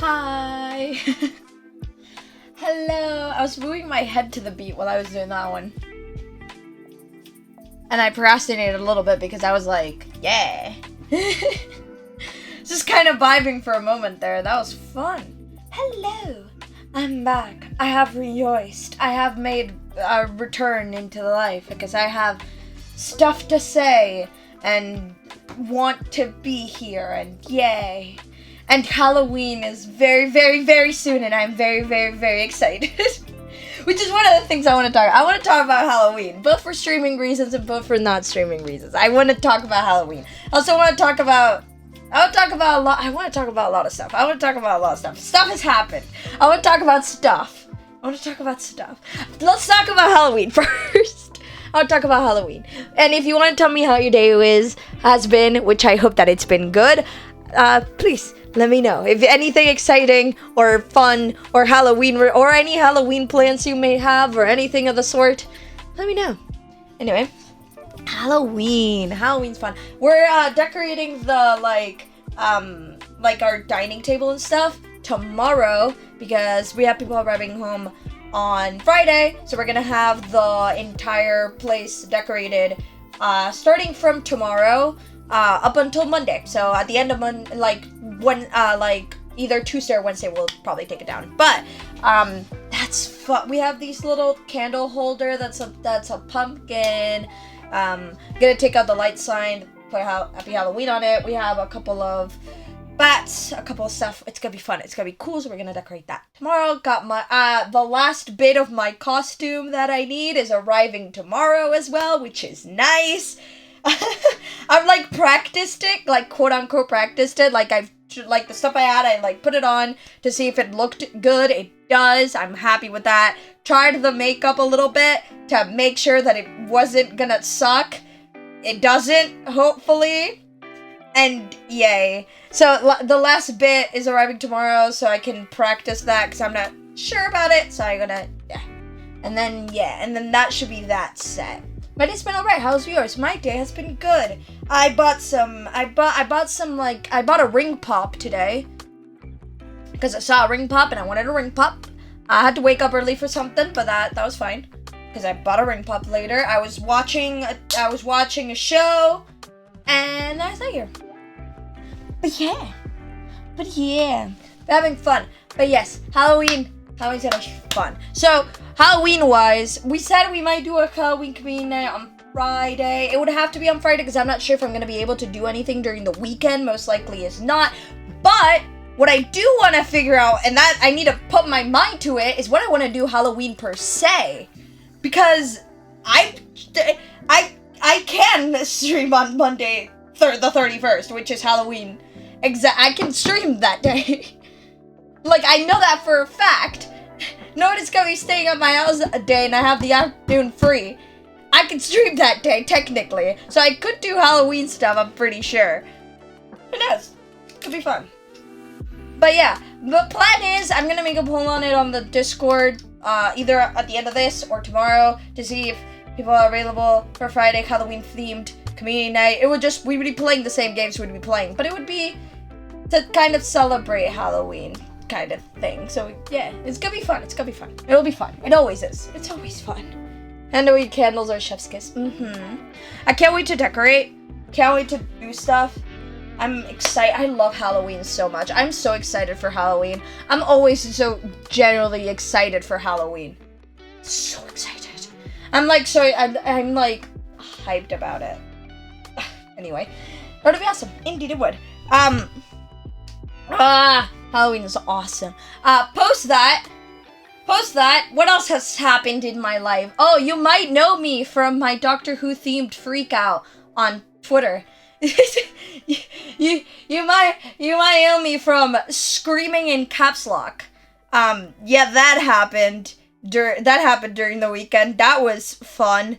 Hi! Hello! I was moving my head to the beat while I was doing that one. And I procrastinated a little bit because I was like, yeah! Just kind of vibing for a moment there. That was fun. Hello! I'm back. I have rejoiced. I have made a return into life because I have stuff to say and want to be here and yay! And Halloween is very, very, very soon, and I'm very, very, very excited. Which is one of the things I want to talk about. I want to talk about Halloween, both for streaming reasons and both for not streaming reasons. I want to talk about Halloween. I also want to talk about... I want to talk about a lot of stuff. Stuff has happened. I want to talk about stuff. Let's talk about Halloween first. I want to talk about Halloween. And if you want to tell me how your day has been, which I hope that it's been good, please let me know. If anything exciting or fun or Halloween or any Halloween plans you may have or anything of the sort, let me know. Anyway, Halloween's fun. We're decorating the like our dining table and stuff tomorrow because we have people arriving home on Friday, so we're gonna have the entire place decorated starting from tomorrow up until Monday. So at the end of either Tuesday or Wednesday we'll probably take it down. But that's fun. We have these little candle holder that's a pumpkin. Gonna take out the light sign, put Happy Halloween on it. We have a couple of But a couple of stuff. It's gonna be fun. It's gonna be cool. So we're gonna decorate that tomorrow. Got my the last bit of my costume that I need is arriving tomorrow as well, which is nice. I've like practiced it, like quote unquote practiced it. Like like the stuff I had, I like put it on to see if it looked good. It does. I'm happy with that. Tried the makeup a little bit to make sure that it wasn't gonna suck. It doesn't, hopefully. And yay. So the last bit is arriving tomorrow, so I can practice that because I'm not sure about it. So I'm gonna, yeah. And then that should be that set. My day's been alright. How's yours? My day has been good. I bought a ring pop today because I saw a ring pop and I wanted a ring pop. I had to wake up early for something, but that was fine because I bought a ring pop later. I was watching a show and I saw you. But yeah, we're having fun. But yes, Halloween's gonna be fun. So Halloween-wise, we said we might do a Halloween community night on Friday. It would have to be on Friday because I'm not sure if I'm gonna be able to do anything during the weekend. Most likely is not. But what I do want to figure out, and that I need to put my mind to it, is what I want to do Halloween per se, because I can stream on Monday, the 31st, which is Halloween. I can stream that day. Like, I know that for a fact. Nobody's gonna be staying at my house a day and I have the afternoon free. I can stream that day, technically. So I could do Halloween stuff, I'm pretty sure. Who knows? Could be fun. But yeah, the plan is I'm gonna make a poll on it on the Discord, either at the end of this or tomorrow, to see if people are available for Friday Halloween themed community night. We would be playing the same games we'd be playing, but it would be to kind of celebrate Halloween kind of thing. So yeah, it's gonna be fun. It'll be fun. It always is. It's always fun. And the candles are chef's kiss. I can't wait to decorate. Can't wait to do stuff. I'm excited. I love Halloween so much. I'm so excited for Halloween. I'm always so generally excited for Halloween. So excited. I'm like hyped about it. Anyway, that would be awesome. Indeed it would. Halloween is awesome. Post that. What else has happened in my life? Oh, you might know me from my Doctor Who themed freak out on Twitter. you might know me from screaming in caps lock. Yeah, that happened during the weekend. That was fun.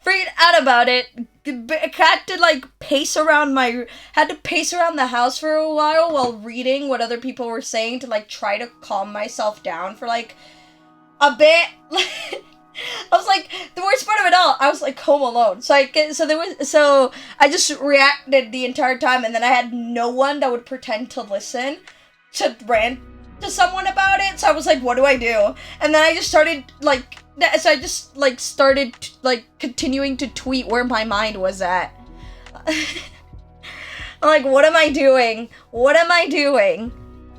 Freaked out about it. Had to pace around the house for a while reading what other people were saying to try to calm myself down for a bit. I was the worst part of it all, I was home alone. So I just reacted the entire time, and then I had no one that would pretend to listen to rant to someone about it. So I was what do I do? And then I just started continuing to tweet where my mind was at. I'm what am I doing?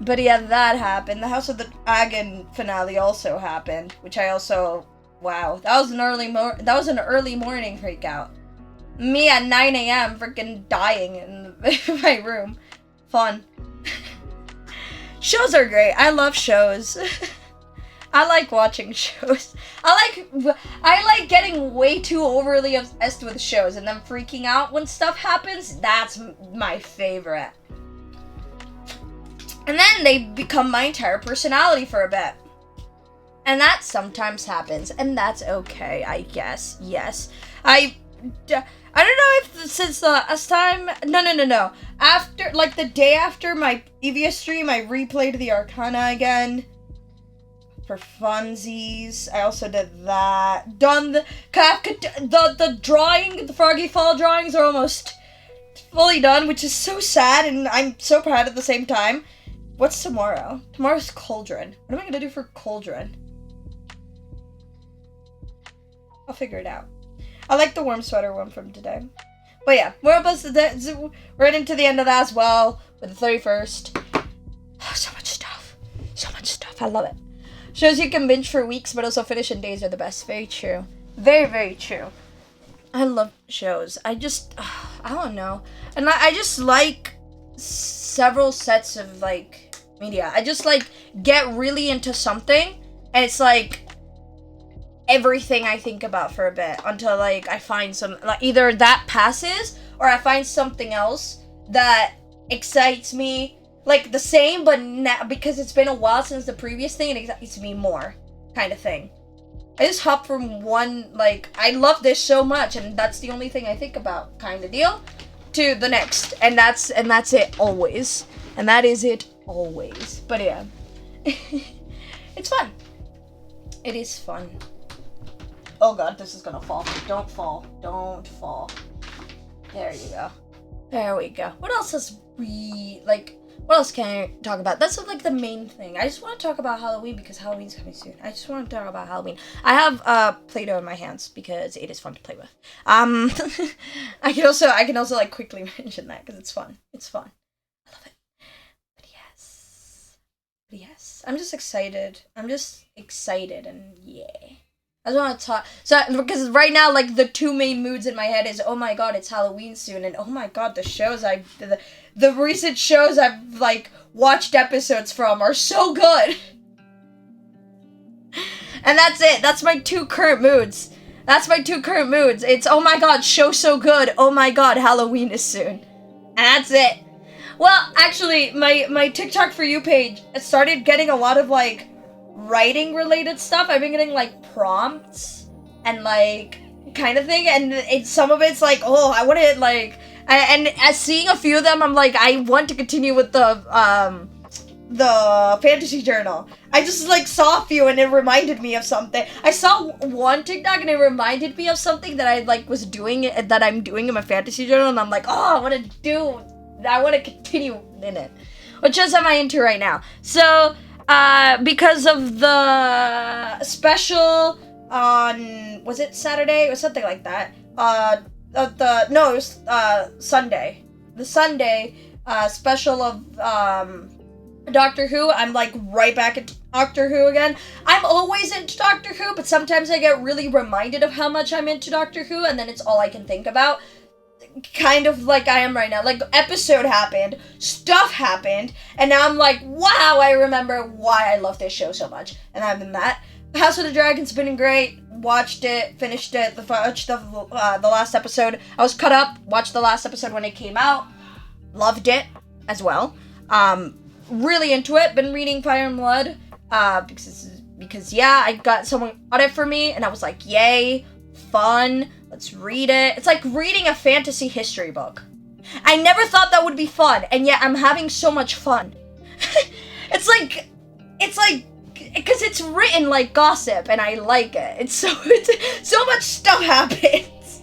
But yeah, that happened. The House of the Dragon finale also happened, which I also, wow, that was an early morning freak out. Me at 9 a.m. freaking dying in my room. Fun. Shows are great. I love shows. I like watching shows. I like getting way too overly obsessed with shows and then freaking out when stuff happens. That's my favorite. And then they become my entire personality for a bit. And that sometimes happens, and that's okay, I guess. Yes. I don't know if since the last time... No. After, the day after my EVS stream, I replayed the Arcana again. For funsies. I also did that. Done the drawing, the Froggy Fall drawings are almost fully done, which is so sad, and I'm so proud at the same time. What's tomorrow? Tomorrow's Cauldron. What am I gonna do for Cauldron? I'll figure it out. I like the warm sweater one from today. But yeah, we're right into the end of that as well, with the 31st. Oh, so much stuff. I love it. Shows you can binge for weeks, but also finish in days are the best. Very true. Very, very true. I love shows. I don't know. And I just like several sets of, like, media. I just, like, get really into something, and it's, like, everything I think about for a bit until, like, I find some, like, either that passes, or I find something else that excites me, like, the same, but now, because it's been a while since the previous thing, it excites me more, kind of thing. I just hop from one, like, I love this so much, and that's the only thing I think about, kind of deal, to the next, and that's it always, and that is it always. But yeah, it's fun. It is fun. Oh god, this is gonna fall. Don't fall. Don't fall. There you go. There we go. What else is what else can I talk about? That's like the main thing. I just want to talk about Halloween because Halloween's coming soon. I just want to talk about Halloween. I have Play-Doh in my hands because it is fun to play with. I can also like quickly mention that because it's fun. It's fun. I love it. But yes. I'm just excited. And yeah. I just want to talk. So, because right now, like, the two main moods in my head is, oh my god, it's Halloween soon, and oh my god, the recent shows I've, like, watched episodes from are so good. And that's it. That's my two current moods. It's, oh my god, show so good. Oh my god, Halloween is soon. And that's it. Well, actually, my TikTok For You page started getting a lot of, like, writing related stuff. I've been getting, like, prompts and, like, kind of thing, and some of it's like, oh, I want to, like, and as seeing a few of them, I'm like, I want to continue with the fantasy journal. I just, like, saw a few and it reminded me of something. I saw one TikTok and it reminded me of something that I, like, that I'm doing in my fantasy journal, and I'm like, oh, I want to continue in it. Which shows am I into right now. So, because of the special on, was it Saturday or something like that? It was Sunday. The Sunday special of Doctor Who. I'm like right back at Doctor Who again. I'm always into Doctor Who, but sometimes I get really reminded of how much I'm into Doctor Who, and then it's all I can think about. Kind of like I am right now. Like, episode happened, stuff happened, and now I'm like, wow, I remember why I love this show so much. And I'm in that. House of the Dragon's been great. Watched it, finished it, the last episode. I was caught up, watched the last episode when it came out. Loved it as well. Really into it. Been reading Fire and Blood. Because yeah, I got someone got it for me, and I was like, yay, fun. Let's read it. It's like reading a fantasy history book. I never thought that would be fun, and yet I'm having so much fun. It's like, because it's written like gossip, and I like it. It's so much stuff happens.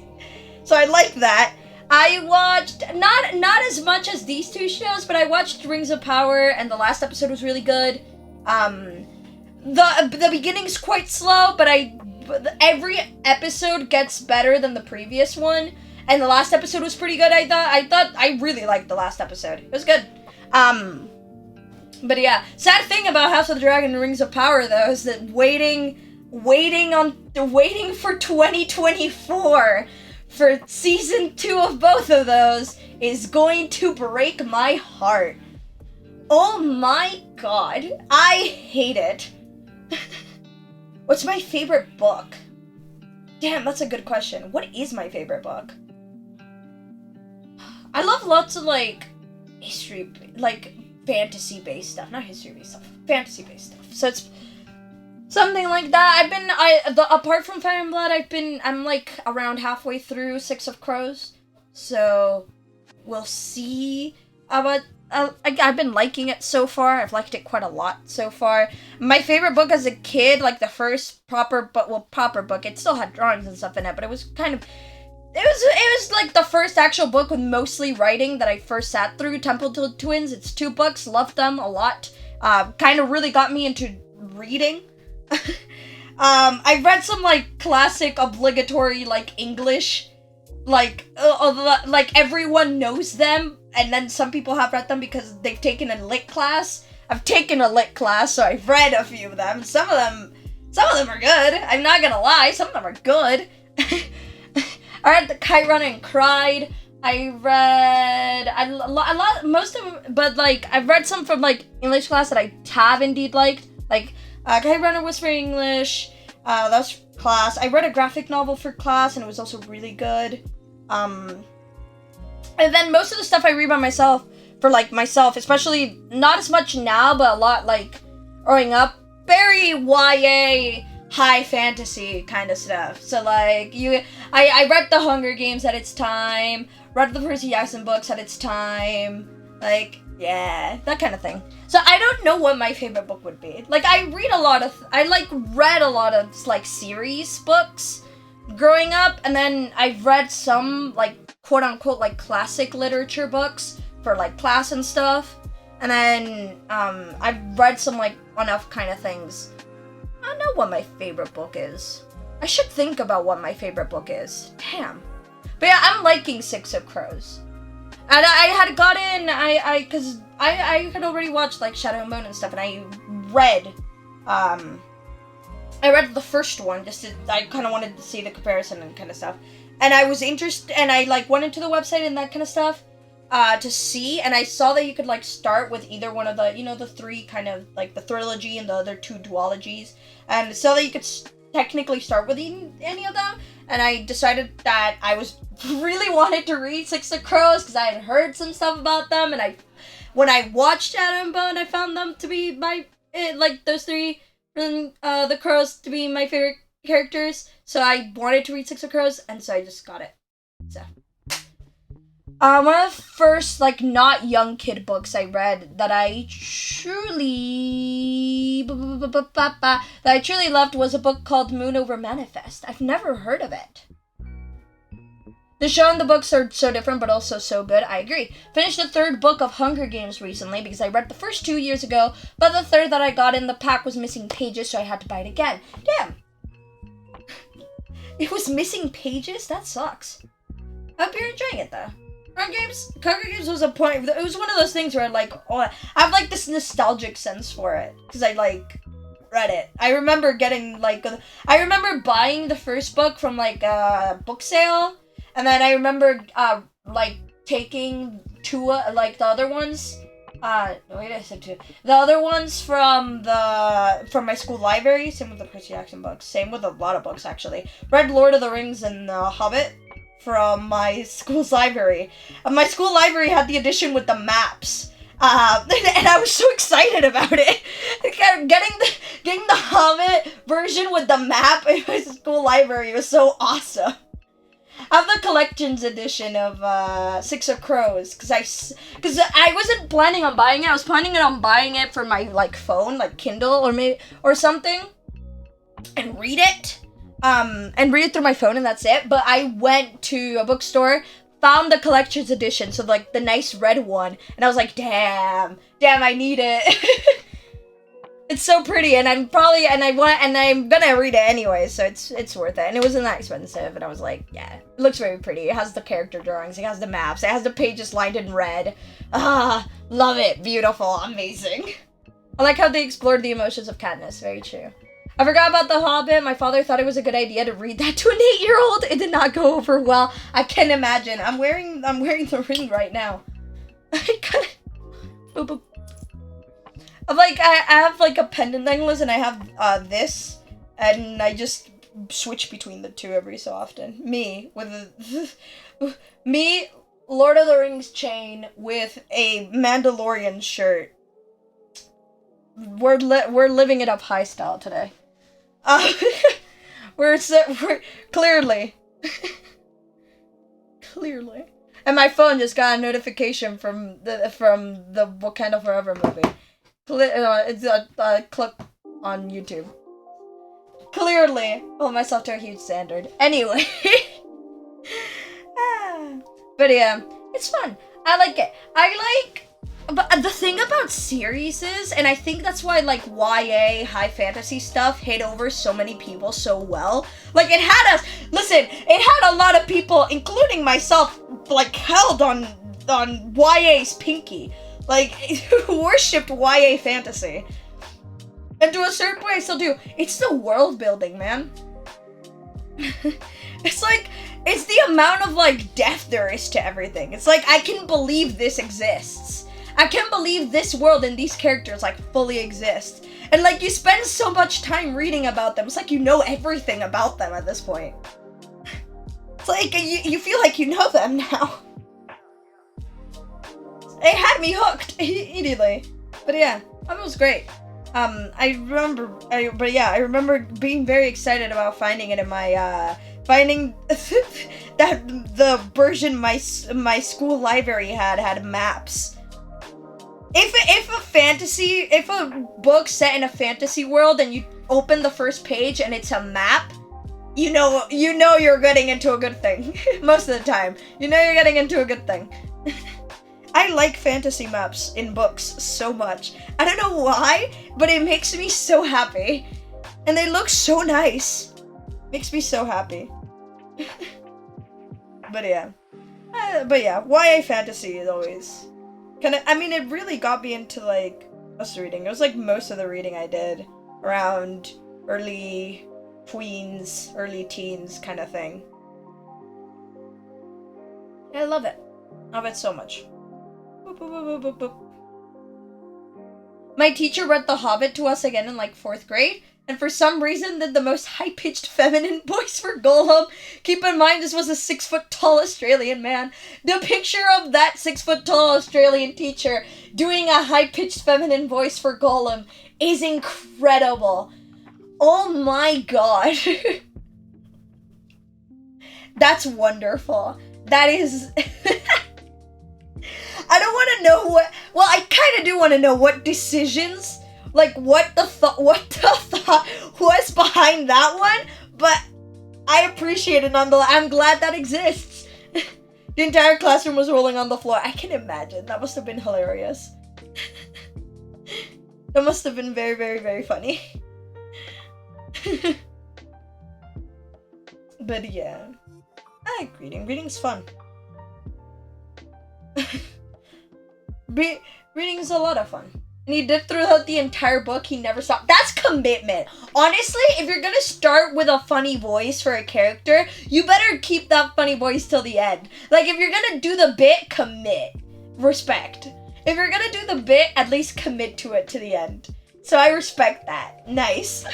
So I like that. I watched, not as much as these two shows, but I watched Rings of Power, and the last episode was really good. The beginning's quite slow, but every episode gets better than the previous one, and the last episode was pretty good. I thought I really liked the last episode. It was good. But yeah, sad thing about House of the Dragon and Rings of Power though is that waiting for 2024 for season 2 of both of those is going to break my heart. Oh my god, I hate it. What's my favorite book? Damn, that's a good question. What is my favorite book? I love lots of, like, history, like, fantasy-based stuff. Not history-based stuff. Fantasy-based stuff. So it's something like that. Apart from Fire and Blood, I'm, like, around halfway through Six of Crows. So, we'll see. But I've been liking it so far. I've liked it quite a lot so far. My favorite book as a kid, like the first proper book, it still had drawings and stuff in it, but it was kind of, it was like the first actual book with mostly writing that I first sat through, Temple Twins. It's 2 books, loved them a lot. Kind of really got me into reading. I've read some, like, classic obligatory, like, English, like everyone knows them, and then some people have read them because they've taken a lit class. I've taken a lit class, so I've read a few of them. Some of them are good. I'm not gonna lie, some of them are good. I read The Kite Runner and cried. I read a lot, most of, but like I've read some from like English class that I have indeed liked, like Kite Runner Whisper English. That's class. I read a graphic novel for class, and it was also really good. And then most of the stuff I read by myself, especially not as much now, but a lot like growing up, very YA, high fantasy kind of stuff. So like I read the Hunger Games at its time, read the Percy Jackson books at its time, like yeah, that kind of thing. So I don't know what my favorite book would be. Like I read read a lot of like series books growing up, and then I've read some like quote unquote like classic literature books for like class and stuff. And then I've read some like enough kind of things. I don't know what my favorite book is. I should think about what my favorite book is. Damn. But yeah, I'm liking Six of Crows. And I had gotten, because I had already watched like Shadow and Bone and stuff, and I read the first one I kind of wanted to see the comparison and kind of stuff. And I was interested, and I like went into the website and that kind of stuff to see, and I saw that you could like start with either one of the, the three kind of like the trilogy and the other two duologies, and so that you could technically start with any of them. And I decided that I was really wanted to read Six of Crows because I had heard some stuff about them, and when I watched Shadow and Bone, I found them to be those three from the Crows to be my favorite characters. So I wanted to read Six of Crows, and so I just got it. So one of the first like not young kid books I read that I truly loved was a book called Moon Over Manifest. I've never heard of it. The show and the books are so different, but also so good. I agree. Finished the third book of Hunger Games recently because I read the first 2 years ago, but the third that I got in the pack was missing pages, so I had to buy it again. Damn. It was missing pages? That sucks. I hope you're enjoying it though. Hunger Games was a point. It was one of those things where I have like this nostalgic sense for it because I like read it. I remember getting I remember buying the first book from like a book sale, and then I remember taking two the other ones. I said two. The other ones from my school library. Same with the Percy Jackson books. Same with a lot of books actually. Read Lord of the Rings and The Hobbit from my school's library. My school library had the edition with the maps. And I was so excited about it. Getting the Hobbit version with the map in my school library was so awesome. I have the collections edition of Six of Crows because I wasn't planning on buying it. I was planning on buying it for my phone, Kindle or something, and read it. And read it through my phone, and that's it. But I went to a bookstore, found the collector's edition, so the nice red one, and I was like, damn, I need it. It's so pretty, and I'm gonna read it anyway, so it's worth it. And it wasn't that expensive, and I was like, yeah, it looks very pretty. It has the character drawings, it has the maps, it has the pages lined in red. Love it, beautiful, amazing. I like how they explored the emotions of Katniss, very true. I forgot about The Hobbit. My father thought it was a good idea to read that to an 8-year-old. It did not go over well. I can imagine. I'm wearing the ring right now. I have a pendant necklace, and I have this, and I just switch between the two every so often. Me Lord of the Rings chain with a Mandalorian shirt. We're living it up high style today. We're clearly, and my phone just got a notification from the Wakanda Forever movie. It's a clip on YouTube. Clearly, hold myself to a huge standard. Anyway, but yeah, it's fun. I like it. But the thing about series is, and I think that's why YA high fantasy stuff hit over so many people so well. It had a lot of people, including myself, held on YA's pinky. Who worshipped YA fantasy. And to a certain point I still do. It's the world building, man. It's It's the amount of, like, depth there is to everything. It's like, I can believe this exists. I can't believe this world and these characters, like, fully exist. And, like, you spend so much time reading about them. It's like you know everything about them at this point. It's like, you feel like you know them now. It had me hooked immediately. But yeah, that was great. I remember being very excited about finding it in my, finding that the version my school library had maps. If a book set in a fantasy world and you open the first page and it's a map, you know you're getting into a good thing. Most of the time. You know you're getting into a good thing. I like fantasy maps in books so much. I don't know why, but it makes me so happy. And they look so nice. Makes me so happy. But yeah, YA fantasy is always it really got me into, like, most reading. It was, like, most of the reading I did around early tweens, early teens kind of thing. I love it. Love it so much. Boop, boop, boop, boop, boop. My teacher read The Hobbit to us again in, like, 4th grade, and for some reason did the most high-pitched feminine voice for Gollum. Keep in mind, this was a 6-foot-tall Australian man. The picture of that 6-foot-tall Australian teacher doing a high-pitched feminine voice for Gollum is incredible. Oh my god. That's wonderful. That is... I don't want to know what... Well, I kind of do want to know what decisions... Like, what the thought was behind that one, but I appreciate it nonetheless. I'm glad that exists. The entire classroom was rolling on the floor. I can imagine. That must have been hilarious. That must have been very, very, very funny. But yeah. I like reading. Reading's fun. Reading is a lot of fun. And he did throughout the entire book. He never stopped. That's commitment. Honestly, if you're gonna start with a funny voice for a character, you better keep that funny voice till the end. Like, if you're gonna do the bit, commit. Respect. If you're gonna do the bit, at least commit to it to the end. So I respect that. Nice.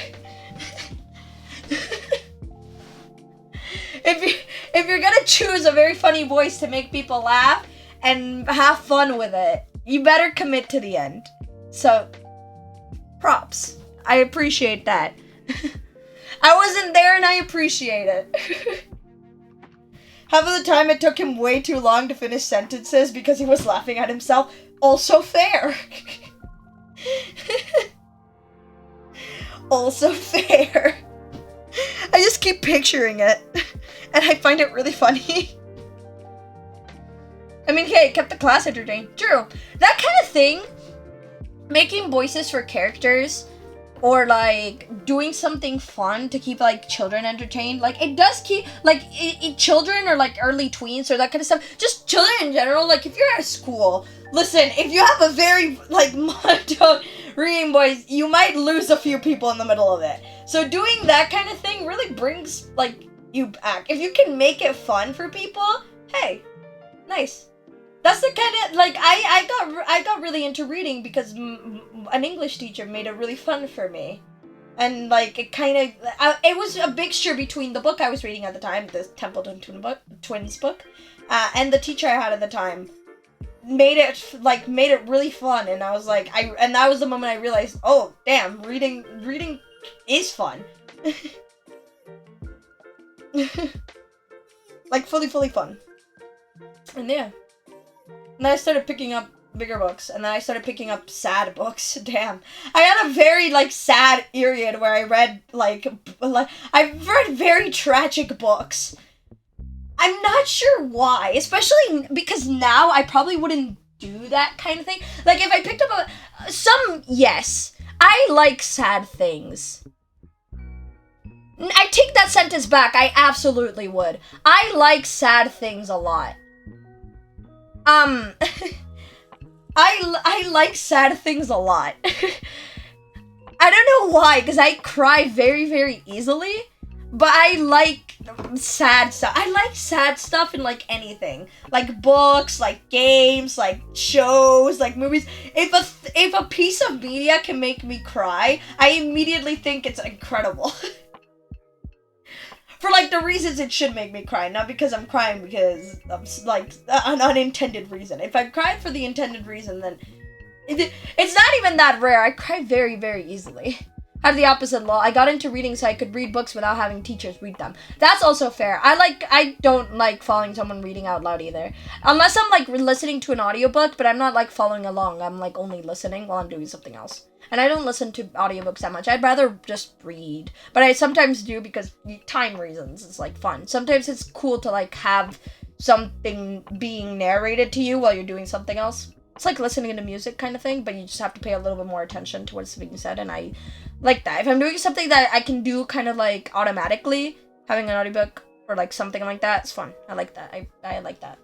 If you're gonna choose a very funny voice to make people laugh and have fun with it, you better commit to the end. So, props. I appreciate that. I wasn't there and I appreciate it. Half of the time it took him way too long to finish sentences because he was laughing at himself. Also fair. Also fair. I just keep picturing it. And I find it really funny. I mean, hey, it kept the class entertained. True. That kind of thing, making voices for characters, or, like, doing something fun to keep, like, children entertained, like, it does keep, like, children or, like, early tweens or that kind of stuff, just children in general, like, if you're at school, listen, if you have a very, like, monotone reading voice, you might lose a few people in the middle of it. So doing that kind of thing really brings, like, you back. If you can make it fun for people, hey, nice. That's the kind of, like, I got really into reading because an English teacher made it really fun for me. And, like, it kind of, it was a mixture between the book I was reading at the time, the Templeton Twins book, and the teacher I had at the time. Made it really fun, and I was like, and that was the moment I realized, oh, damn, reading is fun. Like, fully fun. And yeah. And then I started picking up bigger books, and then I started picking up sad books. Damn. I had a very, like, sad period where I read, I read very tragic books. I'm not sure why, especially because now I probably wouldn't do that kind of thing. Like, if I picked up yes, I like sad things. I take that sentence back, I absolutely would. I like sad things a lot. I like sad things a lot. I don't know why, because I cry very, very easily. But I like sad stuff. I like sad stuff in, like, anything. Like books, like games, like shows, like movies. If a piece of media can make me cry, I immediately think it's incredible. For, like, the reasons it should make me cry. Not because I'm crying because of, like, an unintended reason. If I'm crying for the intended reason, then it's not even that rare. I cry very, very easily. I have the opposite law. I got into reading so I could read books without having teachers read them. That's also fair. I don't like following someone reading out loud either. Unless I'm, like, listening to an audiobook, but I'm not, like, following along. I'm, like, only listening while I'm doing something else. And I don't listen to audiobooks that much. I'd rather just read. But I sometimes do because time reasons. It's, like, fun. Sometimes it's cool to, like, have something being narrated to you while you're doing something else. It's like listening to music kind of thing, but you just have to pay a little bit more attention to what's being said, and I like that. If I'm doing something that I can do kind of like automatically, having an audiobook or like something like that, it's fun. I like that. I like that.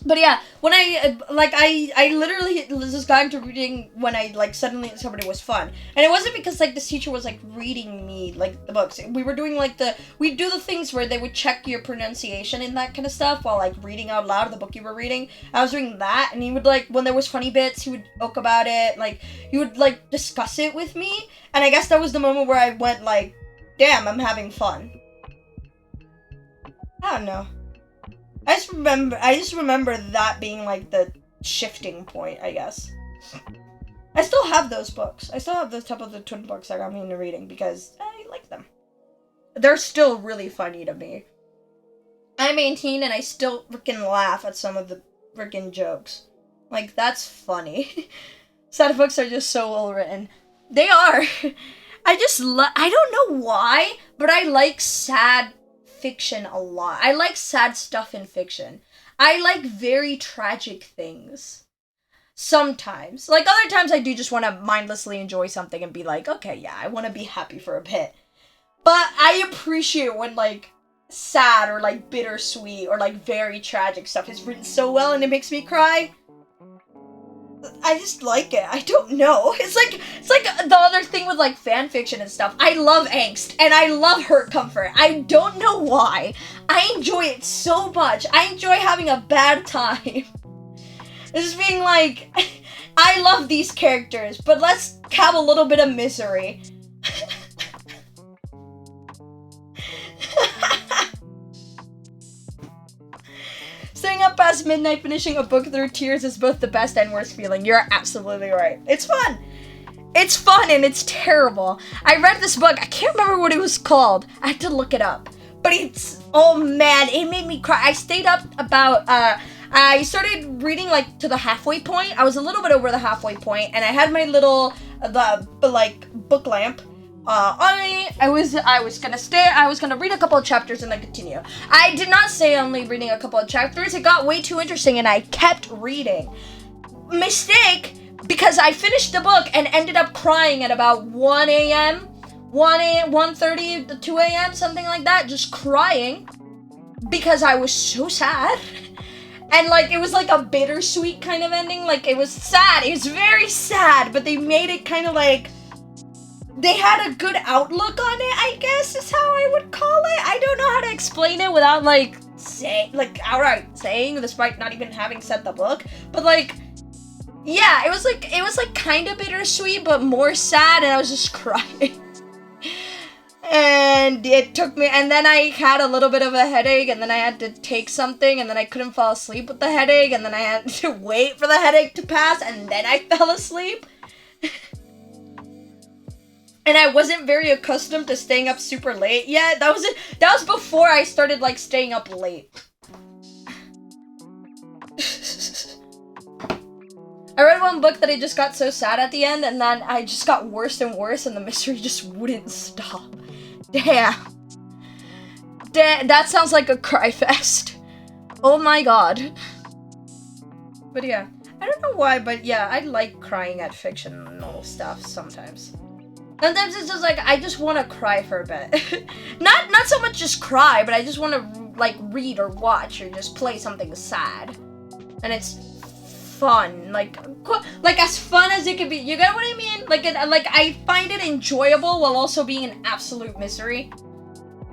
But yeah, when I literally just got into reading when I, like, suddenly discovered it was fun. And it wasn't because, like, this teacher was, like, reading me, like, the books. We were doing, like, we'd do the things where they would check your pronunciation and that kind of stuff while, like, reading out loud the book you were reading. I was doing that, and he would, like, when there was funny bits, he would joke about it. Like, he would, like, discuss it with me. And I guess that was the moment where I went, like, damn, I'm having fun. I don't know. I just remember that being, like, the shifting point, I guess. I still have those books. I still have those top of the twin books that got me into reading because I like them. They're still really funny to me. I'm 18 and I still freaking laugh at some of the freaking jokes. Like, that's funny. Sad books are just so well written. They are. I don't know why, but I like sad fiction a lot. I like sad stuff in fiction. I like very tragic things. Sometimes. Like, other times I do just want to mindlessly enjoy something and be like, okay, yeah, I want to be happy for a bit. But I appreciate when, like, sad or, like, bittersweet or, like, very tragic stuff is written so well and it makes me cry. I just like it. I don't know. It's like the other thing with, like, fan fiction and stuff. I love angst and I love hurt comfort. I don't know why. I enjoy it so much. I enjoy having a bad time. Just being like, I love these characters, but let's have a little bit of misery. Staying up past midnight finishing a book through tears is both the best and worst feeling. You're absolutely right. It's fun. It's fun and it's terrible. I read this book. I can't remember what it was called. I had to look it up. But it's, oh man, it made me cry. I stayed up about, I started reading, like, to the halfway point. I was a little bit over the halfway point, and I had my little, book lamp. I was gonna read a couple of chapters and then continue. I did not say only reading a couple of chapters. It got way too interesting and I kept reading. Mistake, because I finished the book and ended up crying at about 1 a.m., 1:30 to 2 a.m., something like that, just crying because I was so sad. And, like, it was like a bittersweet kind of ending. Like, it was sad. It was very sad, but they made it kind of like, they had a good outlook on it, I guess, is how I would call it. I don't know how to explain it without, like, outright saying, despite not even having said the book. But, like, yeah, it was like kind of bittersweet, but more sad, and I was just crying. And it took me, and then I had a little bit of a headache, and then I had to take something, and then I couldn't fall asleep with the headache, and then I had to wait for the headache to pass, and then I fell asleep. And I wasn't very accustomed to staying up super late yet. That was before I started, like, staying up late. I read one book that I just got so sad at the end, and then I just got worse and worse, and the mystery just wouldn't stop. Damn. That sounds like a cry fest. Oh my god. But yeah, I don't know why, but yeah, I like crying at fictional stuff sometimes. Sometimes it's just like, I just want to cry for a bit. Not so much just cry, but I just want to, like, read or watch or just play something sad. And it's fun. Like as fun as it could be. You get what I mean? Like, I find it enjoyable while also being an absolute misery.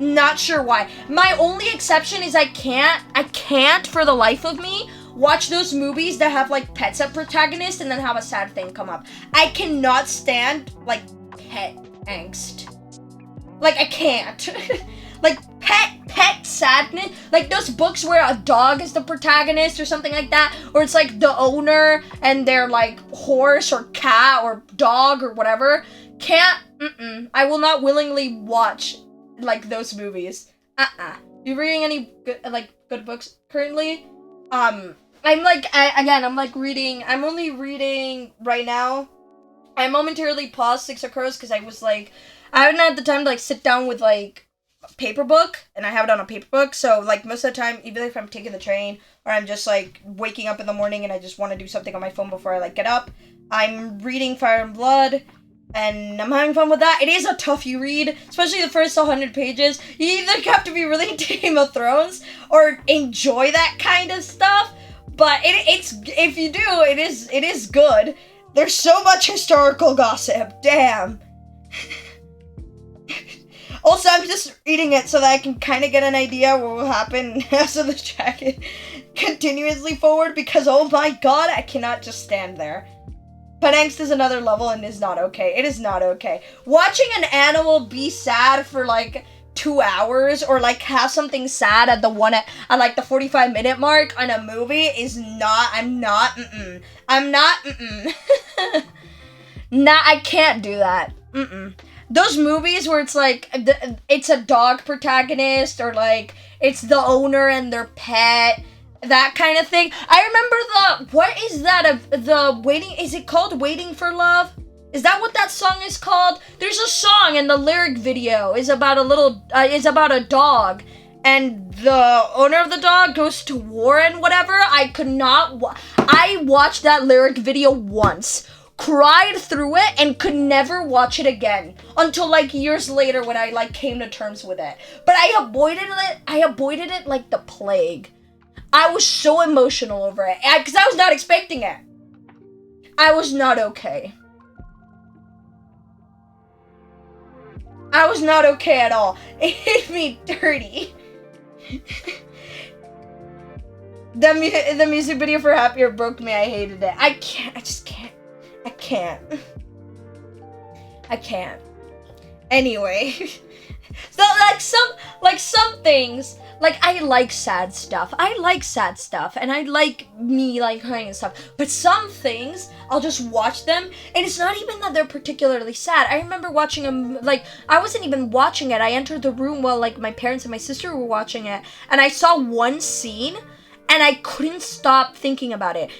Not sure why. My only exception is I can't for the life of me watch those movies that have like pets as protagonists and then have a sad thing come up. I cannot stand like pet angst. Like I can't. Like pet sadness. Like those books where a dog is the protagonist or something like that, or it's like the owner and their like horse or cat or dog or whatever. Can't. I will not willingly watch like those movies. You reading any good books currently? I'm only reading right now. I momentarily paused Six of Crows because I was like, I haven't had the time to like sit down with like a paper book, and I have it on a paper book. So like most of the time, even if I'm taking the train or I'm just like waking up in the morning and I just want to do something on my phone before I like get up, I'm reading Fire and Blood. And I'm having fun with that. It is a tough read, especially the first 100 pages. You either have to be really into Game of Thrones or enjoy that kind of stuff. But it's if you do, it is good. There's so much historical gossip. Damn. Also, I'm just reading it so that I can kind of get an idea what will happen after the jacket continuously forward. Because oh my god, I cannot just stand there. But angst is another level and is not okay. It is not okay. Watching an animal be sad for like 2 hours or like have something sad at the 45-minute mark on a movie is not, I'm not, Nah, I can't do that. Those movies where it's like, it's a dog protagonist or like it's the owner and their pet, that kind of thing. I remember is it called Waiting for Love? Is that what that song is called? There's a song and the lyric video is about a dog and the owner of the dog goes to war and whatever. I watched that lyric video once, cried through it, and could never watch it again until like years later when I like came to terms with it. But I avoided it like the plague. I was so emotional over it, because I was not expecting it. I was not okay. I was not okay at all. It hit me dirty. The music video for Happier broke me. I hated it. I can't. Anyway. So, some things, like, I like sad stuff, and I like me, like, crying and stuff, but some things, I'll just watch them, and it's not even that they're particularly sad. I remember watching them, like, I wasn't even watching it, I entered the room while, like, my parents and my sister were watching it, and I saw one scene, and I couldn't stop thinking about it.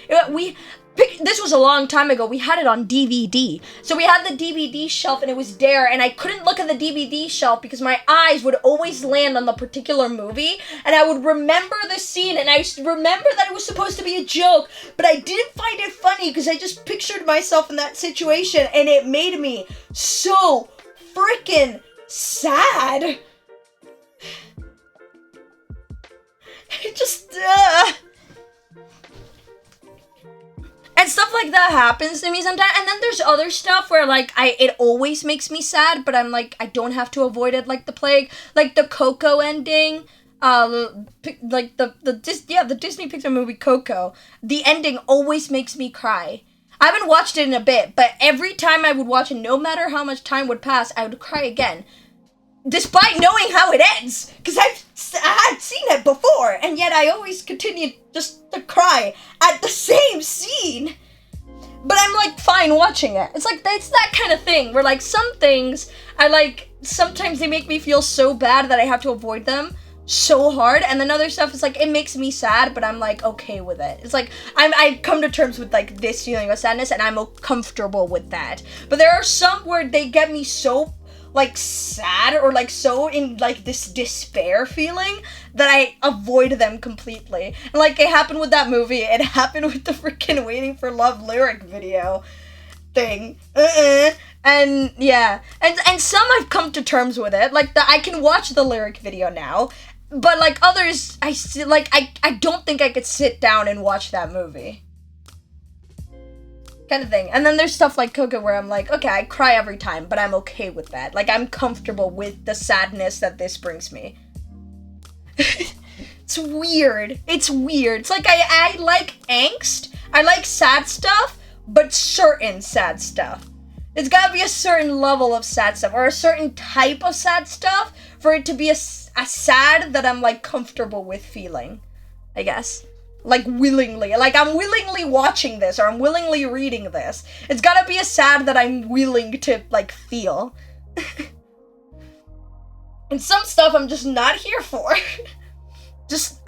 This was a long time ago. We had it on DVD. So we had the DVD shelf and it was there, and I couldn't look at the DVD shelf because my eyes would always land on the particular movie, and I would remember the scene, and I remember that it was supposed to be a joke, but I didn't find it funny because I just pictured myself in that situation, and it made me so freaking sad. It just, And stuff like that happens to me sometimes. And then there's other stuff where, like, it always makes me sad, but I'm like, I don't have to avoid it like the plague. Like the Coco ending, like the Disney Pixar movie Coco. The ending always makes me cry. I haven't watched it in a bit, but every time I would watch it, no matter how much time would pass, I would cry again. Despite knowing how it ends, because I had seen it before, and yet I always continued just to cry at the same scene. But I'm like fine watching it. It's like, it's that kind of thing where like some things I like, sometimes they make me feel so bad that I have to avoid them so hard, and then other stuff is like, it makes me sad, but I'm like okay with it. It's like I come to terms with like this feeling of sadness, and I'm comfortable with that. But there are some where they get me so like sad or like so in like this despair feeling that I avoid them completely. And like it happened with that movie, it happened with the freaking Waiting for Love lyric video thing. And yeah, and some I've come to terms with it, like I can watch the lyric video now, but like others I still like I don't think I could sit down and watch that movie. kind of thing. And then there's stuff like Coco where I'm like, okay, I cry every time, but I'm okay with that. Like, I'm comfortable with the sadness that this brings me. It's weird. It's weird. It's like I like angst. I like sad stuff, but certain sad stuff. It's gotta be a certain level of sad stuff, or a certain type of sad stuff, for it to be a sad that I'm, like, comfortable with feeling, I guess. Like, willingly. Like, I'm willingly watching this, or I'm willingly reading this. It's gotta be a sad that I'm willing to, like, feel. And some stuff I'm just not here for. Just,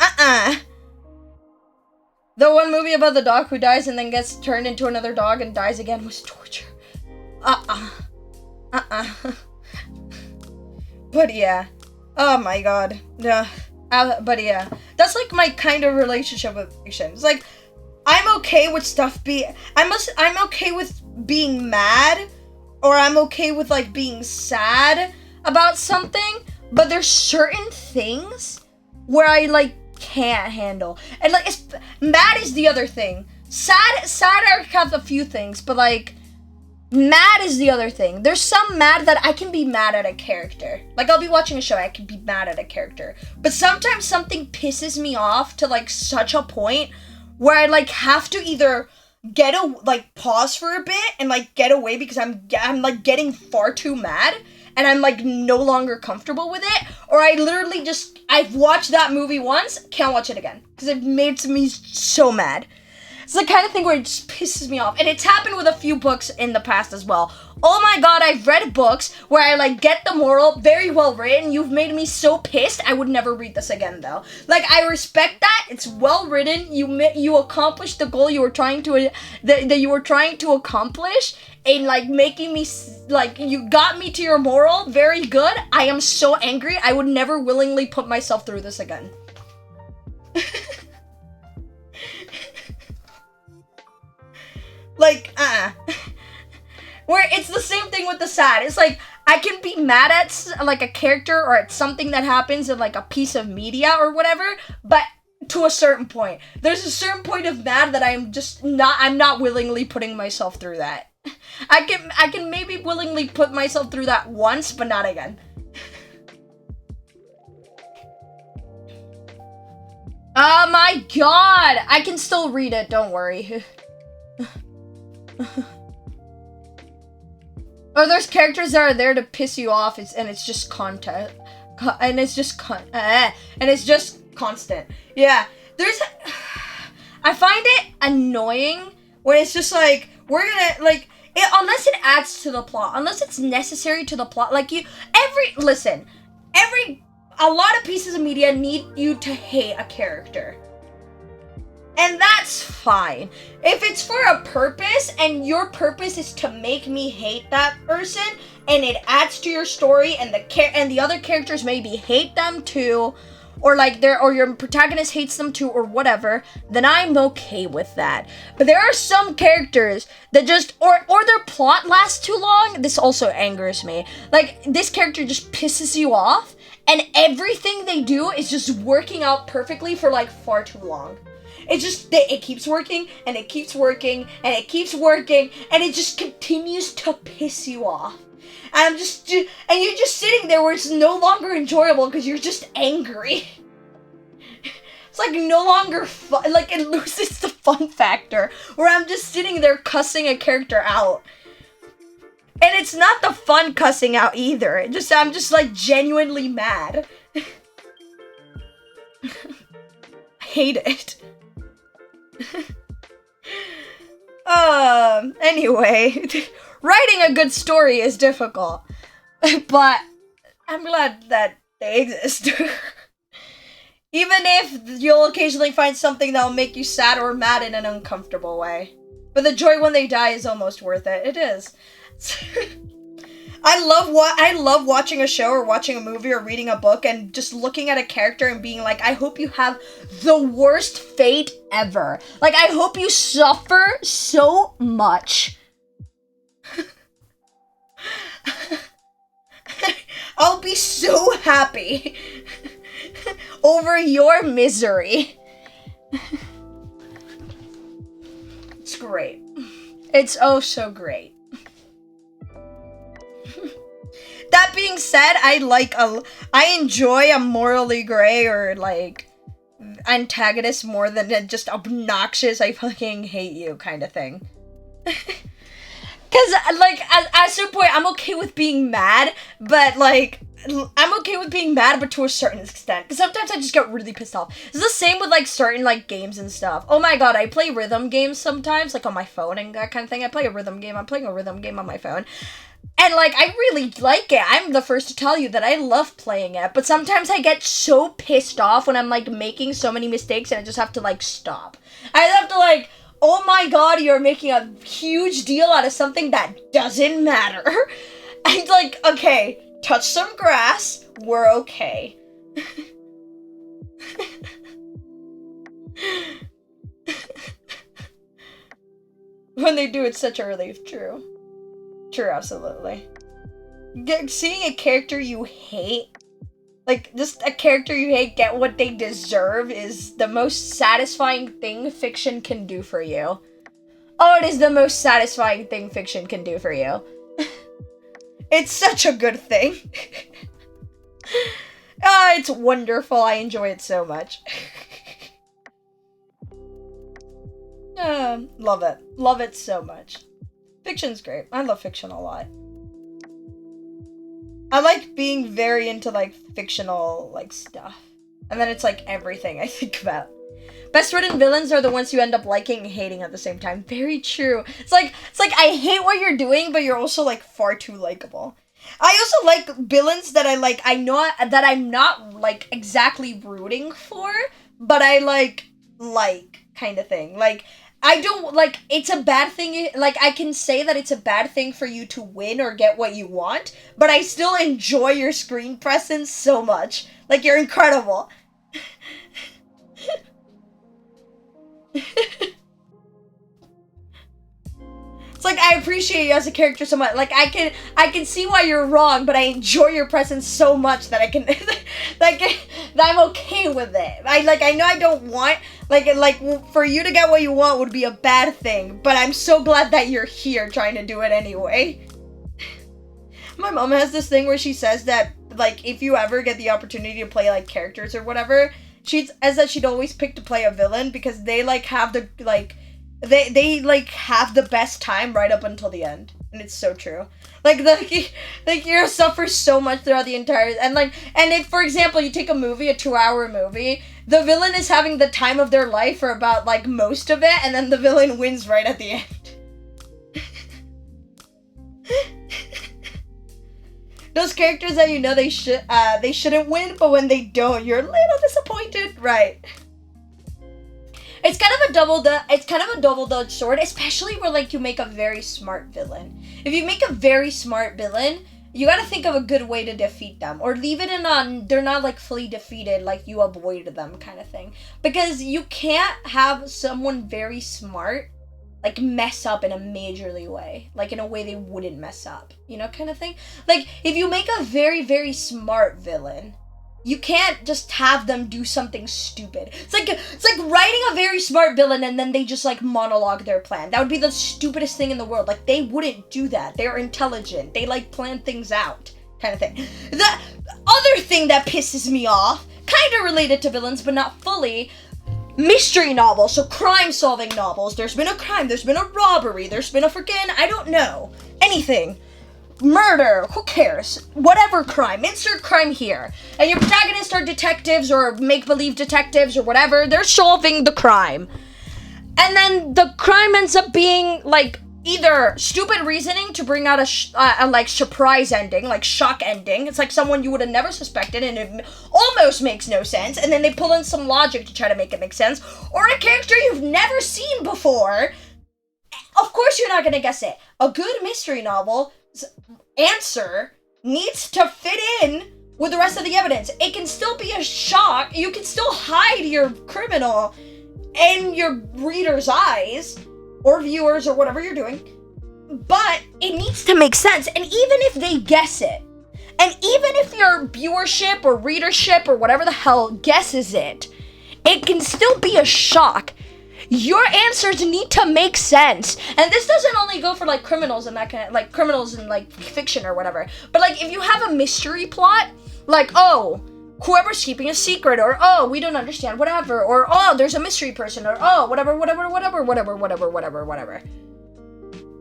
The one movie about the dog who dies and then gets turned into another dog and dies again was torture. But yeah. Oh my god. Yeah. But yeah. That's like my kind of relationship with fiction. It's like, I'm okay with stuff I'm okay with being mad, or I'm okay with, like, being sad about something, but there's certain things where I, like, can't handle. And, like, mad is the other thing. Sad I have a few things, but, like, mad is the other thing. There's some mad that I can be mad at a character. Like, I'll be watching a show, I can be mad at a character. But sometimes something pisses me off to, like, such a point where I, like, have to either pause for a bit and, like, get away because I'm like, getting far too mad and I'm, like, no longer comfortable with it. Or I literally I've watched that movie once, can't watch it again. Because it made me so mad. It's the kind of thing where it just pisses me off. And it's happened with a few books in the past as well. Oh my god, I've read books where I, like, get the moral, very well written, you've made me so pissed, I would never read this again, though. Like, I respect that, it's well written, you accomplished the goal you were trying to, that you were trying to accomplish, and, like, making me, like, you got me to your moral, very good, I am so angry, I would never willingly put myself through this again. Like, where it's the same thing with the sad. It's like, I can be mad at, like, a character or at something that happens in, like, a piece of media or whatever, but to a certain point. There's a certain point of mad that I'm not willingly putting myself through that. I can maybe willingly put myself through that once, but not again. Oh my god! I can still read it, don't worry. Or there's characters that are there to piss you off, and it's just content, and it's just constant. Yeah, I find it annoying when it's just like, we're gonna, like, unless it adds to the plot, unless it's necessary to the plot, like, a lot of pieces of media need you to hate a character. And that's fine. If it's for a purpose, and your purpose is to make me hate that person, and it adds to your story, and the other characters maybe hate them too, or like or your protagonist hates them too, or whatever, then I'm okay with that. But there are some characters that just, or their plot lasts too long. This also angers me. Like, this character just pisses you off, and everything they do is just working out perfectly for, like, far too long. It's just, it keeps working, and it keeps working, and it keeps working, and it just continues to piss you off. And you're just sitting there where it's no longer enjoyable because you're just angry. It's like no longer fun, like, it loses the fun factor, where I'm just sitting there cussing a character out. And it's not the fun cussing out either. I'm just like genuinely mad. I hate it. Anyway, writing a good story is difficult, but I'm glad that they exist. Even if you'll occasionally find something that'll make you sad or mad in an uncomfortable way. But the joy when they die is almost worth it. It is. I love watching a show or watching a movie or reading a book and just looking at a character and being like, I hope you have the worst fate ever. Like, I hope you suffer so much. I'll be so happy over your misery. It's great. It's oh so great. That being said, I enjoy a morally gray or like antagonist more than a just obnoxious I fucking hate you kind of thing. Cause like at a certain point I'm okay with being mad, but like I'm okay with being mad, but to a certain extent. Cause sometimes I just get really pissed off. It's the same with like certain like games and stuff. Oh my god, I play rhythm games sometimes, like on my phone and that kind of thing. I play a rhythm game. I'm playing a rhythm game on my phone. And, like, I really like it. I'm the first to tell you that I love playing it. But sometimes I get so pissed off when I'm, like, making so many mistakes and I just have to, like, stop. I have to, like, oh my god, you're making a huge deal out of something that doesn't matter. I'm like, okay, touch some grass. We're okay. When they do, it's such a relief. True. True, absolutely. Seeing a character you hate, like, just a character you hate get what they deserve is the most satisfying thing fiction can do for you. Oh, it is the most satisfying thing fiction can do for you. It's such a good thing. Ah, it's wonderful. I enjoy it so much. Love it. Love it so much. Fiction's great. I love fiction a lot. I like being very into, like, fictional, like, stuff. And then it's, like, everything I think about. Best written villains are the ones you end up liking and hating at the same time. Very true. It's like, I hate what you're doing, but you're also, like, far too likable. I also like villains that I know that I'm not, like, exactly rooting for, but I, like, kind of thing. Like, I don't, like, it's a bad thing, like, I can say that it's a bad thing for you to win or get what you want, but I still enjoy your screen presence so much. Like, you're incredible. It's like, I appreciate you as a character so much. Like, I can see why you're wrong, but I enjoy your presence so much that I can, that I'm okay with it. I know I don't want, like, for you to get what you want would be a bad thing, but I'm so glad that you're here trying to do it anyway. My mom has this thing where she says that, like, if you ever get the opportunity to play, like, characters or whatever, she says that she'd always pick to play a villain because they, like, have the, like, They like, have the best time right up until the end. And it's so true. Like, the hero suffers so much throughout the entire... And if, for example, you take a 2-hour movie, the villain is having the time of their life for about, like, most of it, and then the villain wins right at the end. Those characters that you know they shouldn't win, but when they don't, you're a little disappointed. Right. It's kind of a double-edged sword, especially where, like, you make a very smart villain. If you make a very smart villain, you gotta think of a good way to defeat them. Or leave it in they're not, like, fully defeated, like, you avoided them kind of thing. Because you can't have someone very smart, like, mess up in a majorly way. Like, in a way they wouldn't mess up. You know, kind of thing? Like, if you make a very, very smart villain, you can't just have them do something stupid. It's like writing a very smart villain and then they just, like, monologue their plan. That would be the stupidest thing in the world. Like, they wouldn't do that. They're intelligent. They, like, plan things out, kind of thing. The other thing that pisses me off, kind of related to villains, but not fully, mystery novels, so crime-solving novels. There's been a crime, there's been a robbery, there's been a freaking, I don't know, anything. Murder, who cares? Whatever crime, insert crime here. And your protagonists are detectives or make-believe detectives or whatever. They're solving the crime. And then the crime ends up being, like, either stupid reasoning to bring out a like, surprise ending, like, shock ending. It's like someone you would have never suspected and it almost makes no sense. And then they pull in some logic to try to make it make sense. Or a character you've never seen before. Of course you're not going to guess it. A good mystery novel answer needs to fit in with the rest of the evidence. It can still be a shock. You can still hide your criminal in your reader's eyes or viewers or whatever you're doing, but it needs to make sense. And even if they guess it, and even if your viewership or readership or whatever the hell guesses it, it can still be a shock. your answers need to make sense. And this doesn't only go for like criminals and that kind of, like criminals in like fiction or whatever, but like if you have a mystery plot, like, oh, whoever's keeping a secret, or oh, we don't understand whatever, or oh, there's a mystery person, or oh, whatever.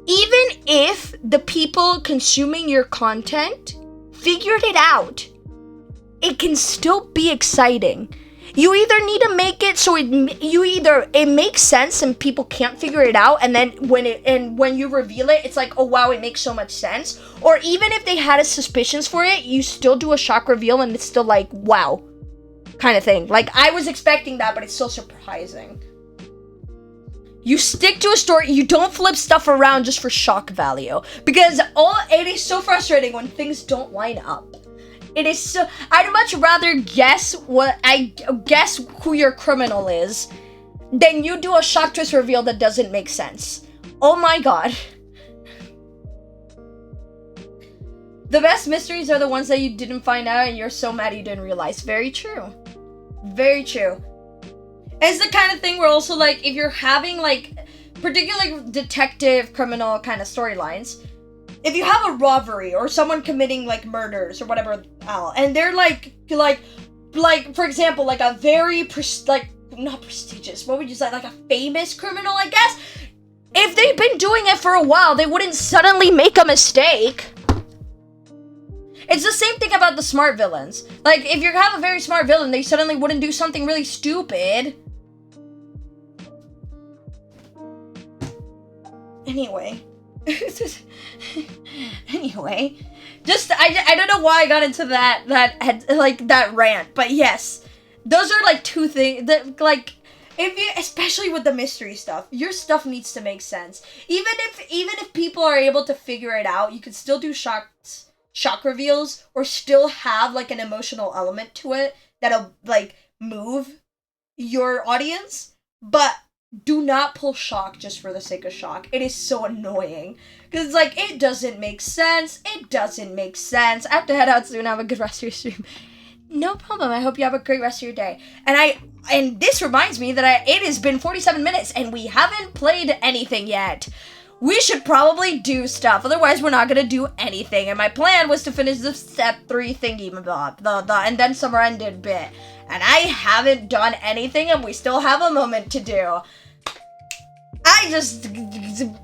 Even if the people consuming your content figured it out, it can still be exciting. You either need to make it so it makes sense and people can't figure it out, and then when you reveal it, it's like, oh wow, it makes so much sense. Or even if they had suspicions for it, you still do a shock reveal and it's still like, wow, kind of thing. Like, I was expecting that, but it's so surprising. You stick to a story. You don't flip stuff around just for shock value, because it is so frustrating when things don't line up. It is so. I'd much rather guess who your criminal is than you do a shock twist reveal that doesn't make sense. Oh my god. The best mysteries are the ones that you didn't find out and you're so mad you didn't realize. Very true. Very true. It's the kind of thing where also, like, if you're having, like, particularly detective, criminal kind of storylines, if you have a robbery or someone committing, like, murders or whatever, and they're, like, for example, like, a very, not prestigious, what would you say, like, a famous criminal, I guess? If they've been doing it for a while, they wouldn't suddenly make a mistake. It's the same thing about the smart villains. Like, if you have a very smart villain, they suddenly wouldn't do something really stupid. Anyway. Just, I don't know why I got into that rant, but yes. Those are, like, two things that, like, especially with the mystery stuff, your stuff needs to make sense. Even if people are able to figure it out, you can still do shock reveals, or still have, like, an emotional element to it that'll, like, move your audience, but do not pull shock just for the sake of shock. It is so annoying, because it's like, it doesn't make sense. I have to head out soon. Have a good rest of your stream. No problem. I hope you have a great rest of your day. And this reminds me that it has been 47 minutes, and we haven't played anything yet. We should probably do stuff, otherwise we're not gonna do anything. And my plan was to finish the step 3 thingy, and then summer ended bit. And I haven't done anything, and we still have a moment to do.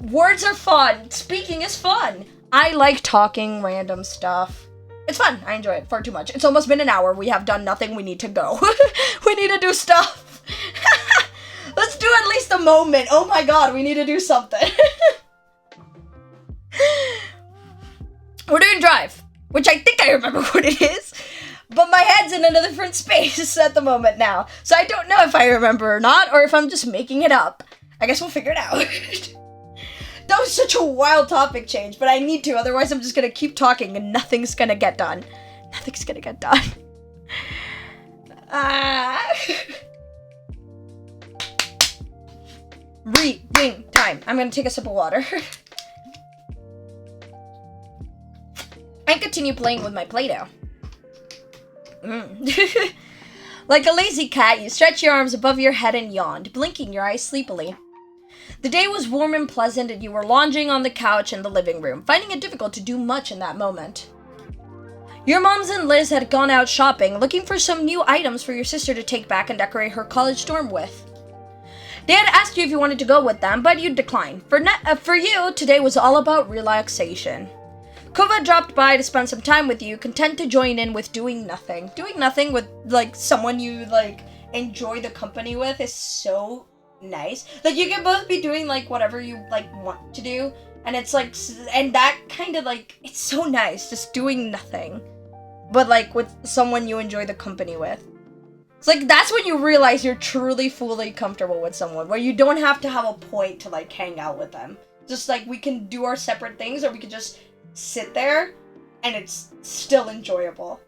Words are fun. Speaking is fun. I like talking random stuff. It's fun. I enjoy it far too much. It's almost been an hour. We have done nothing. We need to go. We need to do stuff. Let's do at least a moment. Oh my god, we need to do something. We're doing Drive, which I think I remember what it is, but my head's in a different space at the moment now, so I don't know if I remember or not, or if I'm just making it up. I guess we'll figure it out. That was such a wild topic change, but I need to, otherwise I'm just gonna keep talking and nothing's gonna get done. Reading time. I'm gonna take a sip of water. I continue playing with my Play-Doh. Like a lazy cat, you stretch your arms above your head and yawned, blinking your eyes sleepily. The day was warm and pleasant, and you were lounging on the couch in the living room, finding it difficult to do much in that moment. Your moms and Liz had gone out shopping, looking for some new items for your sister to take back and decorate her college dorm with. They had asked you if you wanted to go with them, but you declined. For you, today was all about relaxation. Kova dropped by to spend some time with you, content to join in with doing nothing. Doing nothing with, like, someone you, like, enjoy the company with is so nice. Like, you can both be doing, like, whatever you, like, want to do, and it's, like, and that kind of, like, it's so nice, just doing nothing, but, like, with someone you enjoy the company with. It's, like, that's when you realize you're truly, fully comfortable with someone, where you don't have to have a point to, like, hang out with them. Just, like, we can do our separate things, or we can just sit there, and it's still enjoyable.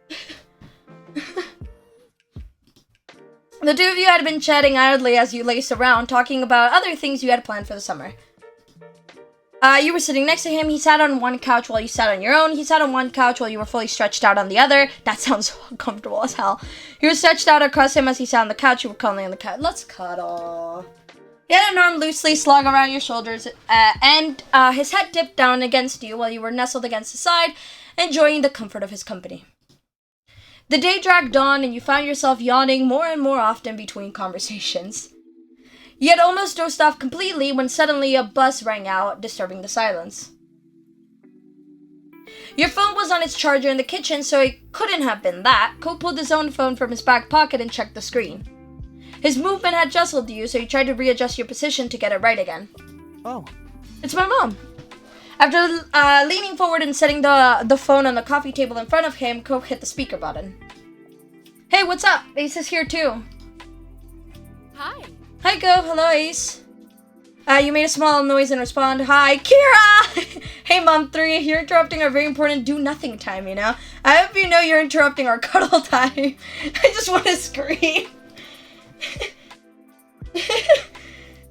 The two of you had been chatting idly as you laced around, talking about other things you had planned for the summer. You were sitting next to him. He sat on one couch while you sat on your own. He sat on one couch while you were fully stretched out on the other. That sounds uncomfortable as hell. You were stretched out across him as he sat on the couch. You were cuddling on the couch. Let's cuddle. He had an arm loosely slung around your shoulders, and his head tipped down against you while you were nestled against his side, enjoying the comfort of his company. The day dragged on, and you found yourself yawning more and more often between conversations. You had almost dozed off completely when suddenly a buzz rang out, disturbing the silence. Your phone was on its charger in the kitchen, so it couldn't have been that. Cole pulled his own phone from his back pocket and checked the screen. His movement had jostled you, so he tried to readjust your position to get it right again. Oh. It's my mom. After leaning forward and setting the phone on the coffee table in front of him, Coke hit the speaker button. Hey, what's up? Ace is here too. Hi. Hi, Gove. Hello, Ace. You made a small noise and respond. Hi, Kira! Hey, Mom 3, you're interrupting our very important do-nothing time, you know? I hope you know you're interrupting our cuddle time. I just want to scream.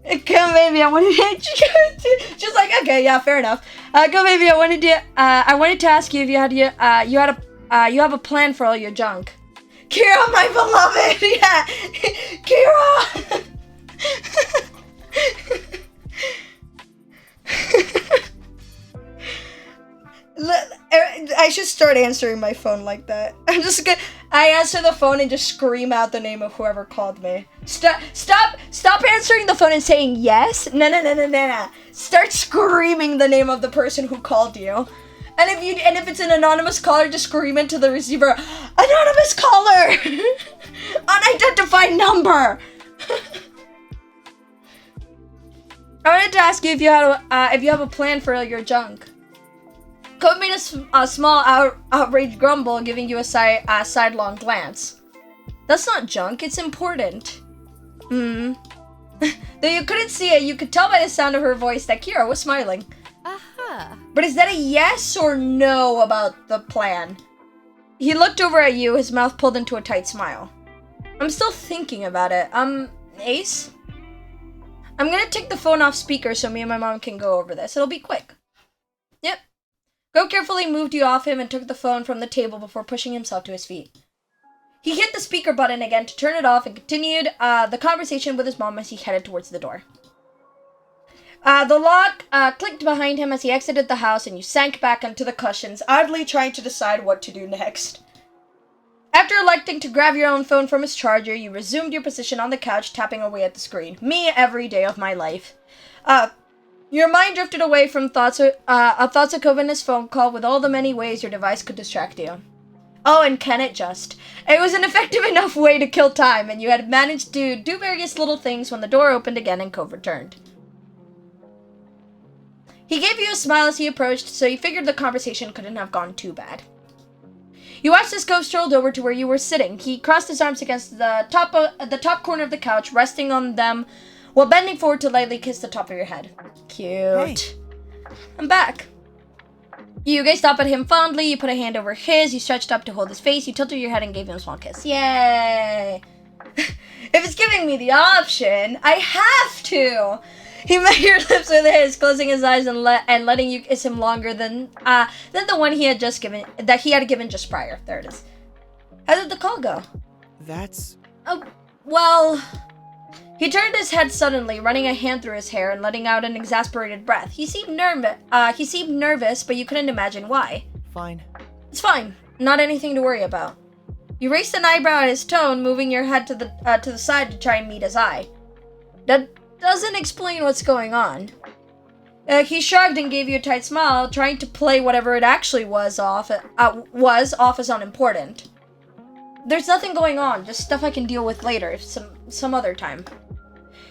Come, baby, I wanted to... Just like, okay, yeah, fair enough. Go, baby, I wanted to ask you if you have a plan for all your junk. Kira, my beloved! Yeah! Kira! I should start answering my phone like that. I answer the phone and just scream out the name of whoever called me. Stop answering the phone and saying yes. No. Start screaming the name of the person who called you. And if it's an anonymous caller, just scream into the receiver, anonymous caller! Unidentified number! I wanted to ask you if you have a plan for your junk. Code made a small outraged grumble, giving you a sidelong glance. That's not junk, it's important. Though you couldn't see it, you could tell by the sound of her voice that Kira was smiling. But is that a yes or no about the plan? He looked over at you, his mouth pulled into a tight smile. I'm still thinking about it. Ace? I'm gonna take the phone off speaker so me and my mom can go over this. It'll be quick. Yep. Go carefully moved you off him and took the phone from the table before pushing himself to his feet. He hit the speaker button again to turn it off and continued the conversation with his mom as he headed towards the door. The lock clicked behind him as he exited the house, and you sank back onto the cushions, idly trying to decide what to do next. After electing to grab your own phone from his charger, you resumed your position on the couch, tapping away at the screen. Me every day of my life. Your mind drifted away from thoughts of Cove and his phone call with all the many ways your device could distract you. Oh, and can it just? It was an effective enough way to kill time, and you had managed to do various little things when the door opened again and Cove returned. He gave you a smile as he approached, so you figured the conversation couldn't have gone too bad. You watched as Cove strolled over to where you were sitting. He crossed his arms against the top corner of the couch, resting on them while bending forward to lightly kiss the top of your head. Cute. Hey. I'm back. You gazed up at him fondly. You put a hand over his. You stretched up to hold his face. You tilted your head and gave him a small kiss. Yay! If it's giving me the option, I have to. He met your lips with his, closing his eyes and letting you kiss him longer than the one he had given just prior. There it is. How did the call go? Oh, well. He turned his head suddenly, running a hand through his hair and letting out an exasperated breath. He seemed nervous, but you couldn't imagine why. Fine. It's fine. Not anything to worry about. You raised an eyebrow at his tone, moving your head to the side to try and meet his eye. That doesn't explain what's going on. He shrugged and gave you a tight smile, trying to play whatever it actually was off as unimportant. There's nothing going on, just stuff I can deal with later, some other time.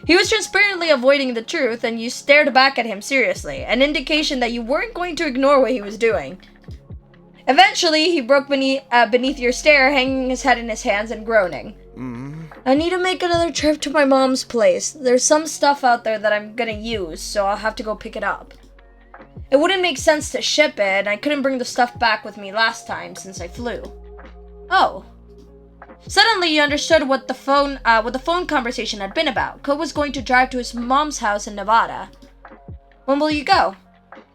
He was transparently avoiding the truth, and you stared back at him seriously, an indication that you weren't going to ignore what he was doing. Eventually, he broke beneath your stare, hanging his head in his hands and groaning. I need to make another trip to my mom's place. There's some stuff out there that I'm gonna use, so I'll have to go pick it up. It wouldn't make sense to ship it, and I couldn't bring the stuff back with me last time since I flew. Oh. Suddenly, you understood what the phone conversation had been about. Cole was going to drive to his mom's house in Nevada. When will you go?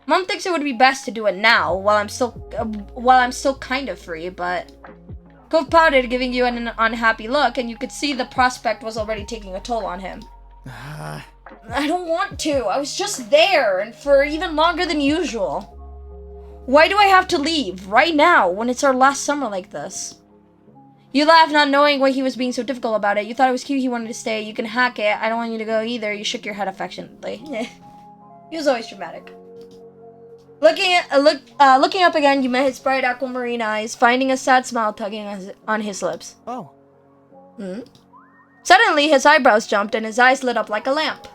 Mom thinks it would be best to do it now, while I'm still kind of free, but... Cove pouted, giving you an unhappy look, and you could see the prospect was already taking a toll on him. I don't want to. I was just there, and for even longer than usual. Why do I have to leave right now when it's our last summer like this? You laughed, not knowing why he was being so difficult about it. You thought it was cute he wanted to stay. You can hack it. I don't want you to go either. You shook your head affectionately. He was always dramatic. Looking up again, you met his bright aquamarine eyes, finding a sad smile tugging on his lips. Oh. Suddenly, his eyebrows jumped and his eyes lit up like a lamp.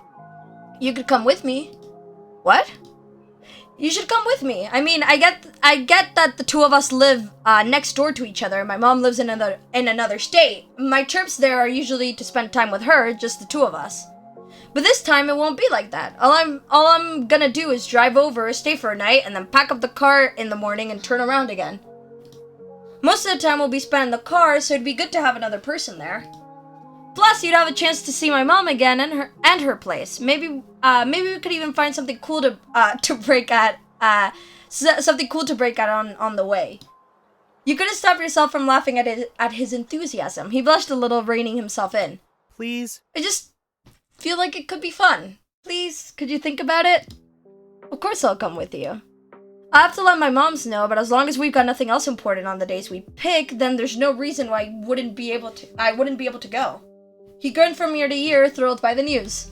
You could come with me. What? You should come with me. I mean, I get that the two of us live next door to each other. My mom lives in another state. My trips there are usually to spend time with her, just the two of us. But this time it won't be like that. All I'm gonna do is drive over, stay for a night, and then pack up the car in the morning and turn around again. Most of the time will be spent in the car, so it'd be good to have another person there. Plus, you'd have a chance to see my mom again and her place. Maybe we could even find something cool to break at on the way. You couldn't stop yourself from laughing at his enthusiasm. He blushed a little, reining himself in. Please? I just feel like it could be fun. Please, could you think about it? Of course I'll come with you. I have to let my moms know, but as long as we've got nothing else important on the days we pick, then there's no reason why I wouldn't be able to go. He grinned from ear to ear, thrilled by the news.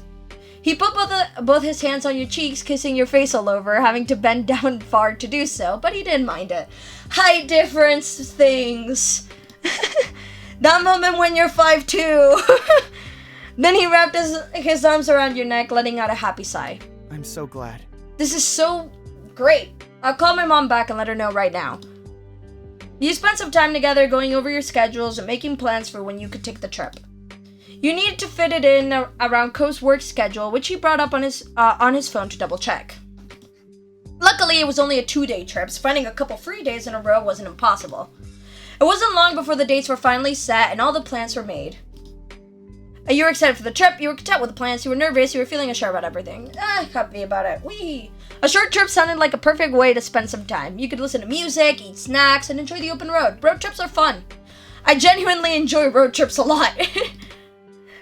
He put both his hands on your cheeks, kissing your face all over, having to bend down far to do so, but he didn't mind it. Height difference things. That moment when you're 5'2". Then he wrapped his arms around your neck, letting out a happy sigh. I'm so glad. This is so great. I'll call my mom back and let her know right now. You spent some time together going over your schedules and making plans for when you could take the trip. You needed to fit it in around Ko's work schedule, which he brought up on his phone to double check. Luckily, it was only a 2-day trip, so finding a couple free days in a row wasn't impossible. It wasn't long before the dates were finally set and all the plans were made. You were excited for the trip, you were content with the plans, you were nervous, you were feeling unsure about everything. Happy about it. Whee! A short trip sounded like a perfect way to spend some time. You could listen to music, eat snacks, and enjoy the open road. Road trips are fun. I genuinely enjoy road trips a lot.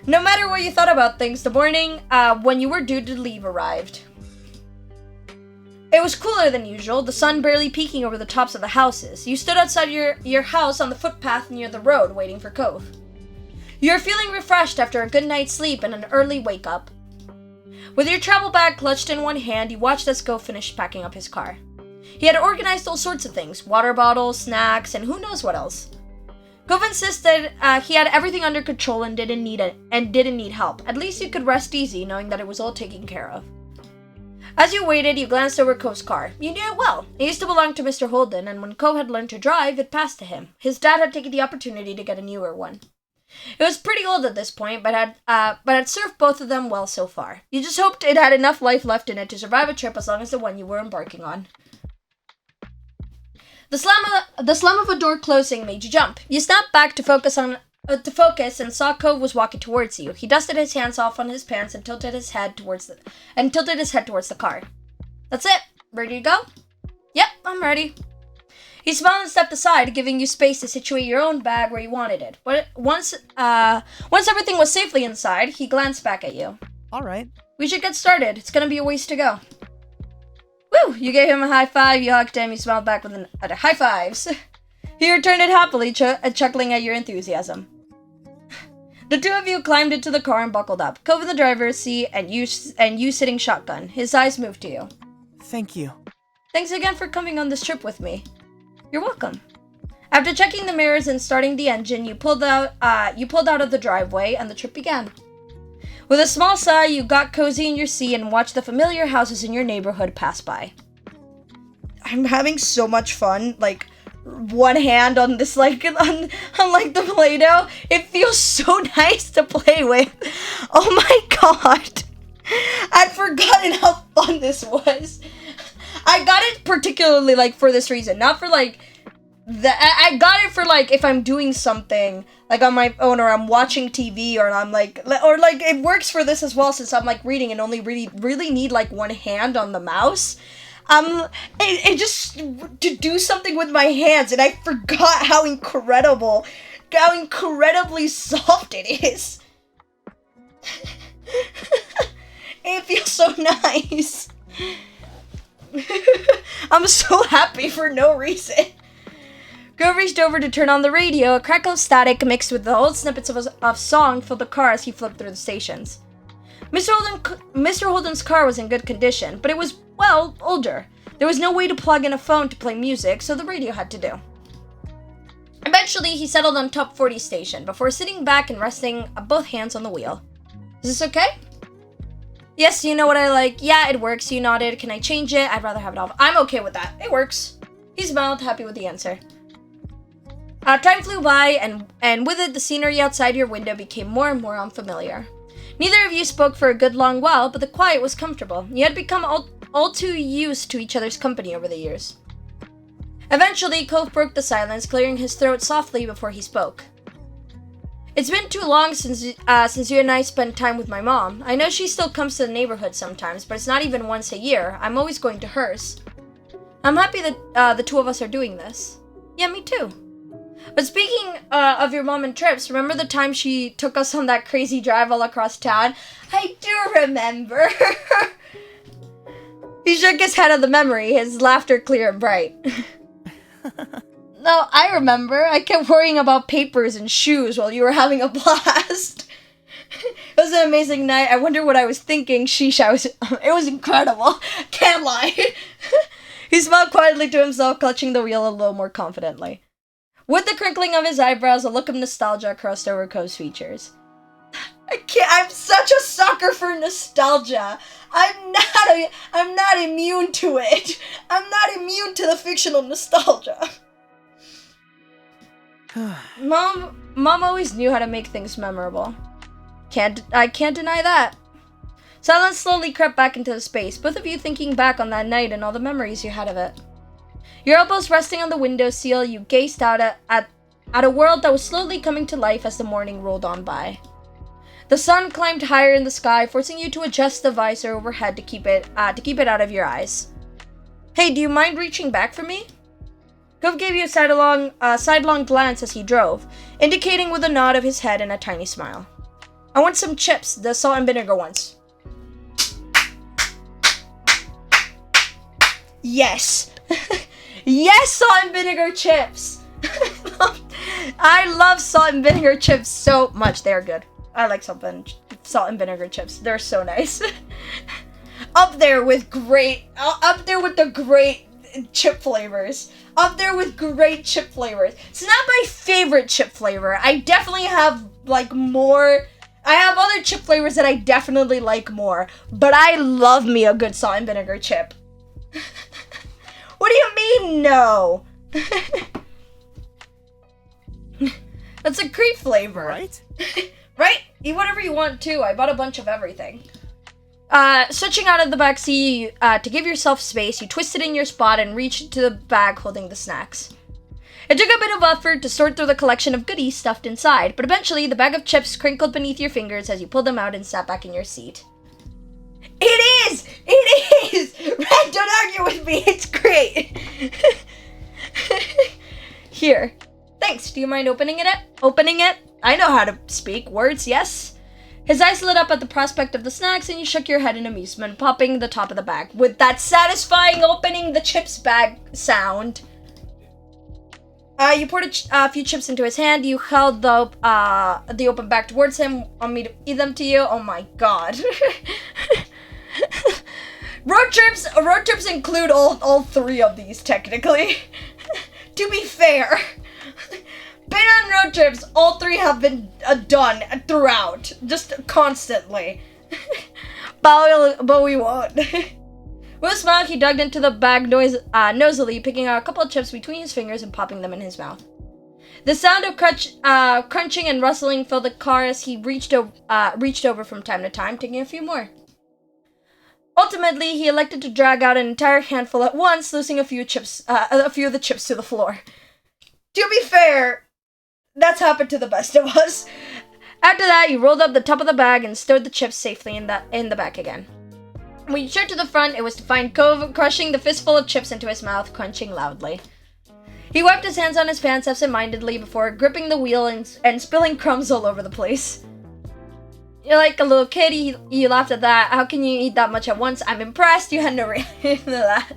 No matter what you thought about things, the morning when you were due to leave arrived. It was cooler than usual, the sun barely peeking over the tops of the houses. You stood outside your house on the footpath near the road, waiting for Cove. You were feeling refreshed after a good night's sleep and an early wake-up. With your travel bag clutched in one hand, you watched as Cove finished packing up his car. He had organized all sorts of things, water bottles, snacks, and who knows what else. Cove insisted he had everything under control and didn't need help. At least you could rest easy, knowing that it was all taken care of. As you waited, you glanced over Cove's car. You knew it well. It used to belong to Mr. Holden, and when Cove had learned to drive, it passed to him. His dad had taken the opportunity to get a newer one. It was pretty old at this point, but had served both of them well so far. You just hoped it had enough life left in it to survive a trip as long as the one you were embarking on. The slam of a door closing made you jump. You snapped back to focus and saw Cove was walking towards you. He dusted his hands off on his pants and tilted his head towards the car. That's it. Ready to go? Yep, I'm ready. He smiled and stepped aside, giving you space to situate your own bag where you wanted it. But once everything was safely inside, he glanced back at you. All right. We should get started. It's gonna be a ways to go. Woo! You gave him a high five, you hugged him, you smiled back with high fives. He returned it happily, chuckling at your enthusiasm. The two of you climbed into the car and buckled up. Cove in the driver's seat, and you sitting shotgun. His eyes moved to you. Thank you. Thanks again for coming on this trip with me. You're welcome. After checking the mirrors and starting the engine, you pulled out of the driveway, and the trip began. With a small sigh, you got cozy in your seat and watched the familiar houses in your neighborhood pass by. I'm having so much fun, like, one hand on this, like, on the Play-Doh. It feels so nice to play with. Oh my god. I'd forgotten how fun this was. I got it particularly, like, for this reason. Not for, like, I got it for, like, if I'm doing something, like, on my own, or I'm watching TV, or I'm, like, it works for this as well, since I'm, like, reading and only really need, like, one hand on the mouse. It just, to do something with my hands, and I forgot how incredibly soft it is. It feels so nice. I'm so happy for no reason. Grove reached over to turn on the radio. A crackle of static mixed with the old snippets of song filled the car as he flipped through the stations. Mr. Holden's car was in good condition, but it was, well, older. There was no way to plug in a phone to play music, so the radio had to do. Eventually, he settled on Top 40 station before sitting back and resting both hands on the wheel. Is this okay? Yes, you know what I like. Yeah, it works. You nodded. Can I change it? I'd rather have it off. I'm okay with that. It works. He smiled, happy with the answer. Time flew by, and with it, the scenery outside your window became more and more unfamiliar. Neither of you spoke for a good long while, but the quiet was comfortable. You had become all too used to each other's company over the years. Eventually, Cove broke the silence, clearing his throat softly before he spoke. It's been too long since you and I spent time with my mom. I know she still comes to the neighborhood sometimes, but it's not even once a year. I'm always going to hers. I'm happy that the two of us are doing this. Yeah, me too. But speaking of your mom and trips, remember the time she took us on that crazy drive all across town? I do remember. He shook his head at the memory, his laughter clear and bright. No, I remember. I kept worrying about papers and shoes while you were having a blast. It was an amazing night. I wonder what I was thinking. Sheesh, it was incredible. Can't lie. He smiled quietly to himself, clutching the wheel a little more confidently. With the crinkling of his eyebrows, a look of nostalgia crossed over Cove's features. I'm such a sucker for nostalgia. I'm not immune to it. I'm not immune to the fictional nostalgia. Mom always knew how to make things memorable. I can't deny that. Silence slowly crept back into the space, both of you thinking back on that night and all the memories you had of it. Your elbows resting on the windowsill, you gazed out at a world that was slowly coming to life as the morning rolled on by. The sun climbed higher in the sky, forcing you to adjust the visor overhead to keep it out of your eyes. Hey, do you mind reaching back for me? Cove gave you a sidelong glance as he drove, indicating with a nod of his head and a tiny smile. I want some chips, the salt and vinegar ones. Yes! Yes, salt and vinegar chips! I love salt and vinegar chips so much. They're good. I like salt and vinegar chips. They're so nice. Up there with the great chip flavors. It's not my favorite chip flavor. I definitely have more. I have other chip flavors that I definitely like more, but I love me a good salt and vinegar chip. What do you mean, no? That's a great flavor. Right? Right? Eat whatever you want, too. I bought a bunch of everything. Stretching out of the back seat, to give yourself space, you twisted in your spot and reached into the bag holding the snacks. It took a bit of effort to sort through the collection of goodies stuffed inside, but eventually the bag of chips crinkled beneath your fingers as you pulled them out and sat back in your seat. It is! It is! Red, don't argue with me. It's great. Here. Thanks. Do you mind opening it? I know how to speak words, yes? His eyes lit up at the prospect of the snacks, and you shook your head in amusement, popping the top of the bag with that satisfying opening the chips bag sound. You poured a few chips into his hand. You held the open bag towards him. Want me to eat them to you? Oh my god. Road trips include all three of these, technically. To be fair. Been on road trips, all three have been done throughout. Just constantly. But we won't. With a smile, he dug into the bag nosily, picking out a couple of chips between his fingers and popping them in his mouth. The sound of crunching and rustling filled the car as he reached over from time to time, taking a few more. Ultimately, he elected to drag out an entire handful at once, losing a few of the chips to the floor. To be fair, that's happened to the best of us. After that, you rolled up the top of the bag and stowed the chips safely in the back again. When you turned to the front, it was to find Cove crushing the fistful of chips into his mouth, crunching loudly. He wiped his hands on his pants absent-mindedly before gripping the wheel and spilling crumbs all over the place. You're like a little kid, you laughed at that. How can you eat that much at once? I'm impressed. You had no reaction to that.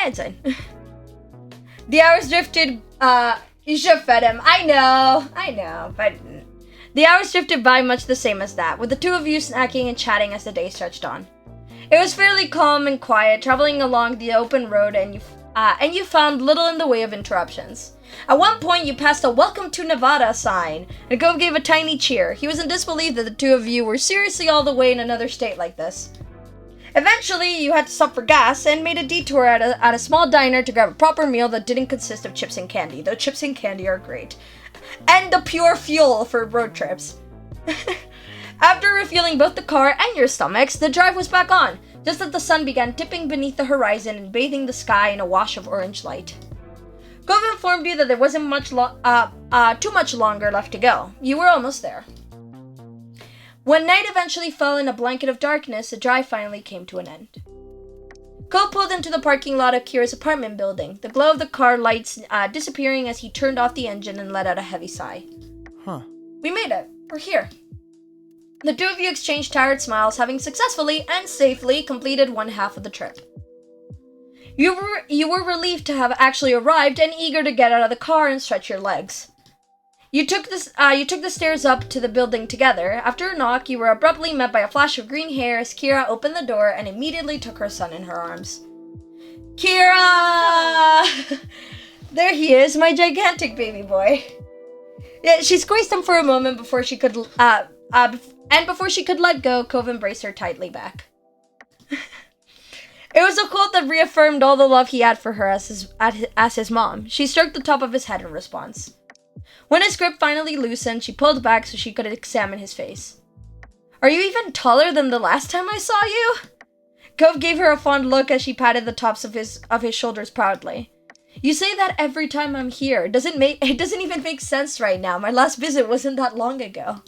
It's fine. The hours drifted, you should have fed him. I know, but the hours drifted by much the same as that, with the two of you snacking and chatting as the day stretched on. It was fairly calm and quiet, traveling along the open road, and you found little in the way of interruptions. At one point, you passed a "Welcome to Nevada" sign, and Gove gave a tiny cheer. He was in disbelief that the two of you were seriously all the way in another state like this. Eventually, you had to stop for gas and made a detour at a small diner to grab a proper meal that didn't consist of chips and candy, though chips and candy are great. And the pure fuel for road trips. After refueling both the car and your stomachs, the drive was back on, just as the sun began dipping beneath the horizon and bathing the sky in a wash of orange light. Gove informed you that there wasn't too much longer left to go. You were almost there. When night eventually fell in a blanket of darkness, the drive finally came to an end. Gove pulled into the parking lot of Kira's apartment building, the glow of the car lights disappearing as he turned off the engine and let out a heavy sigh. Huh. We made it. We're here. The two of you exchanged tired smiles, having successfully and safely completed one half of the trip. You were relieved to have actually arrived and eager to get out of the car and stretch your legs. You took the stairs up to the building together. After a knock, you were abruptly met by a flash of green hair as Kira opened the door and immediately took her son in her arms. Kira! There he is, my gigantic baby boy. Yeah, she squeezed him for a moment before she could let go. Gove embraced her tightly back. It was a quote that reaffirmed all the love he had for her as his mom. She stroked the top of his head in response. When his grip finally loosened, she pulled back so she could examine his face. Are you even taller than the last time I saw you? Gove gave her a fond look as she patted the tops of his shoulders proudly. You say that every time I'm here. It doesn't even make sense right now. My last visit wasn't that long ago.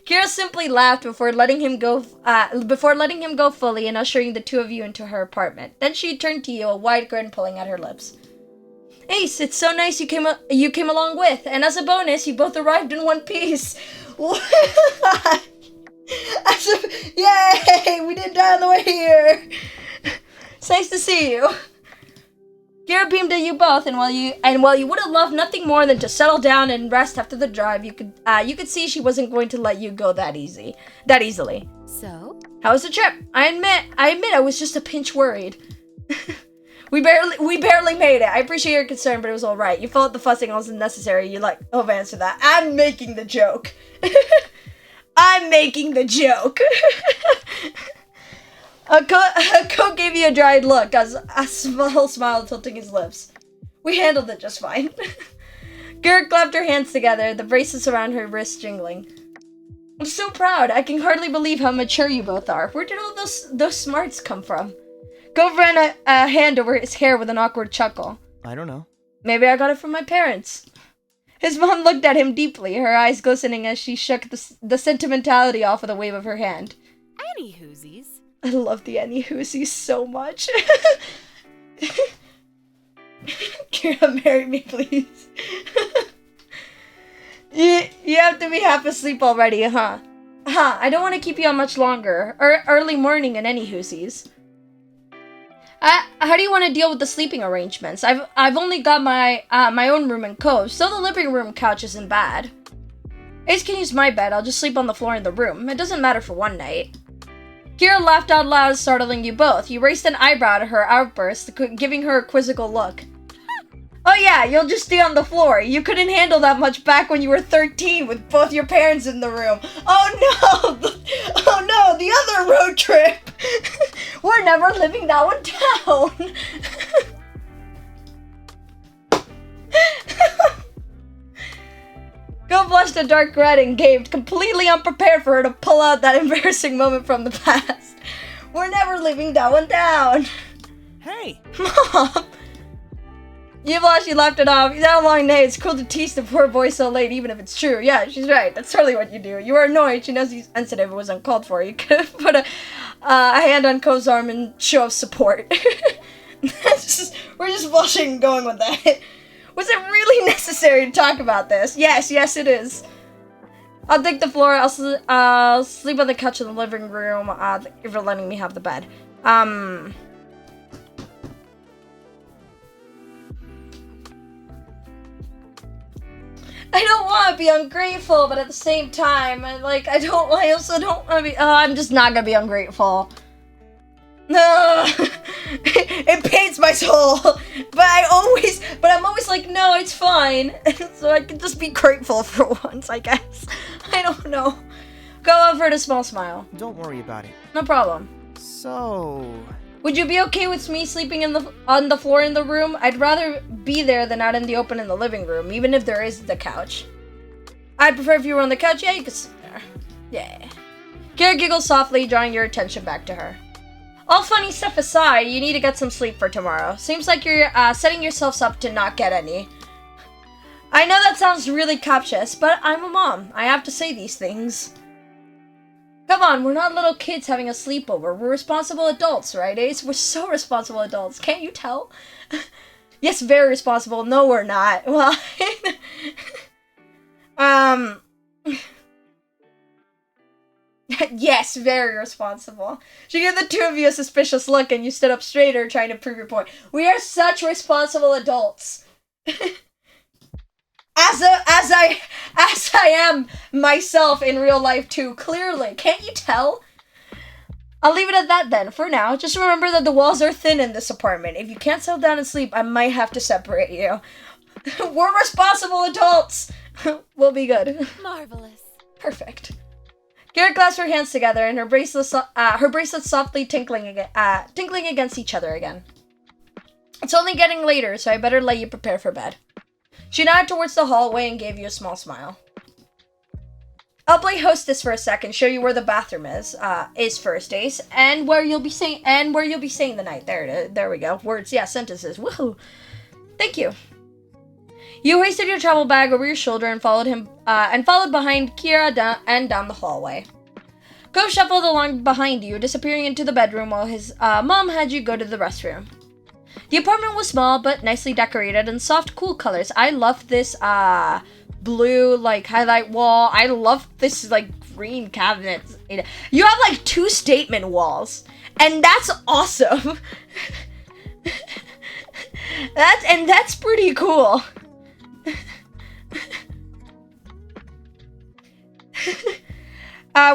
Kira simply laughed before letting him go fully and ushering the two of you into her apartment. Then she turned to you, a wide grin pulling at her lips. Ace, it's so nice you came along with, and as a bonus, you both arrived in one piece. Yay! We didn't die on the way here. It's nice to see you. Kira beamed at you both, and while you would have loved nothing more than to settle down and rest after the drive, you could see she wasn't going to let you go that easily. So? How was the trip? I admit I was just a pinch worried. We barely made it. I appreciate your concern, but it was all right. You felt the fussing wasn't necessary. You answer that. I'm making the joke. I'm making the joke. Coke gave you a dried look, as a small smile tilting his lips. We handled it just fine. Garrett clapped her hands together, the bracelets around her wrists jingling. I'm so proud. I can hardly believe how mature you both are. Where did all those smarts come from? Gove ran a hand over his hair with an awkward chuckle. I don't know. Maybe I got it from my parents. His mom looked at him deeply, her eyes glistening as she shook the sentimentality off with a wave of her hand. Any whoosies. I love the Any Whoosies so much. Kira, marry me, please. You have to be half asleep already, huh? I don't want to keep you on much longer. Early morning in Any Whoosies. How do you want to deal with the sleeping arrangements? I've only got my own room in Cove, so the living room couch isn't bad. Ace can use my bed. I'll just sleep on the floor in the room. It doesn't matter for one night. Kira laughed out loud, startling you both. You raised an eyebrow at her outburst, giving her a quizzical look. Oh yeah, you'll just stay on the floor. You couldn't handle that much back when you were 13 with both your parents in the room. Oh no! Oh no, the other road trip! We're never living that one down! Go blushed a dark red and gaped, completely unprepared for her to pull out that embarrassing moment from the past. We're never living that one down! Hey! Mom! You blushed, you laughed it off. He's had a long day. It's cruel to tease the poor boy so late, even if it's true. Yeah, she's right. That's totally what you do. You were annoyed. She knows he's sensitive. It was uncalled for. You could have put a hand on Co's arm and show of support. We're just blushing and going with that. Was it really necessary to talk about this? Yes, it is. I'll take the floor. I'll sleep on the couch in the living room. If you're letting me have the bed. I don't want to be ungrateful, but at the same time, I also don't want to be. I'm just not gonna be ungrateful. No, it pains my soul, but I'm always like, no, it's fine. So I can just be grateful for once, I guess. I don't know. Go offer it a small smile. Don't worry about it. No problem. So... Would you be okay with me sleeping on the floor in the room? I'd rather be there than out in the open in the living room, even if there is the couch. I'd prefer if you were on the couch. Yeah, you could sit there. Yeah. Kira giggles softly, drawing your attention back to her. All funny stuff aside, you need to get some sleep for tomorrow. Seems like you're setting yourselves up to not get any. I know that sounds really captious, but I'm a mom. I have to say these things. Come on, we're not little kids having a sleepover. We're responsible adults, right, Ace? We're so responsible adults. Can't you tell? Yes, very responsible. No, we're not. Well, yes, very responsible. She gave the two of you a suspicious look and you stood up straighter, trying to prove your point. We are such responsible adults. As I am myself in real life too, clearly. Can't you tell? I'll leave it at that then, for now. Just remember that the walls are thin in this apartment. If you can't settle down and sleep, I might have to separate you. We're responsible adults. We'll be good. Marvelous. Perfect. Garrett clasped her hands together and her bracelets softly tinkling against each other again. It's only getting later, so I better let you prepare for bed. She nodded towards the hallway and gave you a small smile. I'll play hostess for a second, show you where the bathroom is first, Ace, and where you'll be staying the night. There we go. Words, yeah, sentences. Woohoo! Thank you. You hoisted your travel bag over your shoulder and followed behind Kira down the hallway. Gove shuffled along behind you, disappearing into the bedroom while his mom had you go to the restroom. The apartment was small but nicely decorated in soft, cool colors. I love this blue highlight wall. I love this green cabinets. You have 2 statement walls, and that's awesome. That's pretty cool.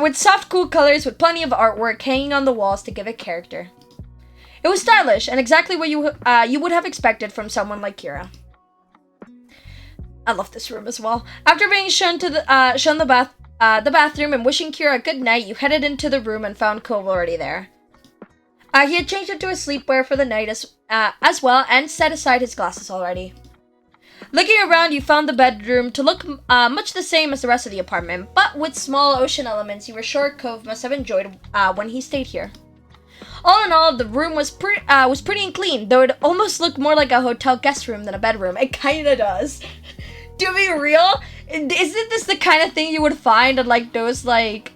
With soft, cool colors with plenty of artwork hanging on the walls to give it character. It was stylish and exactly what you would have expected from someone like Kira. I love this room as well. After being shown the bathroom and wishing Kira a good night, you headed into the room and found Cove already there. He had changed into his sleepwear for the night as well and set aside his glasses already. Looking around, you found the bedroom to look much the same as the rest of the apartment, but with small ocean elements you were sure Cove must have enjoyed when he stayed here. All in all, the room was pretty and clean, though it almost looked more like a hotel guest room than a bedroom. It kinda does. To be real, isn't this the kind of thing you would find at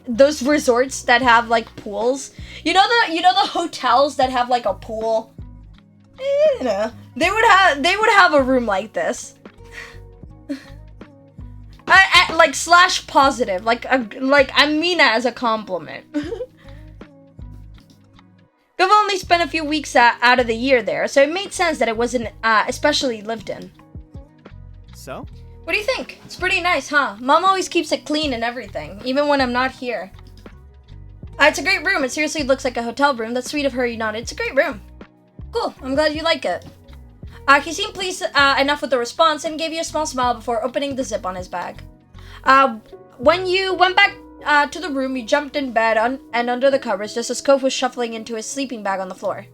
those resorts that have pools? You know the hotels that have a pool? They would have a room like this. Slash positive, I mean that as a compliment. We've only spent a few weeks out of the year there, so it made sense that it wasn't especially lived in. So? What do you think? It's pretty nice, huh? Mom always keeps it clean and everything, even when I'm not here. It's a great room. It seriously looks like a hotel room. That's sweet of her, you nodded. It's a great room. Cool. I'm glad you like it. He seemed pleased enough with the response and gave you a small smile before opening the zip on his bag. When you went back to the room, you jumped in bed and under the covers just as Cove was shuffling into his sleeping bag on the floor.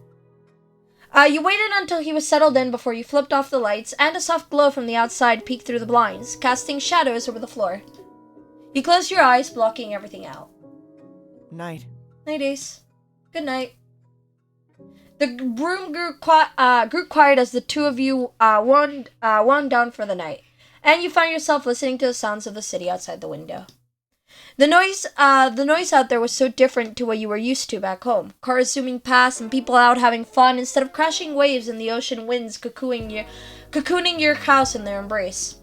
You waited until he was settled in before you flipped off the lights, and a soft glow from the outside peeked through the blinds, casting shadows over the floor. You closed your eyes, blocking everything out. Night. Night, Ace. Good night. The room grew quiet as the two of you wound down for the night, and you found yourself listening to the sounds of the city outside the window. The noise out there was so different to what you were used to back home. Cars zooming past and people out having fun instead of crashing waves and the ocean winds cocooning your house in their embrace. ...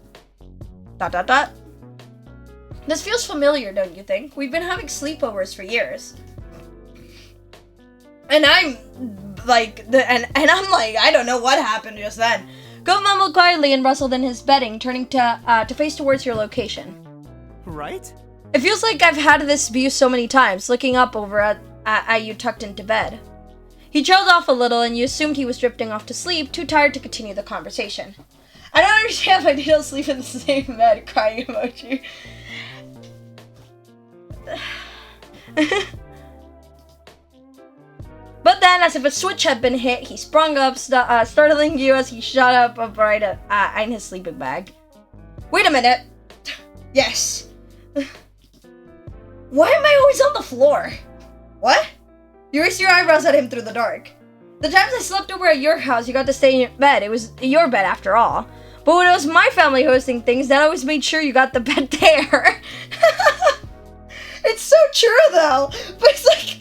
This feels familiar, don't you think? We've been having sleepovers for years. And I'm like, I don't know what happened just then. Go mumbled quietly and rustled in his bedding, turning to face towards your location. Right? It feels like I've had this view so many times, looking up over at you tucked into bed. He trailed off a little, and you assumed he was drifting off to sleep, too tired to continue the conversation. I don't understand why they don't sleep in the same bed, crying emoji. But then, as if a switch had been hit, he sprung up, startling you as he shot up upright in his sleeping bag. Wait a minute. Yes. Why am I always on the floor? What? You raised your eyebrows at him through the dark. The times I slept over at your house, you got to stay in your bed. It was your bed after all. But when it was my family hosting things, that always made sure you got the bed there. It's so true though. But it's like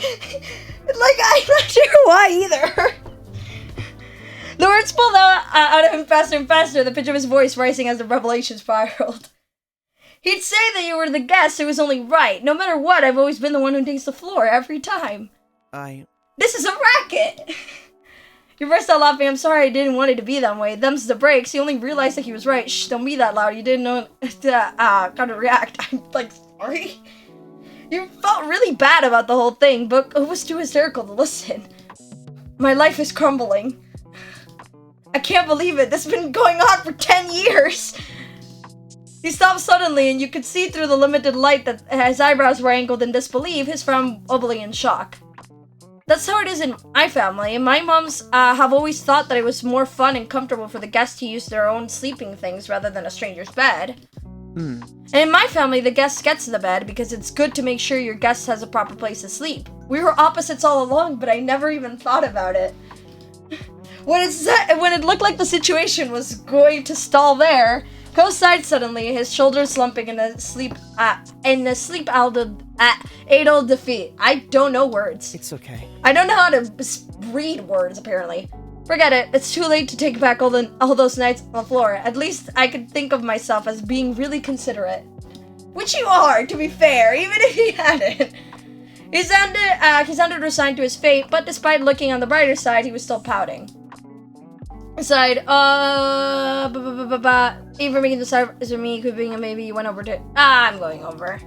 I'm not sure why either. The words pulled out of him faster and faster, the pitch of his voice rising as the revelation spiraled. He'd say that you were the guest, it was only right. No matter what, I've always been the one who takes the floor every time. This is a racket! You burst out laughing. I'm sorry, I didn't want it to be that way. Them's the breaks. He only realized that he was right. Shh, don't be that loud. You didn't know how to react. I'm sorry. You felt really bad about the whole thing, but it was too hysterical to listen. My life is crumbling. I can't believe it. This has been going on for 10 years. He stopped suddenly, and you could see through the limited light that his eyebrows were angled in disbelief, his frown bubbling in shock. That's how it is in my family. My moms have always thought that it was more fun and comfortable for the guests to use their own sleeping things rather than a stranger's bed. And in my family, the guest gets the bed because it's good to make sure your guest has a proper place to sleep. We were opposites all along, but I never even thought about it. When it looked like the situation was going to stall there, Ko sighed suddenly, his shoulders slumping in a sleep-addled defeat. I don't know words. It's okay. I don't know how to read words, apparently. Forget it. It's too late to take back all those nights on the floor. At least I could think of myself as being really considerate. Which you are, to be fair, even if he hadn't. He sounded resigned to his fate, but despite looking on the brighter side, he was still pouting. He sighed, even for making the service for me, could being a maybe you went over to... I'm going over.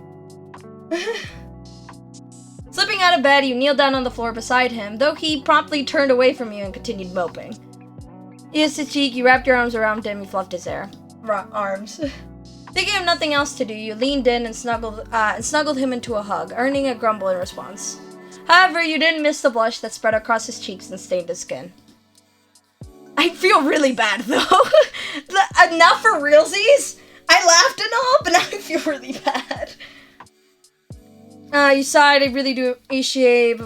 Slipping out of bed, you kneeled down on the floor beside him, though he promptly turned away from you and continued moping. You kissed his cheek, you wrapped your arms around him, you fluffed his hair. Arms. Thinking of nothing else to do, you leaned in and snuggled him into a hug, earning a grumble in response. However, you didn't miss the blush that spread across his cheeks and stained his skin. I feel really bad, though. Now for realsies, I laughed and all, but now I feel really bad. You sighed, I really do appreciate...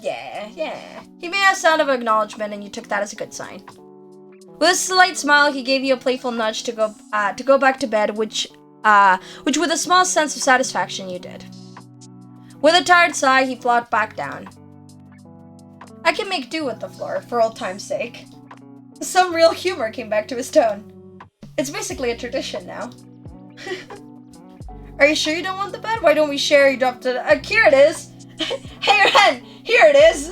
yeah. He made a sound of acknowledgement, and you took that as a good sign. With a slight smile, he gave you a playful nudge to go back to bed, which with a small sense of satisfaction you did. With a tired sigh, he flopped back down. I can make do with the floor, for old time's sake. Some real humor came back to his tone. It's basically a tradition now. Are you sure you don't want the bed? Why don't we share? You dropped it. Here it is. Hey, Ren! Here it is.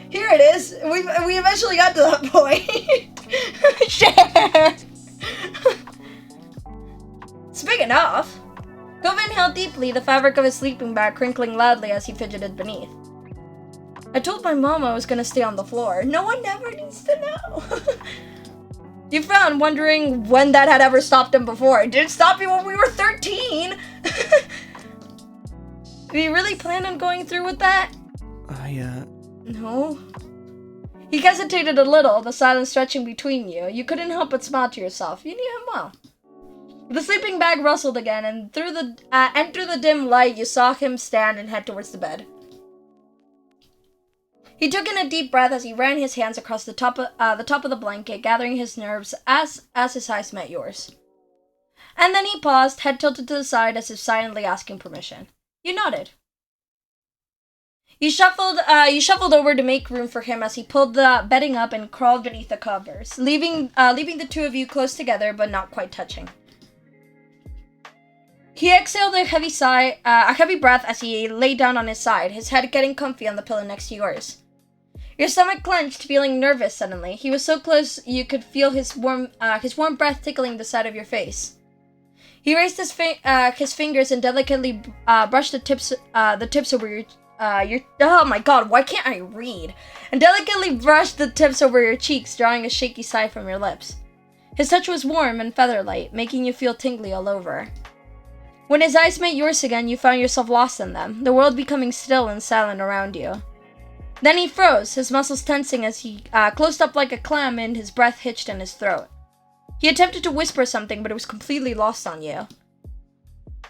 Here it is. We eventually got to that point. Share. It's big enough. Gov inhaled deeply, the fabric of his sleeping bag crinkling loudly as he fidgeted beneath. I told my mom I was gonna stay on the floor. No one ever needs to know. You frowned, wondering when that had ever stopped him before. It didn't stop you when we were 13. Do you really plan on going through with that? No. He hesitated a little, the silence stretching between you. You couldn't help but smile to yourself. You knew him well. The sleeping bag rustled again, and through the dim light, you saw him stand and head towards the bed. He took in a deep breath as he ran his hands across the top of the blanket, gathering his nerves as his eyes met yours. And then he paused, head tilted to the side as if silently asking permission. You nodded. You shuffled over to make room for him as he pulled the bedding up and crawled beneath the covers, leaving the two of you close together but not quite touching. He exhaled a heavy breath as he lay down on his side, his head getting comfy on the pillow next to yours. Your stomach clenched, feeling nervous suddenly. He was so close you could feel his warm breath tickling the side of your face. He raised his fingers and delicately brushed the tips over your oh my god, why can't I read? And delicately brushed the tips over your cheeks, drawing a shaky sigh from your lips. His touch was warm and feather-light, making you feel tingly all over. When his eyes met yours again, you found yourself lost in them, the world becoming still and silent around you. Then he froze, his muscles tensing as he closed up like a clam and his breath hitched in his throat. He attempted to whisper something, but it was completely lost on you.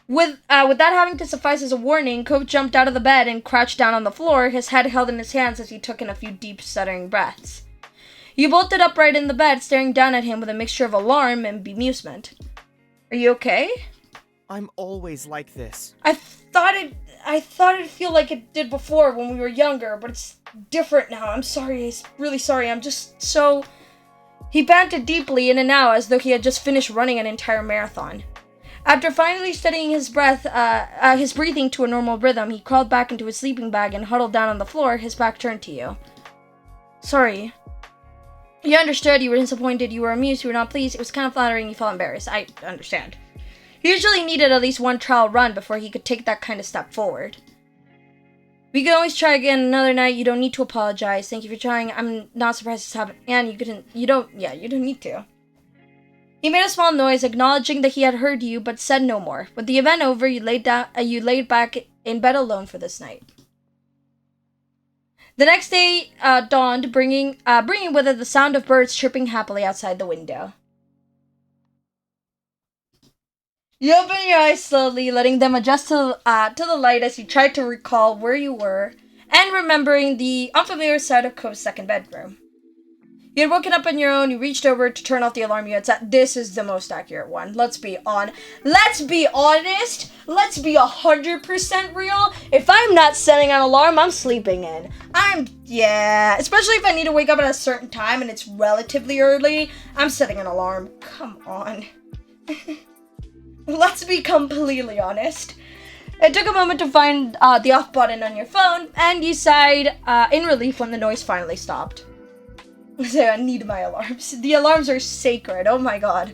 With that having to suffice as a warning, Cove jumped out of the bed and crouched down on the floor, his head held in his hands as he took in a few deep, stuttering breaths. You bolted upright in the bed, staring down at him with a mixture of alarm and bemusement. Are you okay? I'm always like this. I thought it'd feel like it did before when we were younger, but it's different now. I'm sorry. I'm really sorry. I'm just so... He panted deeply in and out as though he had just finished running an entire marathon. After finally steadying his breathing to a normal rhythm, he crawled back into his sleeping bag and huddled down on the floor, his back turned to you. Sorry. You understood, you were disappointed, you were amused, you were not pleased. It was kind of flattering, you felt embarrassed. I understand. He usually needed at least one trial run before he could take that kind of step forward. We can always try again another night. You don't need to apologize. Thank you for trying. I'm not surprised this happened. And you don't need to. He made a small noise, acknowledging that he had heard you, but said no more. With the event over, you laid back in bed alone for this night. The next day dawned, bringing with it the sound of birds chirping happily outside the window. You open your eyes slowly, letting them adjust to the light as you tried to recall where you were, and remembering the unfamiliar sight of Cove's second bedroom. You had woken up on your own, you reached over to turn off the alarm you had set. This is the most accurate one. Let's be honest. Let's be 100% real. If I'm not setting an alarm, I'm sleeping in. Especially if I need to wake up at a certain time and it's relatively early, I'm setting an alarm. Come on. Let's be completely honest. It took a moment to find the off button on your phone, and you sighed in relief when the noise finally stopped. So I need my alarms. The alarms are sacred. Oh my god.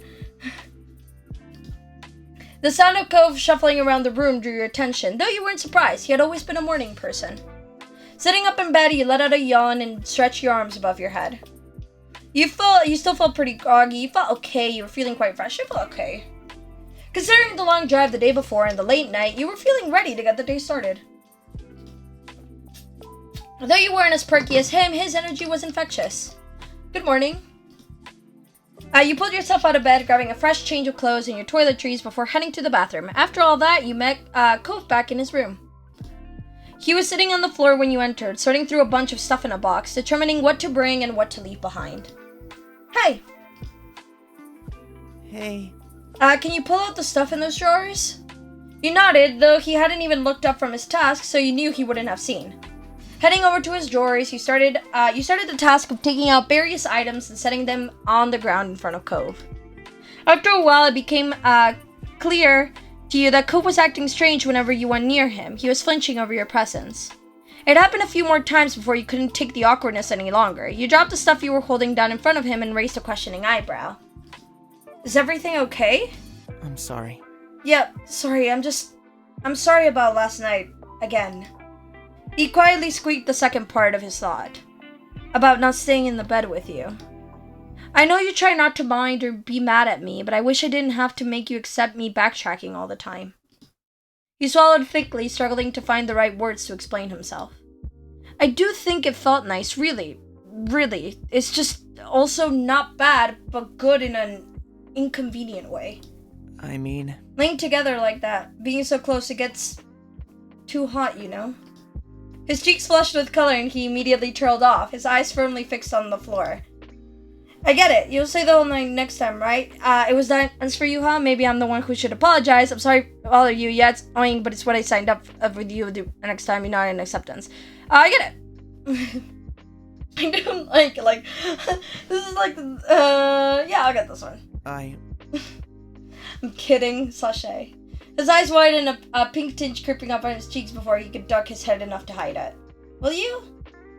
The sound of Cove shuffling around the room drew your attention, though you weren't surprised. He had always been a morning person. Sitting up in bed, you let out a yawn and stretched your arms above your head. You still felt pretty groggy. You felt okay. You were feeling quite fresh. You felt okay. Considering the long drive the day before and the late night, you were feeling ready to get the day started. Though you weren't as perky as him, his energy was infectious. Good morning. You pulled yourself out of bed, grabbing a fresh change of clothes and your toiletries before heading to the bathroom. After all that, you met Cove back in his room. He was sitting on the floor when you entered, sorting through a bunch of stuff in a box, determining what to bring and what to leave behind. Hey! Hey. Can you pull out the stuff in those drawers? You nodded, though he hadn't even looked up from his task, so you knew he wouldn't have seen. Heading over to his drawers, you started the task of taking out various items and setting them on the ground in front of Cove. After a while, it became clear to you that Cove was acting strange whenever you went near him. He was flinching over your presence. It happened a few more times before you couldn't take the awkwardness any longer. You dropped the stuff you were holding down in front of him and raised a questioning eyebrow. Is everything okay? I'm sorry. Yep, sorry, I'm sorry about last night, again. He quietly squeaked the second part of his thought. About not staying in the bed with you. I know you try not to mind or be mad at me, but I wish I didn't have to make you accept me backtracking all the time. He swallowed thickly, struggling to find the right words to explain himself. I do think it felt nice, really. Really. It's just also not bad, but good in an inconvenient way. I mean... Laying together like that, being so close, it gets too hot, you know? His cheeks flushed with color and he immediately trailed off, his eyes firmly fixed on the floor. I get it. You'll say the whole thing next time, right? It was dance for you, huh? Maybe I'm the one who should apologize. I'm sorry to bother you. Yeah, it's annoying, but it's what I signed up with you to do next time. You're not in acceptance. I get it. I don't like, this is yeah, I'll get this one. I'm kidding, sachet. His eyes widened, a pink tinge creeping up on his cheeks before he could duck his head enough to hide it. Will you?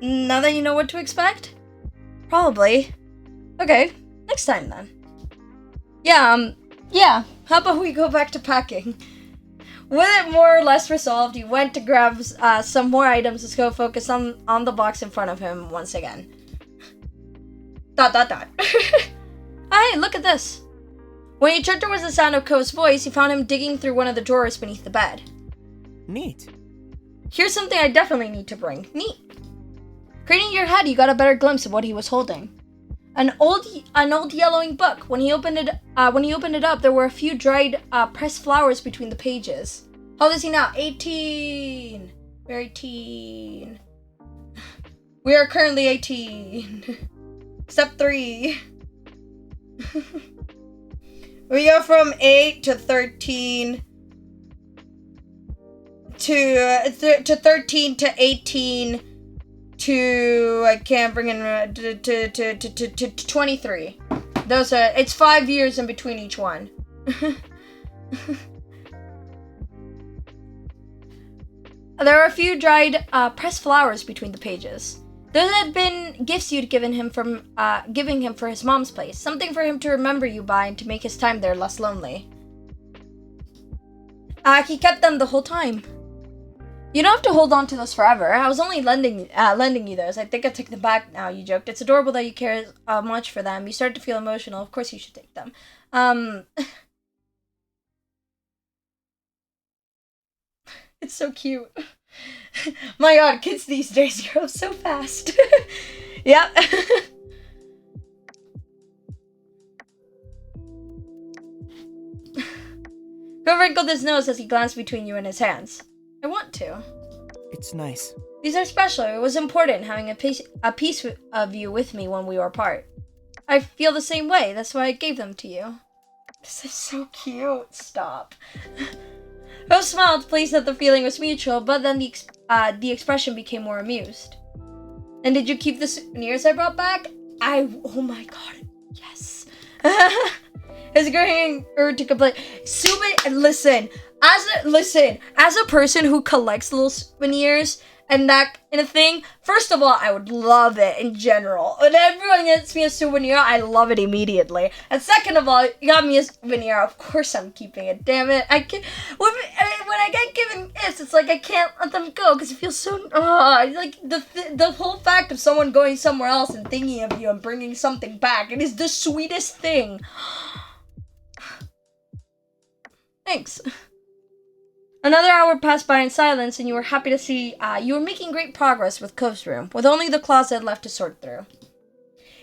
Now that you know what to expect? Probably. Okay, next time then. Yeah, how about we go back to packing? With it more or less resolved, he went to grab some more items to go focus on the box in front of him once again. ... Hey, look at this. When he turned towards the sound of Ko's voice, he found him digging through one of the drawers beneath the bed. Neat. Here's something I definitely need to bring. Neat. Craning your head, you got a better glimpse of what he was holding. An old yellowing book. When he opened it up, there were a few dried pressed flowers between the pages. How old is he now? 18. We're 18. We are currently 18. Step 3. We go from 8 to 13 to 13 to 18 to I can't bring in to 23. Those are it's 5 years in between each one. There are a few dried pressed flowers between the pages. Those had been gifts you'd given him giving him for his mom's place, something for him to remember you by and to make his time there less lonely. He kept them the whole time. You don't have to hold on to those forever. I was only lending you those. I think I took them back now, you joked. It's adorable that you care much for them. You start to feel emotional. Of course you should take them. It's so cute. My god, kids these days grow so fast. Yep. Go wrinkled his nose as he glanced between you and his hands. I want to. It's nice. These are special. It was important having a piece of you with me when we were apart. I feel the same way. That's why I gave them to you. This is so cute. Stop. Rose smiled, pleased that the feeling was mutual, but then the expression became more amused. And did you keep the souvenirs I brought back? Oh my god, yes. His growing urge to complain. Listen, as a person who collects little souvenirs and that kind of thing, first of all, I would love it in general. When everyone gets me a souvenir, I love it immediately. And second of all, you got me a souvenir, of course I'm keeping it. Damn it, when I get given gifts, it's like I can't let them go because it feels so. Like the whole fact of someone going somewhere else and thinking of you and bringing something back, it is the sweetest thing. Thanks. Another hour passed by in silence, and you were happy to see you were making great progress with Kove's room, with only the closet left to sort through.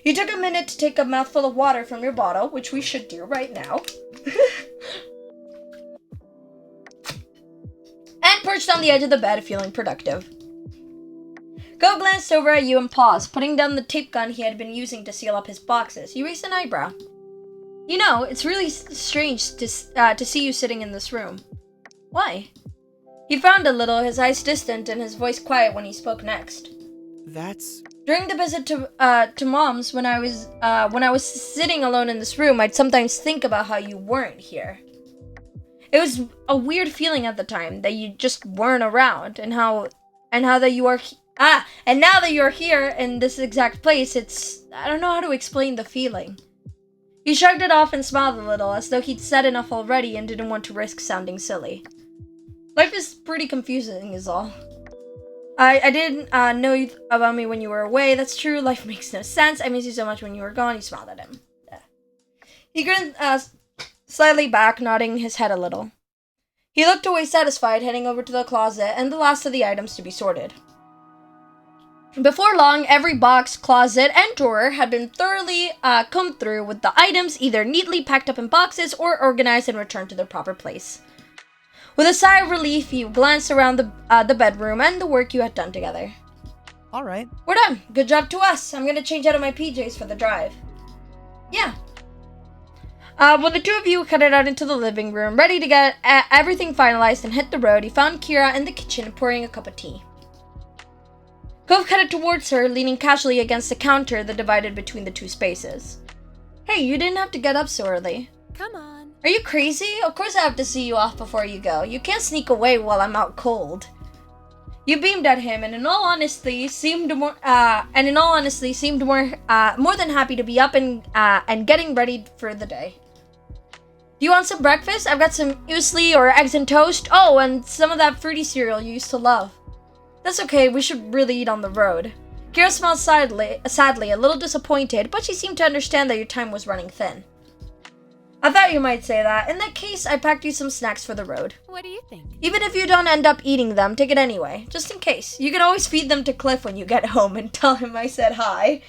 You took a minute to take a mouthful of water from your bottle, which we should do right now, and perched on the edge of the bed, feeling productive. Kove glanced over at you and paused, putting down the tape gun he had been using to seal up his boxes. You raised an eyebrow. You know, it's really strange to see you sitting in this room. Why? He frowned a little, his eyes distant and his voice quiet when he spoke next. That's... During the visit to Mom's, when I was sitting alone in this room, I'd sometimes think about how you weren't here. It was a weird feeling at the time that you just weren't around, and that you are and now that you're here in this exact place, I don't know how to explain the feeling. He shrugged it off and smiled a little, as though he'd said enough already and didn't want to risk sounding silly. Life is pretty confusing, is all. I didn't know you about me when you were away. That's true. Life makes no sense. I miss you so much when you were gone. He smiled at him. Yeah. He grinned slightly back, nodding his head a little. He looked away satisfied, heading over to the closet and the last of the items to be sorted. Before long, every box, closet, and drawer had been thoroughly combed through, with the items either neatly packed up in boxes or organized and returned to their proper place. With a sigh of relief, you glanced around the bedroom and the work you had done together. All right. We're done. Good job to us. I'm gonna change out of my PJs for the drive. Yeah. When the two of you headed out into the living room, ready to get everything finalized and hit the road, you found Kira in the kitchen pouring a cup of tea. Cove headed towards her, leaning casually against the counter that divided between the two spaces. Hey, you didn't have to get up so early. Come on. Are you crazy? Of course I have to see you off before you go. You can't sneak away while I'm out cold. You beamed at him, and in all honesty, seemed more than happy to be up and getting ready for the day. Do you want some breakfast? I've got some muesli or eggs and toast. Oh, and some of that fruity cereal you used to love. That's okay. We should really eat on the road. Kira smiled sadly, a little disappointed, but she seemed to understand that your time was running thin. I thought you might say that. In that case, I packed you some snacks for the road. What do you think? Even if you don't end up eating them, take it anyway, just in case. You can always feed them to Cliff when you get home and tell him I said hi.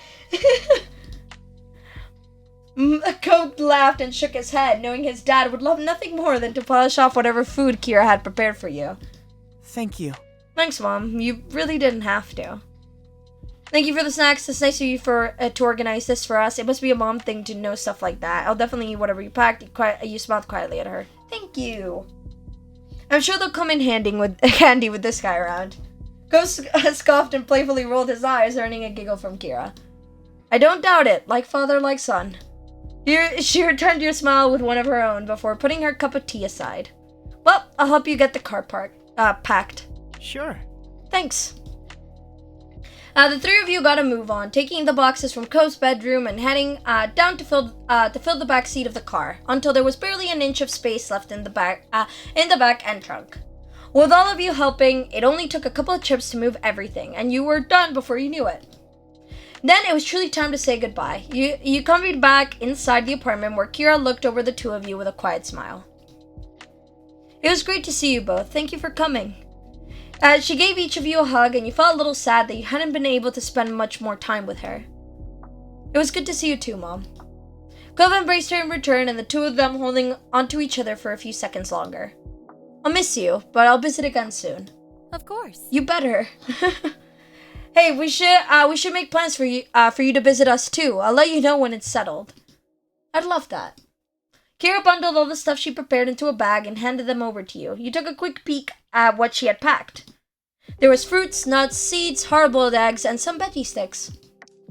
Coke laughed and shook his head, knowing his dad would love nothing more than to polish off whatever food Kira had prepared for you. Thank you. Thanks, Mom. You really didn't have to. Thank you for the snacks. It's nice of you to organize this for us. It must be a mom thing to know stuff like that. I'll definitely eat whatever you packed. You smiled quietly at her. Thank you. I'm sure they'll come in handy with this guy around. Ghost scoffed and playfully rolled his eyes, earning a giggle from Kira. I don't doubt it. Like father, like son. She returned your smile with one of her own before putting her cup of tea aside. Well, I'll help you get the car packed. Sure. Thanks. The three of you got a move on, taking the boxes from Cove's bedroom and heading down to fill the back seat of the car until there was barely an inch of space left in the back and trunk. With all of you helping, it only took a couple of trips to move everything, and you were done before you knew it. Then it was truly time to say goodbye. You combied back inside the apartment where Kira looked over the two of you with a quiet smile. It was great to see you both. Thank you for coming. She gave each of you a hug, and you felt a little sad that you hadn't been able to spend much more time with her. It was good to see you too, Mom. Cove embraced her in return, and the two of them holding onto each other for a few seconds longer. I'll miss you, but I'll visit again soon. Of course. You better. Hey, we should make plans for you to visit us too. I'll let you know when it's settled. I'd love that. Kira bundled all the stuff she prepared into a bag and handed them over to you. You took a quick peek at what she had packed. There was fruits, nuts, seeds, hard-boiled eggs, and some veggie sticks.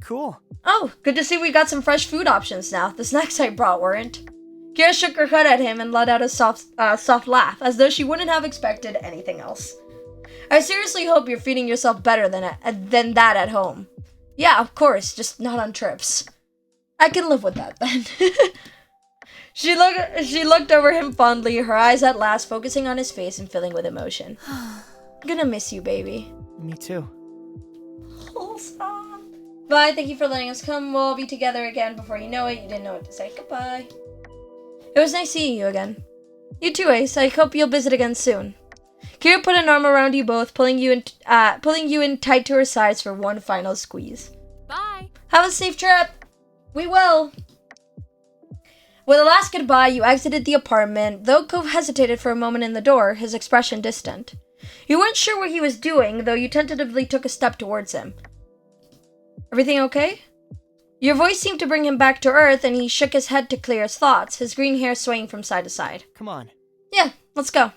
Cool. Oh, good to see we got some fresh food options now. The snacks I brought weren't. Kira shook her head at him and let out a soft laugh, as though she wouldn't have expected anything else. I seriously hope you're feeding yourself better than that at home. Yeah, of course, just not on trips. I can live with that then. She looked over him fondly, her eyes at last focusing on his face and filling with emotion. Gonna miss you, baby. Me too. Oh, stop. Bye, thank you for letting us come. We'll be together again before you know it. You didn't know what to say. Goodbye. It was nice seeing you again. You too, Ace. I hope you'll visit again soon. Kira put an arm around you both, pulling you in tight to her sides for one final squeeze. Bye. Have a safe trip. We will. With a last goodbye, you exited the apartment, though Cove hesitated for a moment in the door, his expression distant. You weren't sure what he was doing, though you tentatively took a step towards him. Everything okay? Your voice seemed to bring him back to earth, and he shook his head to clear his thoughts, his green hair swaying from side to side. Come on. Yeah, let's go.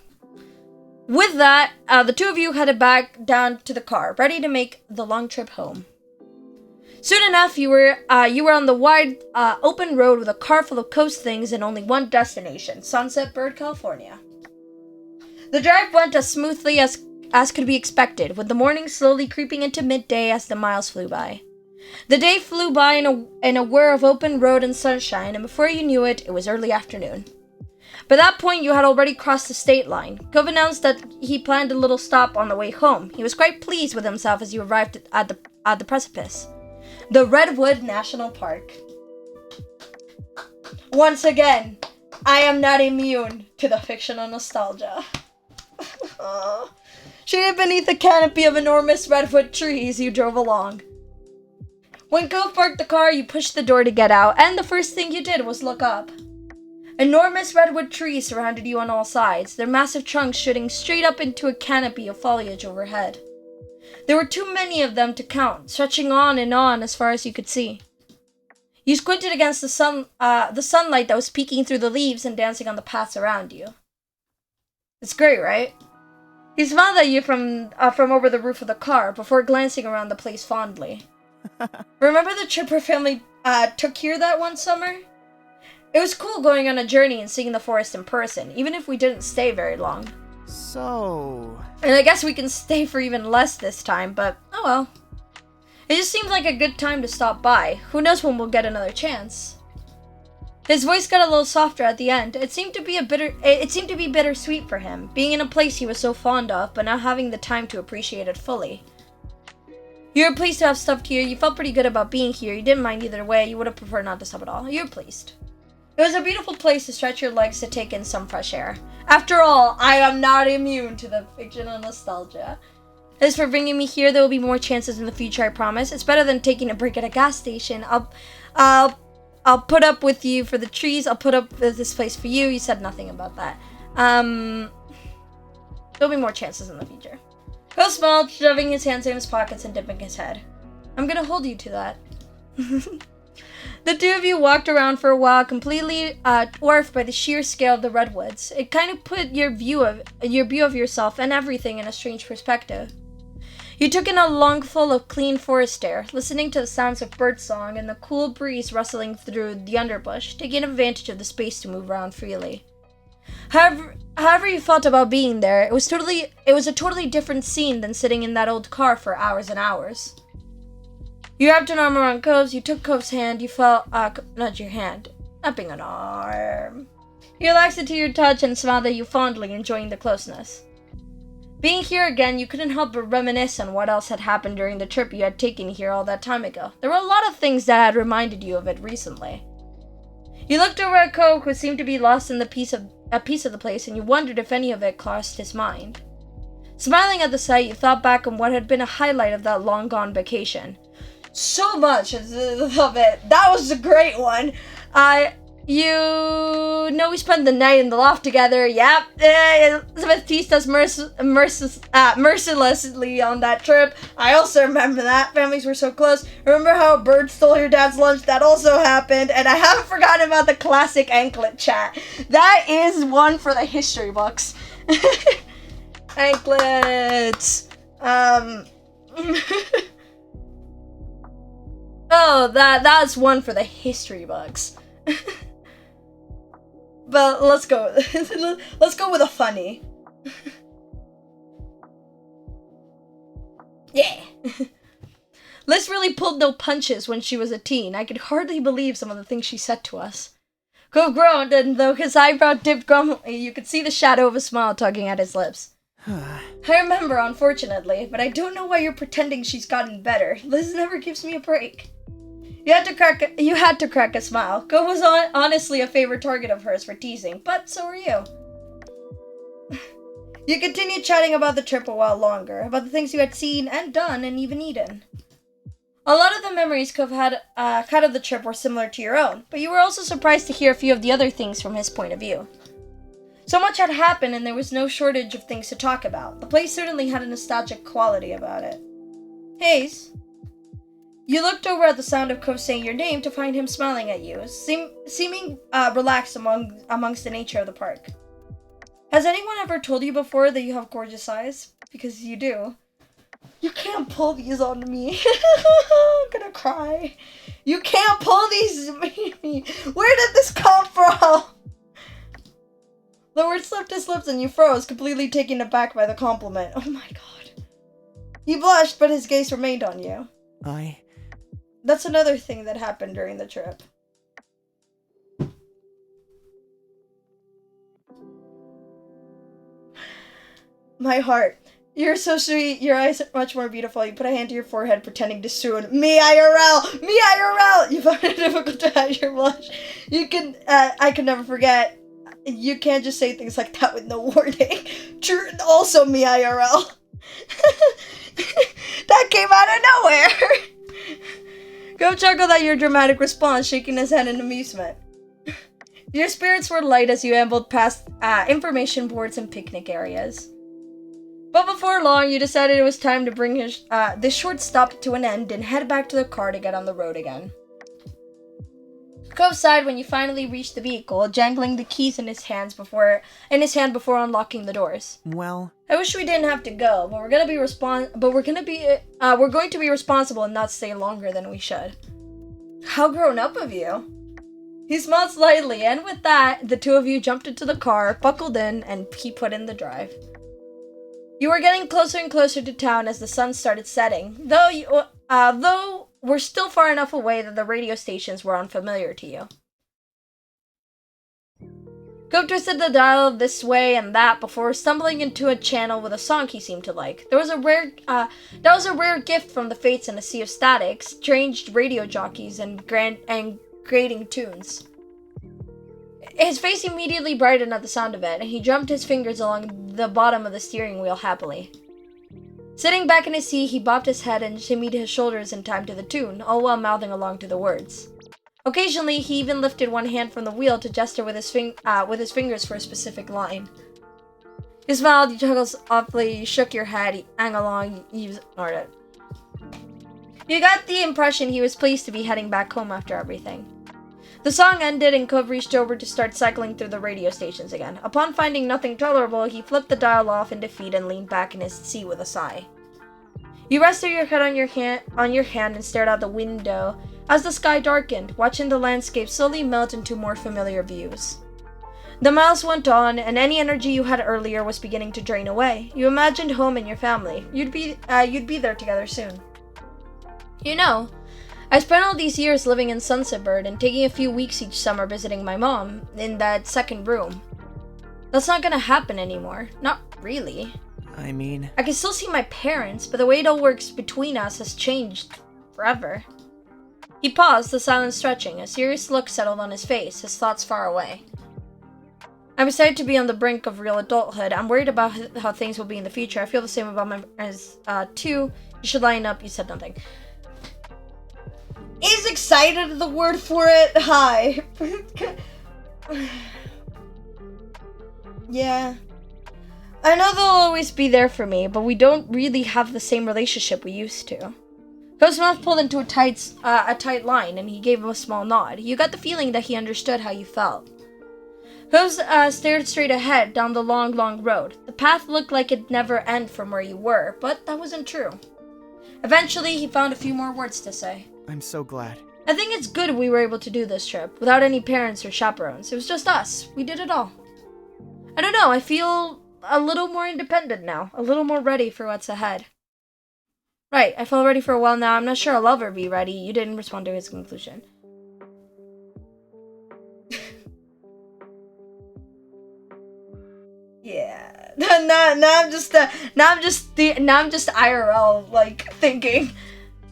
With that, the two of you headed back down to the car, ready to make the long trip home. Soon enough, you were on the wide, open road with a car full of coast things and only one destination, Sunset Bird, California. The drive went as smoothly as could be expected, with the morning slowly creeping into midday as the miles flew by. The day flew by in a whir of open road and sunshine, and before you knew it, it was early afternoon. By that point, you had already crossed the state line. Cove announced that he planned a little stop on the way home. He was quite pleased with himself as you arrived at the precipice. The Redwood National Park. Once again, I am not immune to the fictional nostalgia. Shaded beneath the canopy of enormous redwood trees, you drove along. When Cove parked the car, you pushed the door to get out, and the first thing you did was look up. Enormous redwood trees surrounded you on all sides, their massive trunks shooting straight up into a canopy of foliage overhead. There were too many of them to count, stretching on and on as far as you could see. You squinted against the sunlight that was peeking through the leaves and dancing on the paths around you. It's great, right? He smiled at you from over the roof of the car before glancing around the place fondly. Remember the trip her family took here that one summer? It was cool going on a journey and seeing the forest in person, even if we didn't stay very long. So... And I guess we can stay for even less this time, but oh well. It just seems like a good time to stop by. Who knows when we'll get another chance. His voice got a little softer at the end. It seemed to be bittersweet for him, being in a place he was so fond of, but not having the time to appreciate it fully. You were pleased to have stopped here. You felt pretty good about being here. You didn't mind either way. You would have preferred not to stop at all. You were pleased. It was a beautiful place to stretch your legs to take in some fresh air. After all, I am not immune to the fictional nostalgia. As for bringing me here, there will be more chances in the future, I promise. It's better than taking a break at a gas station. I'll put up with you for the trees. I'll put up with this place for you. You said nothing about that. There'll be more chances in the future. Cole smiled, shoving his hands in his pockets and dipping his head. I'm gonna hold you to that. The two of you walked around for a while, completely dwarfed by the sheer scale of the redwoods. It kind of put your view of yourself and everything in a strange perspective. You took in a lungful of clean forest air, listening to the sounds of birdsong and the cool breeze rustling through the underbrush, taking advantage of the space to move around freely. However you felt about being there, it was a totally different scene than sitting in that old car for hours and hours. You wrapped an arm around Cove's, you took Cove's hand, you felt, not your hand, not being an arm. He relaxed into your touch and smiled at you fondly, enjoying the closeness. Being here again, you couldn't help but reminisce on what else had happened during the trip you had taken here all that time ago. There were a lot of things that had reminded you of it recently. You looked over at Cove, who seemed to be lost in a piece of the place, and you wondered if any of it crossed his mind. Smiling at the sight, you thought back on what had been a highlight of that long-gone vacation. So much of it. That was a great one. You know we spent the night in the loft together. Yep. Elizabeth teased us mercilessly on that trip. I also remember that. Families were so close. Remember how a bird stole your dad's lunch? That also happened. And I haven't forgotten about the classic anklet chat. That is one for the history books. Anklets. Oh, that's one for the history books. But let's go. Let's go with a funny. Yeah. Liz really pulled no punches when she was a teen. I could hardly believe some of the things she said to us. Cove groaned, and though his eyebrow dipped grumpily, you could see the shadow of a smile tugging at his lips. I remember, unfortunately, but I don't know why you're pretending she's gotten better. Liz never gives me a break. You had to crack a smile. Go was honestly a favorite target of hers for teasing, but so were you. You continued chatting about the trip a while longer, about the things you had seen and done and even eaten. A lot of the memories Cove had of the trip were similar to your own, but you were also surprised to hear a few of the other things from his point of view. So much had happened and there was no shortage of things to talk about. The place certainly had a nostalgic quality about it. Hayes. You looked over at the sound of Cove saying your name to find him smiling at you, seeming relaxed amongst the nature of the park. Has anyone ever told you before that you have gorgeous eyes? Because you do. You can't pull these on me. I'm gonna cry. You can't pull these on me. Where did this come from? The word slipped his lips and you froze, completely taken aback by the compliment. Oh my god. He blushed, but his gaze remained on you. That's another thing that happened during the trip. My heart. You're so sweet. Your eyes are much more beautiful. You put a hand to your forehead, pretending to swoon. Me IRL! Me IRL! You found it difficult to hide your blush. I could never forget. You can't just say things like that with no warning. True. Also me IRL. That came out of nowhere. Go chuckled at your dramatic response, shaking his head in amusement. Your spirits were light as you ambled past information boards and picnic areas. But before long, you decided it was time to bring this short stop to an end and head back to the car to get on the road again. Cove sighed when you finally reached the vehicle, jangling the keys in his hand before unlocking the doors. Well, I wish we didn't have to go, but we're going to be responsible and not stay longer than we should. How grown up of you. He smiled slightly, and with that, the two of you jumped into the car, buckled in, and he put in the drive. You were getting closer and closer to town as the sun started setting, though we're still far enough away that the radio stations were unfamiliar to you. Cope twisted the dial this way and that before stumbling into a channel with a song he seemed to like. That was a rare gift from the fates in a sea of static, strange radio jockeys, and grating tunes. His face immediately brightened at the sound of it, and he drummed his fingers along the bottom of the steering wheel happily. Sitting back in his seat, he bobbed his head and shimmied his shoulders in time to the tune, all while mouthing along to the words. Occasionally, he even lifted one hand from the wheel to gesture with his fingers for a specific line. You smiled, you chuckled softly, you shook your head, you hung along, you ignored it. You got the impression he was pleased to be heading back home after everything. The song ended and Cove reached over to start cycling through the radio stations again. Upon finding nothing tolerable, he flipped the dial off in defeat and leaned back in his seat with a sigh. You rested your head on your hand and stared out the window as the sky darkened, watching the landscape slowly melt into more familiar views. The miles went on, and any energy you had earlier was beginning to drain away. You imagined home and your family. You'd be there together soon. You know, I spent all these years living in Sunset Bird and taking a few weeks each summer visiting my mom in that second room. That's not gonna happen anymore. Not really. I mean... I can still see my parents, but the way it all works between us has changed forever. He paused, the silence stretching. A serious look settled on his face, his thoughts far away. I'm excited to be on the brink of real adulthood. I'm worried about how things will be in the future. I feel the same about my parents, too. You should line up. You said nothing. He's excited, the word for it. Hi. Yeah. I know they'll always be there for me, but we don't really have the same relationship we used to. Cove's mouth pulled into a tight line, and he gave him a small nod. You got the feeling that he understood how you felt. Cove stared straight ahead down the long, long road. The path looked like it'd never end from where you were, but that wasn't true. Eventually, he found a few more words to say. I'm so glad. I think it's good we were able to do this trip, without any parents or chaperones. It was just us. We did it all. I don't know, I feel a little more independent now, a little more ready for what's ahead. Right, I felt ready for a while now. I'm not sure I'll ever be ready. You didn't respond to his conclusion. Yeah. Now I'm just IRL like thinking.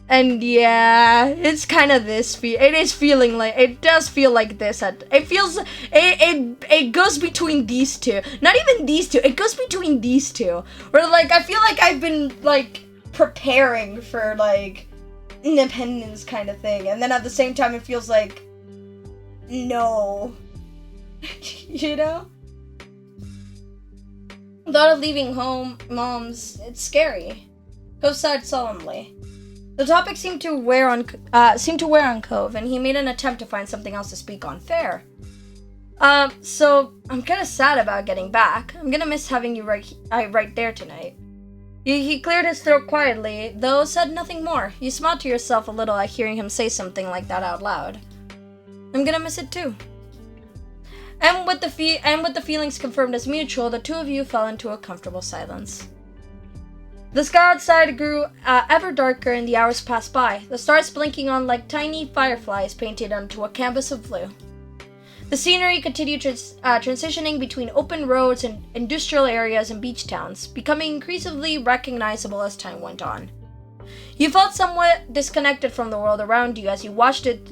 And yeah, it's kind of this. It is feeling like it does feel like this. It goes between these two. Not even these two. It goes between these two. Where like I feel like I've been like preparing for like independence kind of thing, and then at the same time it feels like no. You know? The thought of leaving home, Mom's, it's scary. Cove sighed solemnly. The topic seemed to wear on Cove, and he made an attempt to find something else to speak on. Fair. So I'm kind of sad about getting back. I'm gonna miss having you right there tonight. He cleared his throat quietly, though said nothing more. You smiled to yourself a little at hearing him say something like that out loud. I'm gonna miss it too. And with the feelings confirmed as mutual, the two of you fell into a comfortable silence. The sky outside grew ever darker and the hours passed by, the stars blinking on like tiny fireflies painted onto a canvas of blue. The scenery continued transitioning between open roads and industrial areas and beach towns, becoming increasingly recognizable as time went on. You felt somewhat disconnected from the world around you as you watched it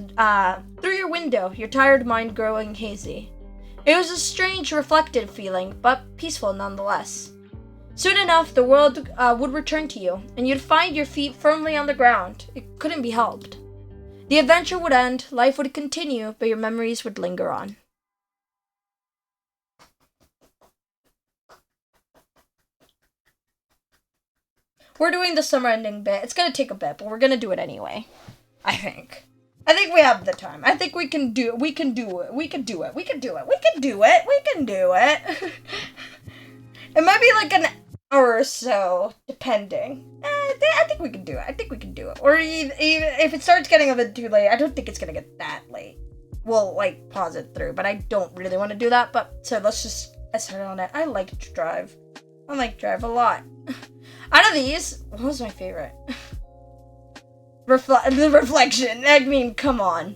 through your window, your tired mind growing hazy. It was a strange, reflective feeling, but peaceful nonetheless. Soon enough, the world would return to you, and you'd find your feet firmly on the ground. It couldn't be helped. The adventure would end, life would continue, but your memories would linger on. We're doing the summer ending bit. It's gonna take a bit, but we're gonna do it anyway. I think we have the time. I think we can do it. We can do it. It might be like an hour or so, depending. I think we can do it. Or even if it starts getting a bit too late, I don't think it's gonna get that late. We'll, like, pause it through, but I don't really want to do that, so let's just start on it. I like to drive. I like to drive a lot. Out of these, what was my favorite? The reflection. I mean, come on.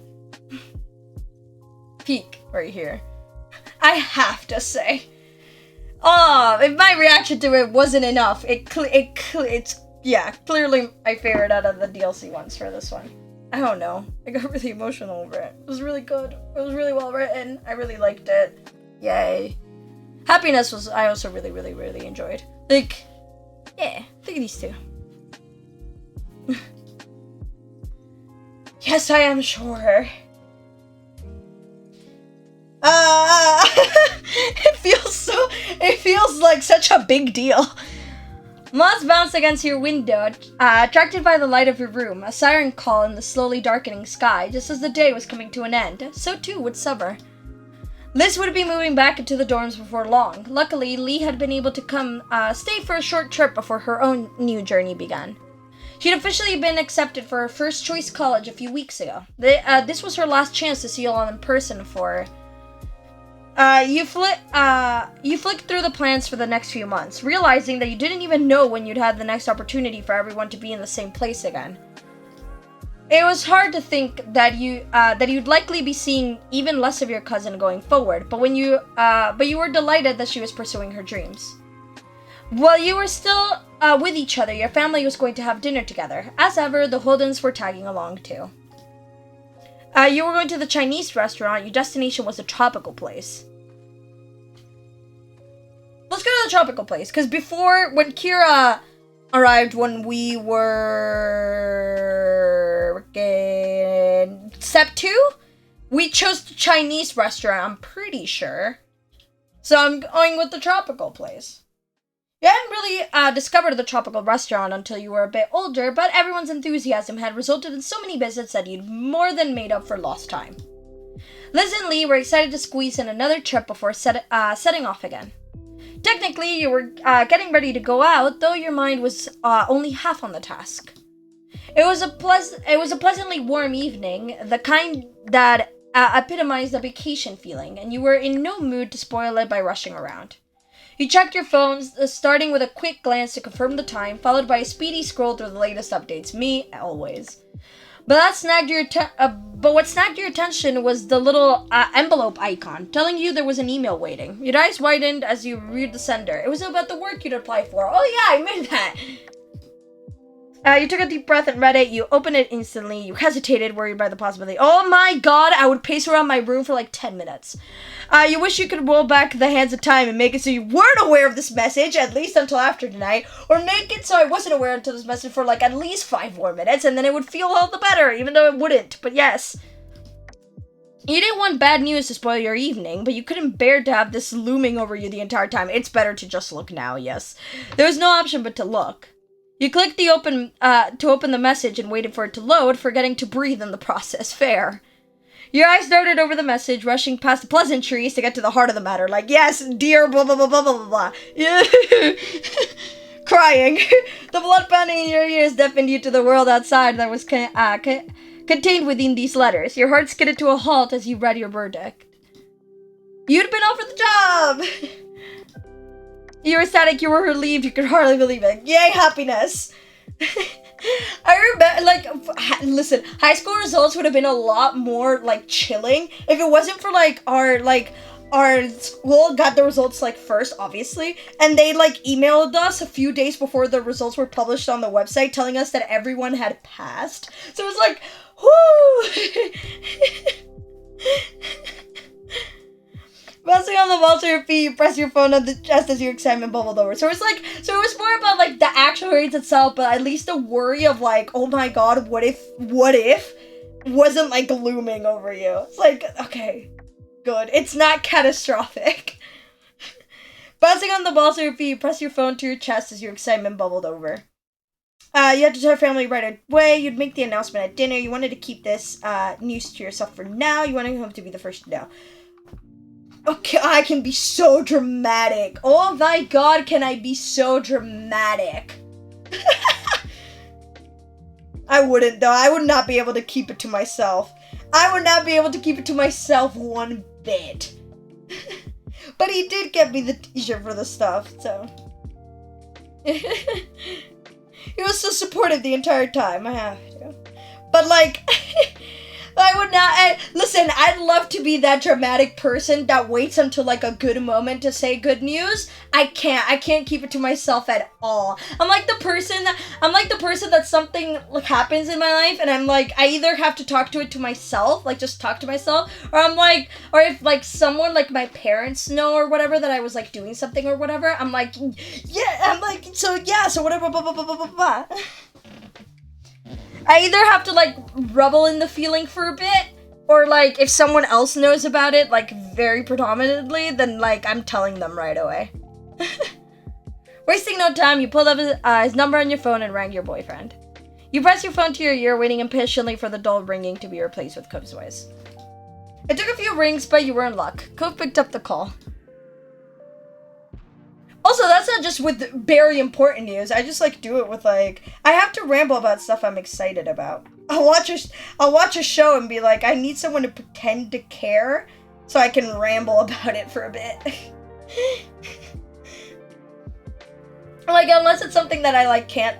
Peak right here. I have to say. Oh, if my reaction to it wasn't enough, it's clearly my favorite out of the DLC ones for this one. I don't know. I got really emotional over it. It was really good. It was really well written. I really liked it. Yay. Happiness was, I also really, really, really enjoyed. Like, yeah, look at these two. Yes, I am sure. It feels like such a big deal. Moths bounced against your window, attracted by the light of your room, a siren call in the slowly darkening sky, just as the day was coming to an end. So too would summer. Liz would be moving back into the dorms before long. Luckily, Lee had been able to stay for a short trip before her own new journey began. She'd officially been accepted for her first choice college a few weeks ago. This was her last chance to see you all in person for... You flicked through the plans for the next few months, realizing that you didn't even know when you'd have the next opportunity for everyone to be in the same place again. It was hard to think that you'd likely be seeing even less of your cousin going forward, but you were delighted that she was pursuing her dreams. While you were still with each other, your family was going to have dinner together. As ever, the Holdens were tagging along too. You were going to the Chinese restaurant. Your destination was a tropical place. Let's go to the tropical place, because before, when Kira arrived, when we were in Step 2, we chose the Chinese restaurant, I'm pretty sure. So I'm going with the tropical place. You hadn't really discovered the tropical restaurant until you were a bit older, but everyone's enthusiasm had resulted in so many visits that you'd more than made up for lost time. Liz and Lee were excited to squeeze in another trip before setting off again. Technically, you were getting ready to go out, though your mind was only half on the task. It was a pleasantly warm evening, the kind that epitomized the vacation feeling, and you were in no mood to spoil it by rushing around. You checked your phones, starting with a quick glance to confirm the time, followed by a speedy scroll through the latest updates. Me, always. But what snagged your attention was the little envelope icon, telling you there was an email waiting. Your eyes widened as you read the sender. It was about the work you'd applied for. Oh yeah, I made that! You took a deep breath and read it. You opened it instantly. You hesitated, worried by the possibility. Oh my god, I would pace around my room for like 10 minutes. You wish you could roll back the hands of time and make it so you weren't aware of this message, at least until after tonight, or make it so I wasn't aware until this message for like at least 5 more minutes, and then it would feel all the better, even though it wouldn't, but yes. You didn't want bad news to spoil your evening, but you couldn't bear to have this looming over you the entire time. It's better to just look now, yes. There was no option but to look. You clicked to open the message and waited for it to load, forgetting to breathe in the process. Fair. Your eyes darted over the message, rushing past the pleasantries to get to the heart of the matter. Like, yes, dear blah blah blah blah blah blah. Crying. The blood pounding in your ears deafened you to the world outside that was contained within these letters. Your heart skidded to a halt as you read your verdict. You'd been offered the job! You were ecstatic, you were relieved, you could hardly believe it. Yay, happiness! I remember, like, listen, high school results would have been a lot more, like, chilling if it wasn't for, like, our school got the results, like, first, obviously, and they, like, emailed us a few days before the results were published on the website telling us that everyone had passed. So it was like, whoo! Bouncing on the wall to your feet, you press your phone on the chest as your excitement bubbled over. So it was more about, like, the actual grades itself, but at least the worry of, like, oh my god, what if wasn't, like, looming over you. It's like, okay, good. It's not catastrophic. Bouncing on the balls of your feet, you press your phone to your chest as your excitement bubbled over. You had to tell your family right away. You'd make the announcement at dinner. You wanted to keep this news to yourself for now. You wanted him to be the first to know. Okay, I can be so dramatic. Oh my god, can I be so dramatic? I wouldn't, though. I would not be able to keep it to myself. I would not be able to keep it to myself one bit. But he did get me the t-shirt for the stuff, so. He was so supportive the entire time, I have to. But, like, I would not, listen, I'd love to be that dramatic person that waits until, like, a good moment to say good news. I can't keep it to myself at all. I'm like the person that something, like, happens in my life, and I'm like, I either have to talk to it to myself, like, just talk to myself, or I'm like, or if, like, someone, like, my parents know or whatever that I was, like, doing something or whatever, I'm like, yeah, I'm like, so whatever, blah, blah, blah, blah, blah, blah. I either have to, like, revel in the feeling for a bit, or, like, if someone else knows about it, like, very predominantly, then, like, I'm telling them right away. Wasting no time, you pulled up his number on your phone and rang your boyfriend. You press your phone to your ear, waiting impatiently for the dull ringing to be replaced with Cove's voice. It took a few rings, but you were in luck. Cove picked up the call. Also, that's not just with very important news. I just, like, do it with, like, I have to ramble about stuff I'm excited about. I'll watch a show and be like, I need someone to pretend to care so I can ramble about it for a bit. Like, unless it's something that I, can't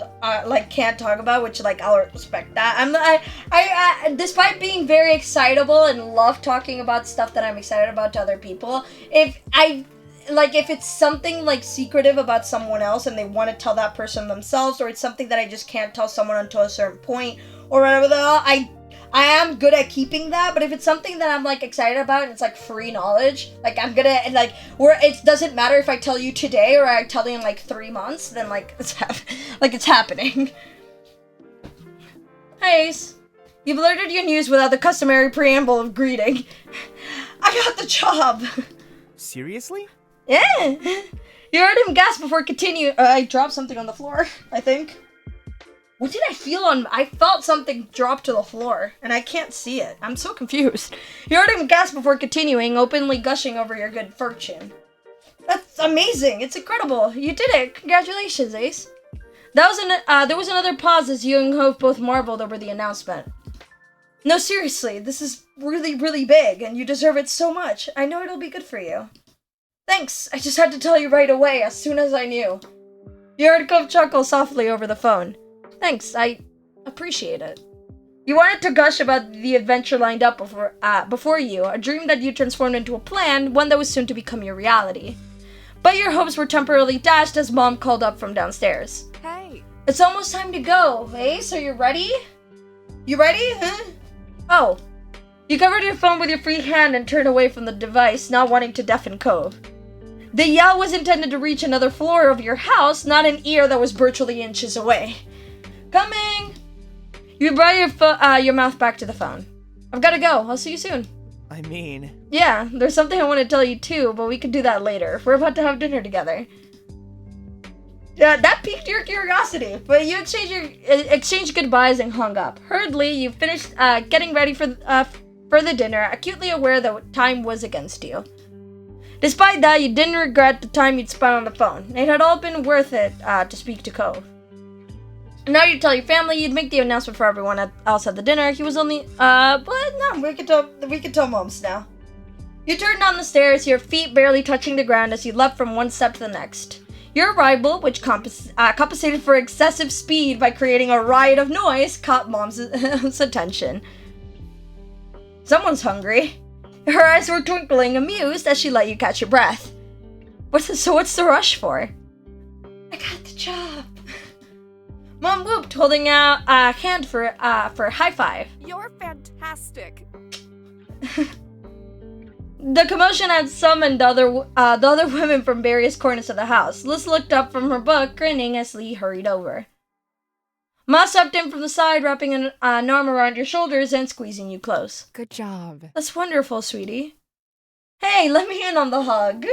talk about, which, like, I'll respect that. I despite being very excitable and love talking about stuff that I'm excited about to other people, if it's something, like, secretive about someone else and they want to tell that person themselves, or it's something that I just can't tell someone until a certain point, or whatever the hell, I am good at keeping that, but if it's something that I'm, like, excited about and it's, like, free knowledge, like, I'm gonna, like, where it doesn't matter if I tell you today or I tell you in, like, 3 months, then, like, it's happening. Hey, Ace. You've alerted your news without the customary preamble of greeting. I got the job. Seriously? Yeah. You heard him gasp before continuing. I dropped something on the floor, I think. What did I feel on? I felt something drop to the floor, and I can't see it. I'm so confused. You heard him gasp before continuing, openly gushing over your good fortune. That's amazing. It's incredible. You did it. Congratulations, Ace. There was another pause as you and Hove both marveled over the announcement. No, seriously, this is really, really big, and you deserve it so much. I know it'll be good for you. Thanks. I just had to tell you right away, as soon as I knew. You heard Cove chuckle softly over the phone. Thanks, I appreciate it. You wanted to gush about the adventure lined up before you, a dream that you transformed into a plan, one that was soon to become your reality. But your hopes were temporarily dashed as Mom called up from downstairs. Hey. It's almost time to go. Ace, are you ready? You ready? Huh? Oh. You covered your phone with your free hand and turned away from the device, not wanting to deafen Cove. The yell was intended to reach another floor of your house, not an ear that was virtually inches away. Coming! You brought your mouth back to the phone. I've gotta go. I'll see you soon. I mean... Yeah, there's something I want to tell you too, but we can do that later. We're about to have dinner together. Yeah, that piqued your curiosity, but you exchanged goodbyes and hung up. Hurriedly, you finished getting ready for the dinner, acutely aware that time was against you. Despite that, you didn't regret the time you'd spent on the phone. It had all been worth it to speak to Cove. Now you'd tell your family, you'd make the announcement for everyone else at the dinner. He was only, but no, we could tell Moms now. You turned down the stairs, your feet barely touching the ground as you leapt from one step to the next. Your arrival, which compensated for excessive speed by creating a riot of noise, caught Mom's attention. Someone's hungry. Her eyes were twinkling, amused, as she let you catch your breath. What's the rush for? I got the job. Mom whooped, holding out a hand for a high five. You're fantastic. The commotion had summoned the other women from various corners of the house. Liz looked up from her book, grinning as Lee hurried over. Ma stepped in from the side, wrapping an arm around your shoulders and squeezing you close. Good job. That's wonderful, sweetie. Hey, let me in on the hug.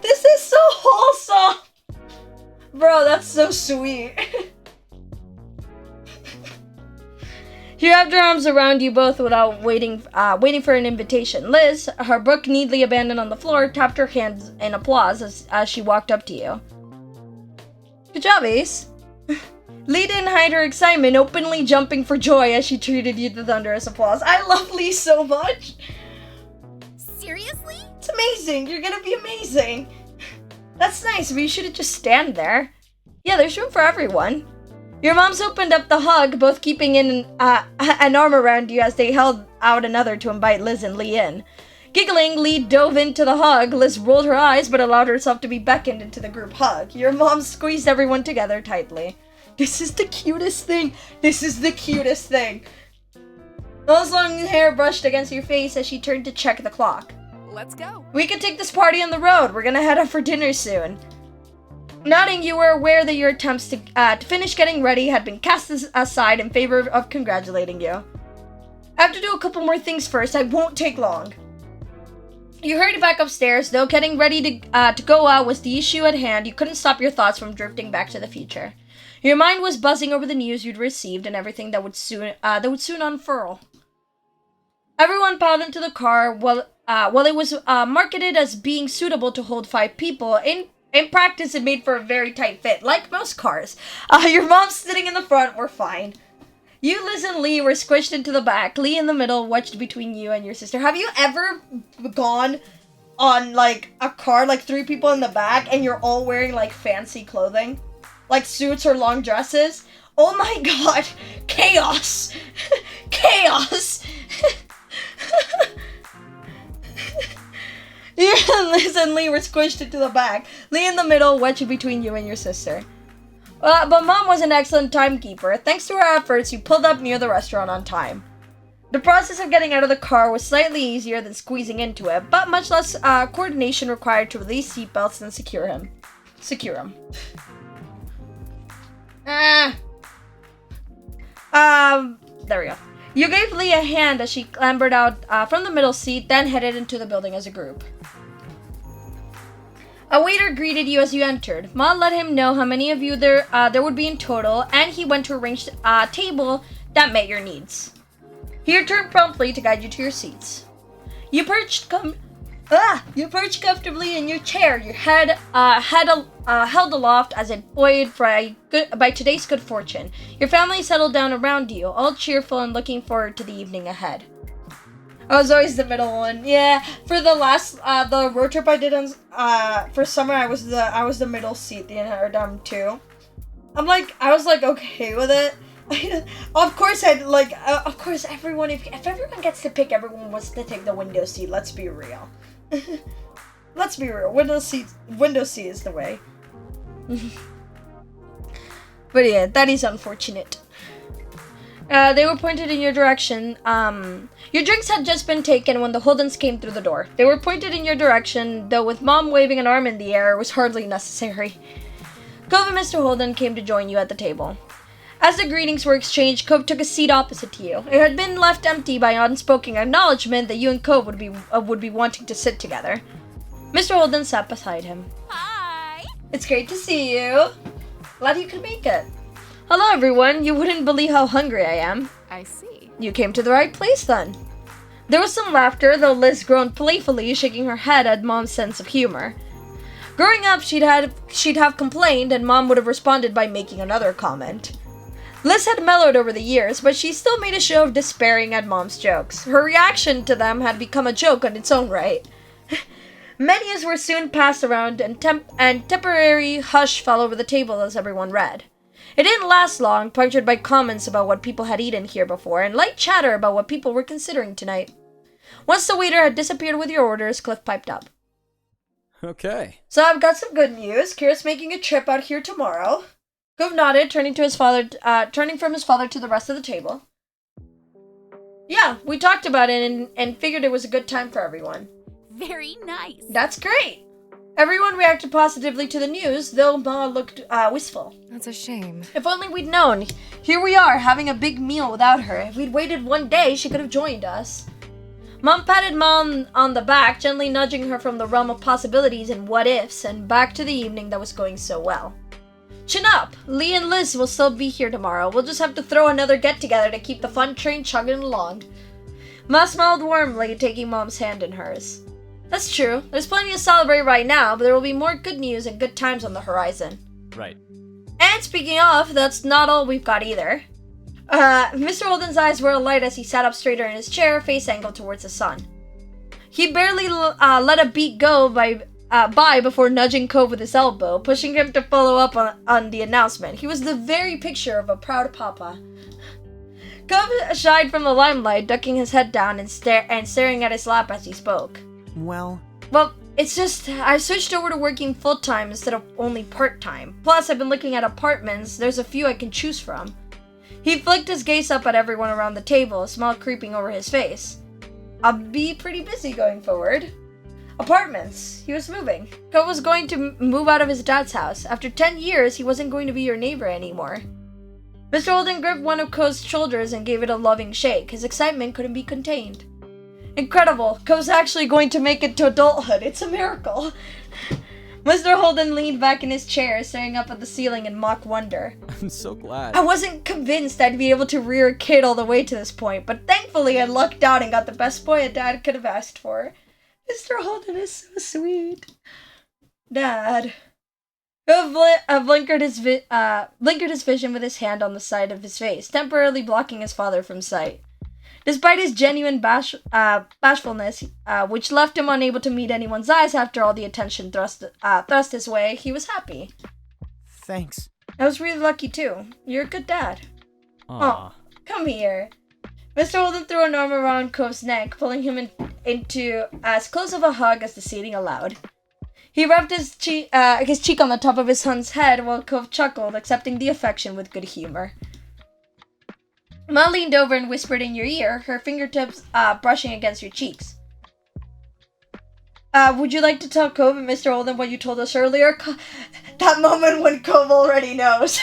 This is so wholesome. Bro, that's so sweet. She wrapped her arms around you both without waiting for an invitation. Liz, her book neatly abandoned on the floor, tapped her hands in applause as she walked up to you. Good job, Ace. Lee didn't hide her excitement, openly jumping for joy as she treated you to thunderous applause. I love Lee so much. Seriously? It's amazing. You're gonna be amazing. That's nice, but you shouldn't just stand there. Yeah, there's room for everyone. Your moms opened up the hug, both keeping in an arm around you as they held out another to invite Liz and Lee in. Giggling, Lee dove into the hug. Liz rolled her eyes but allowed herself to be beckoned into the group hug. Your mom squeezed everyone together tightly. This is the cutest thing. This is the cutest thing. Lil's long hair brushed against your face as she turned to check the clock. Let's go. We can take this party on the road. We're gonna head out for dinner soon. Nodding, you were aware that your attempts to finish getting ready had been cast aside in favor of congratulating you. I have to do a couple more things first. I won't take long. You hurried back upstairs, though getting ready to go out was the issue at hand. You couldn't stop your thoughts from drifting back to the future. Your mind was buzzing over the news you'd received and everything that would soon unfurl. Everyone piled into the car. While it was marketed as being suitable to hold 5 people, in practice it made for a very tight fit, like most cars. Your mom sitting in the front were fine. You, Liz, and Lee were squished into the back. Lee in the middle, wedged between you and your sister. Have you ever gone on, like, a car, like 3 people in the back, and you're all wearing, like, fancy clothing? Like suits or long dresses? Oh my god! Chaos! Chaos! You and Liz and Lee were squished into the back. Lee in the middle, wedged between you and your sister. But Mom was an excellent timekeeper. Thanks to her efforts, you pulled up near the restaurant on time. The process of getting out of the car was slightly easier than squeezing into it, but much less coordination required to release seatbelts and secure him. There we go. You gave Lee a hand as she clambered out from the middle seat, then headed into the building as a group. A waiter greeted you as you entered. Ma let him know how many of you there would be in total, and he went to arrange a table that met your needs. He returned promptly to guide you to your seats. You perched comfortably in your chair, your head held aloft as if buoyed by today's good fortune. Your family settled down around you, all cheerful and looking forward to the evening ahead. I was always the middle one. Yeah, for the last the road trip I did for summer, I was the middle seat the entire time too. I was okay with it. Of course everyone if everyone gets to pick, everyone wants to take the window seat. Let's be real. Let's be real. Window seat is the way. But yeah, that is unfortunate. They were pointed in your direction. Your drinks had just been taken when the Holdens came through the door. They were pointed in your direction, though with Mom waving an arm in the air, it was hardly necessary. Cove and Mr. Holden came to join you at the table. As the greetings were exchanged, Cove took a seat opposite to you. It had been left empty by unspoken acknowledgement that you and Cove would be wanting to sit together. Mr. Holden sat beside him. Hi! It's great to see you. Glad you could make it. Hello, everyone. You wouldn't believe how hungry I am. I see. You came to the right place, then. There was some laughter, though Liz groaned playfully, shaking her head at Mom's sense of humor. Growing up, she'd have complained, and Mom would have responded by making another comment. Liz had mellowed over the years, but she still made a show of despairing at Mom's jokes. Her reaction to them had become a joke on its own right. Menus were soon passed around, and temporary hush fell over the table as everyone read. It didn't last long, punctured by comments about what people had eaten here before, and light chatter about what people were considering tonight. Once the waiter had disappeared with your orders, Cliff piped up. Okay. So I've got some good news. Kira's making a trip out here tomorrow. Cliff nodded, turning from his father to the rest of the table. Yeah, we talked about it and figured it was a good time for everyone. Very nice. That's great. Everyone reacted positively to the news, though Ma looked wistful. That's a shame. If only we'd known. Here we are, having a big meal without her. If we'd waited one day, she could have joined us. Mom patted Mom on the back, gently nudging her from the realm of possibilities and what-ifs, and back to the evening that was going so well. Chin up! Lee and Liz will still be here tomorrow. We'll just have to throw another get-together to keep the fun train chugging along. Ma smiled warmly, taking Mom's hand in hers. That's true. There's plenty to celebrate right now, but there will be more good news and good times on the horizon. Right. And speaking of, that's not all we've got either. Mr. Holden's eyes were alight as he sat up straighter in his chair, face angled towards the sun. He barely let a beat go by before nudging Cove with his elbow, pushing him to follow up on the announcement. He was the very picture of a proud papa. Cove shied from the limelight, ducking his head down and staring at his lap as he spoke. Well, it's just, I've switched over to working full-time instead of only part-time. Plus, I've been looking at apartments. There's a few I can choose from. He flicked his gaze up at everyone around the table, a smile creeping over his face. I'll be pretty busy going forward. Apartments. He was moving. Cove was going to move out of his dad's house. After 10 years, he wasn't going to be your neighbor anymore. Mr. Holden gripped one of Cove's shoulders and gave it a loving shake. His excitement couldn't be contained. Incredible. Cove's actually going to make it to adulthood. It's a miracle. Mr. Holden leaned back in his chair, staring up at the ceiling in mock wonder. I'm so glad. I wasn't convinced I'd be able to rear a kid all the way to this point, but thankfully I lucked out and got the best boy a dad could have asked for. Mr. Holden is so sweet. Dad. Blinkered his vision with his hand on the side of his face, temporarily blocking his father from sight. Despite his genuine bashfulness, which left him unable to meet anyone's eyes after all the attention thrust his way, he was happy. thanks. I was really lucky too. You're a good dad. Aw. Oh, come here. Mr. Holden threw an arm around Cove's neck, pulling him into as close of a hug as the seating allowed. He rubbed his cheek on the top of his son's head while Cove chuckled, accepting the affection with good humor. Ma leaned over and whispered in your ear, her fingertips brushing against your cheeks. Would you like to tell Cove and Mr. Holden what you told us earlier? That moment when Cove already knows.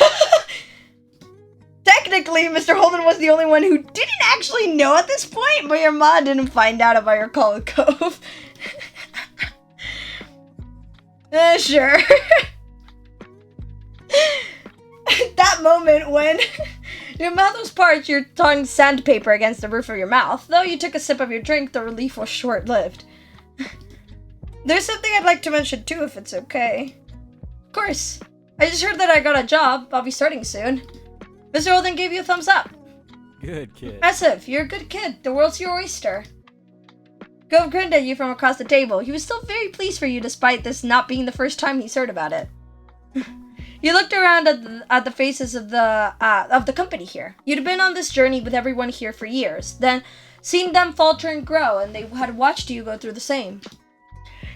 Technically, Mr. Holden was the only one who didn't actually know at this point, but your ma didn't find out about your call with Cove. Sure. That moment when your mouth was parched, your tongue sandpaper against the roof of your mouth. Though you took a sip of your drink, the relief was short-lived. There's something I'd like to mention too, if it's okay. Of course. I just heard that I got a job. I'll be starting soon. Mr. Holden gave you a thumbs up. Good kid. Impressive. You're a good kid. The world's your oyster. Gove grinned at you from across the table. He was still very pleased for you despite this not being the first time he's heard about it. You looked around at the faces of the company here. You'd been on this journey with everyone here for years, then seen them falter and grow, and they had watched you go through the same.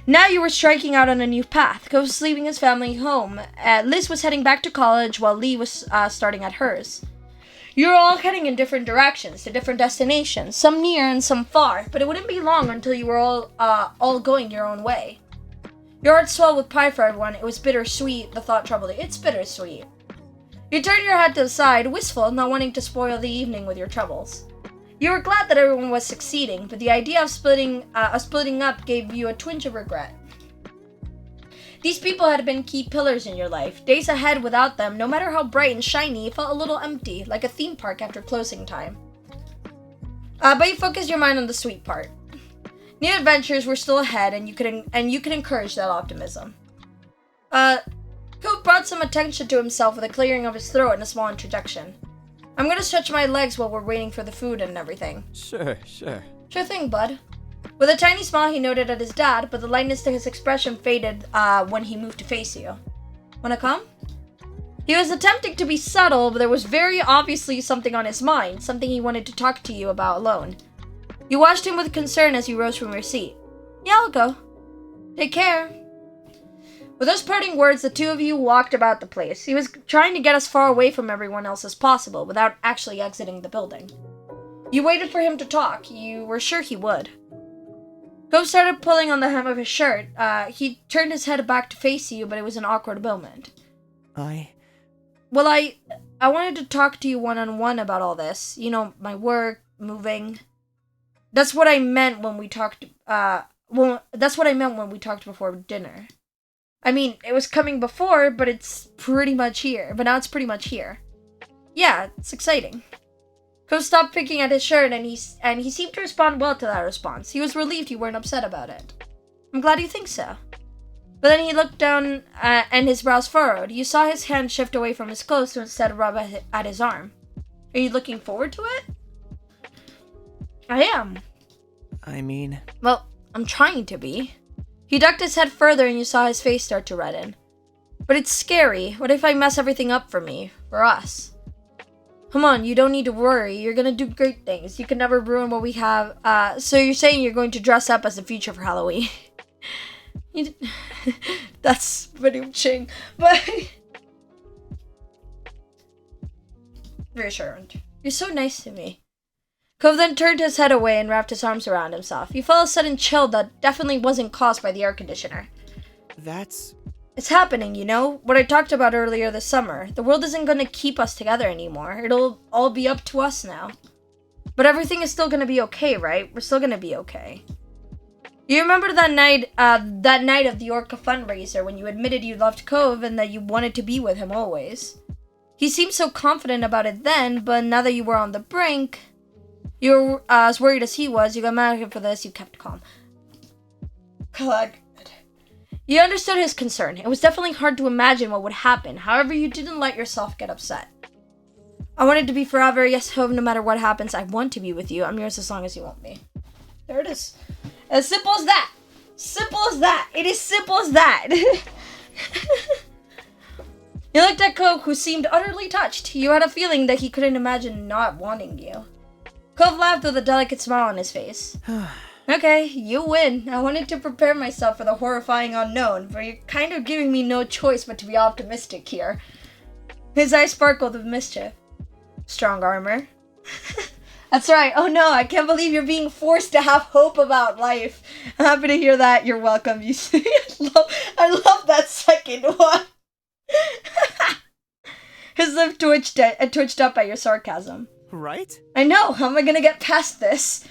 Now you were striking out on a new path. Cove was leaving his family home. Liz was heading back to college while Lee was starting at hers. You were all heading in different directions, to different destinations, some near and some far, but it wouldn't be long until you were all going your own way. Your heart swelled with pride for everyone. It was bittersweet. The thought troubled you. It's bittersweet. You turned your head to the side, wistful, not wanting to spoil the evening with your troubles. You were glad that everyone was succeeding, but the idea of splitting up gave you a twinge of regret. These people had been key pillars in your life. Days ahead without them, no matter how bright and shiny, felt a little empty, like a theme park after closing time. But you focused your mind on the sweet part. New adventures were still ahead, and you could encourage that optimism. Cove brought some attention to himself with a clearing of his throat and a small interjection. I'm gonna stretch my legs while we're waiting for the food and everything. Sure. Sure thing, bud. With a tiny smile, he noted at his dad, but the lightness to his expression faded when he moved to face you. Wanna come? He was attempting to be subtle, but there was very obviously something on his mind, something he wanted to talk to you about alone. You watched him with concern as you rose from your seat. Yeah, I'll go. Take care. With those parting words, the two of you walked about the place. He was trying to get as far away from everyone else as possible without actually exiting the building. You waited for him to talk. You were sure he would. Cove started pulling on the hem of his shirt. He turned his head back to face you, but it was an awkward moment. Well, I wanted to talk to you one-on-one about all this. You know, my work, moving. That's what I meant when we talked, that's what I meant when we talked before dinner. I mean, it was coming before, but it's pretty much here. But now it's pretty much here. Yeah, it's exciting. Cove stopped picking at his shirt, and he seemed to respond well to that response. He was relieved you weren't upset about it. I'm glad you think so. But then he looked down, and his brows furrowed. You saw his hand shift away from his clothes to instead rub at his arm. Are you looking forward to it? I am. I mean... Well, I'm trying to be. He ducked his head further and you saw his face start to redden. But it's scary. What if I mess everything up for me? For us? Come on, you don't need to worry. You're gonna do great things. You can never ruin what we have. So you're saying you're going to dress up as the future for Halloween? That's pretty ching. But... reassured. You're so nice to me. Cove then turned his head away and wrapped his arms around himself. You felt a sudden chill that definitely wasn't caused by the air conditioner. That's... It's happening, you know? What I talked about earlier this summer. The world isn't gonna keep us together anymore. It'll all be up to us now. But everything is still gonna be okay, right? We're still gonna be okay. You remember that night of the Orca fundraiser when you admitted you loved Cove and that you wanted to be with him always? He seemed so confident about it then, but now that you were on the brink... You were as worried as he was. You got mad at him for this. You kept calm. Collected. You understood his concern. It was definitely hard to imagine what would happen. However, you didn't let yourself get upset. I wanted to be forever. Yes, Hove, no matter what happens, I want to be with you. I'm yours as long as you want me. There it is. As simple as that. Simple as that. It is simple as that. You looked at Cove, who seemed utterly touched. You had a feeling that he couldn't imagine not wanting you. Cove laughed with a delicate smile on his face. Okay, you win. I wanted to prepare myself for the horrifying unknown, but you're kind of giving me no choice but to be optimistic here. His eyes sparkled with mischief. Strong armor. That's right. Oh no, I can't believe you're being forced to have hope about life. I'm happy to hear that. You're welcome. You see, I love that second one. His lip twitched up at your sarcasm. Right? I know. How am I gonna get past this?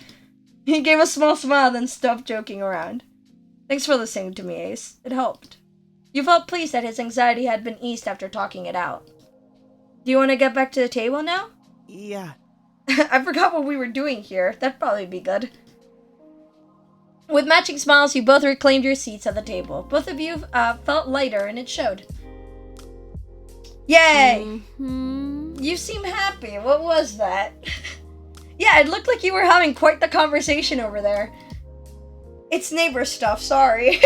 He gave a small smile, then stopped joking around. Thanks for listening to me, Ace. It helped. You felt pleased that his anxiety had been eased after talking it out. Do you want to get back to the table now? Yeah. I forgot what we were doing here. That'd probably be good. With matching smiles, you both reclaimed your seats at the table. Both of you felt lighter, and it showed. Yay! Mm-hmm. You seem happy. What was that? Yeah, it looked like you were having quite the conversation over there. It's neighbor stuff, sorry.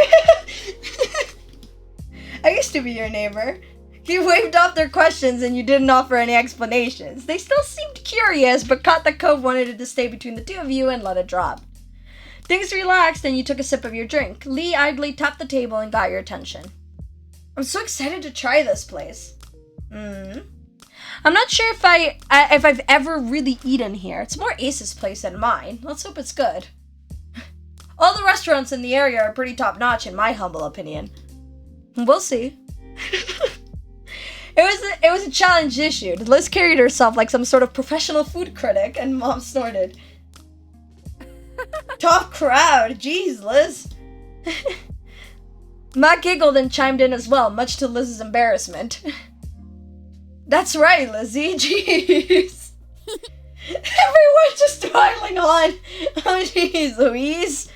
I used to be your neighbor. You waved off their questions and you didn't offer any explanations. They still seemed curious, but caught that Cove wanted it to stay between the two of you and let it drop. Things relaxed and you took a sip of your drink. Lee idly tapped the table and got your attention. I'm so excited to try this place. I'm not sure if I've ever really eaten here. It's more Ace's place than mine. Let's hope it's good. All the restaurants in the area are pretty top-notch in my humble opinion. We'll see. It was a challenge issued. Liz carried herself like some sort of professional food critic, and Mom snorted. Tough crowd. Jeez, Liz. Matt giggled and chimed in as well, much to Liz's embarrassment. That's right, Lizzie. Jeez. Everyone's just piling on. Oh, jeez, Louise.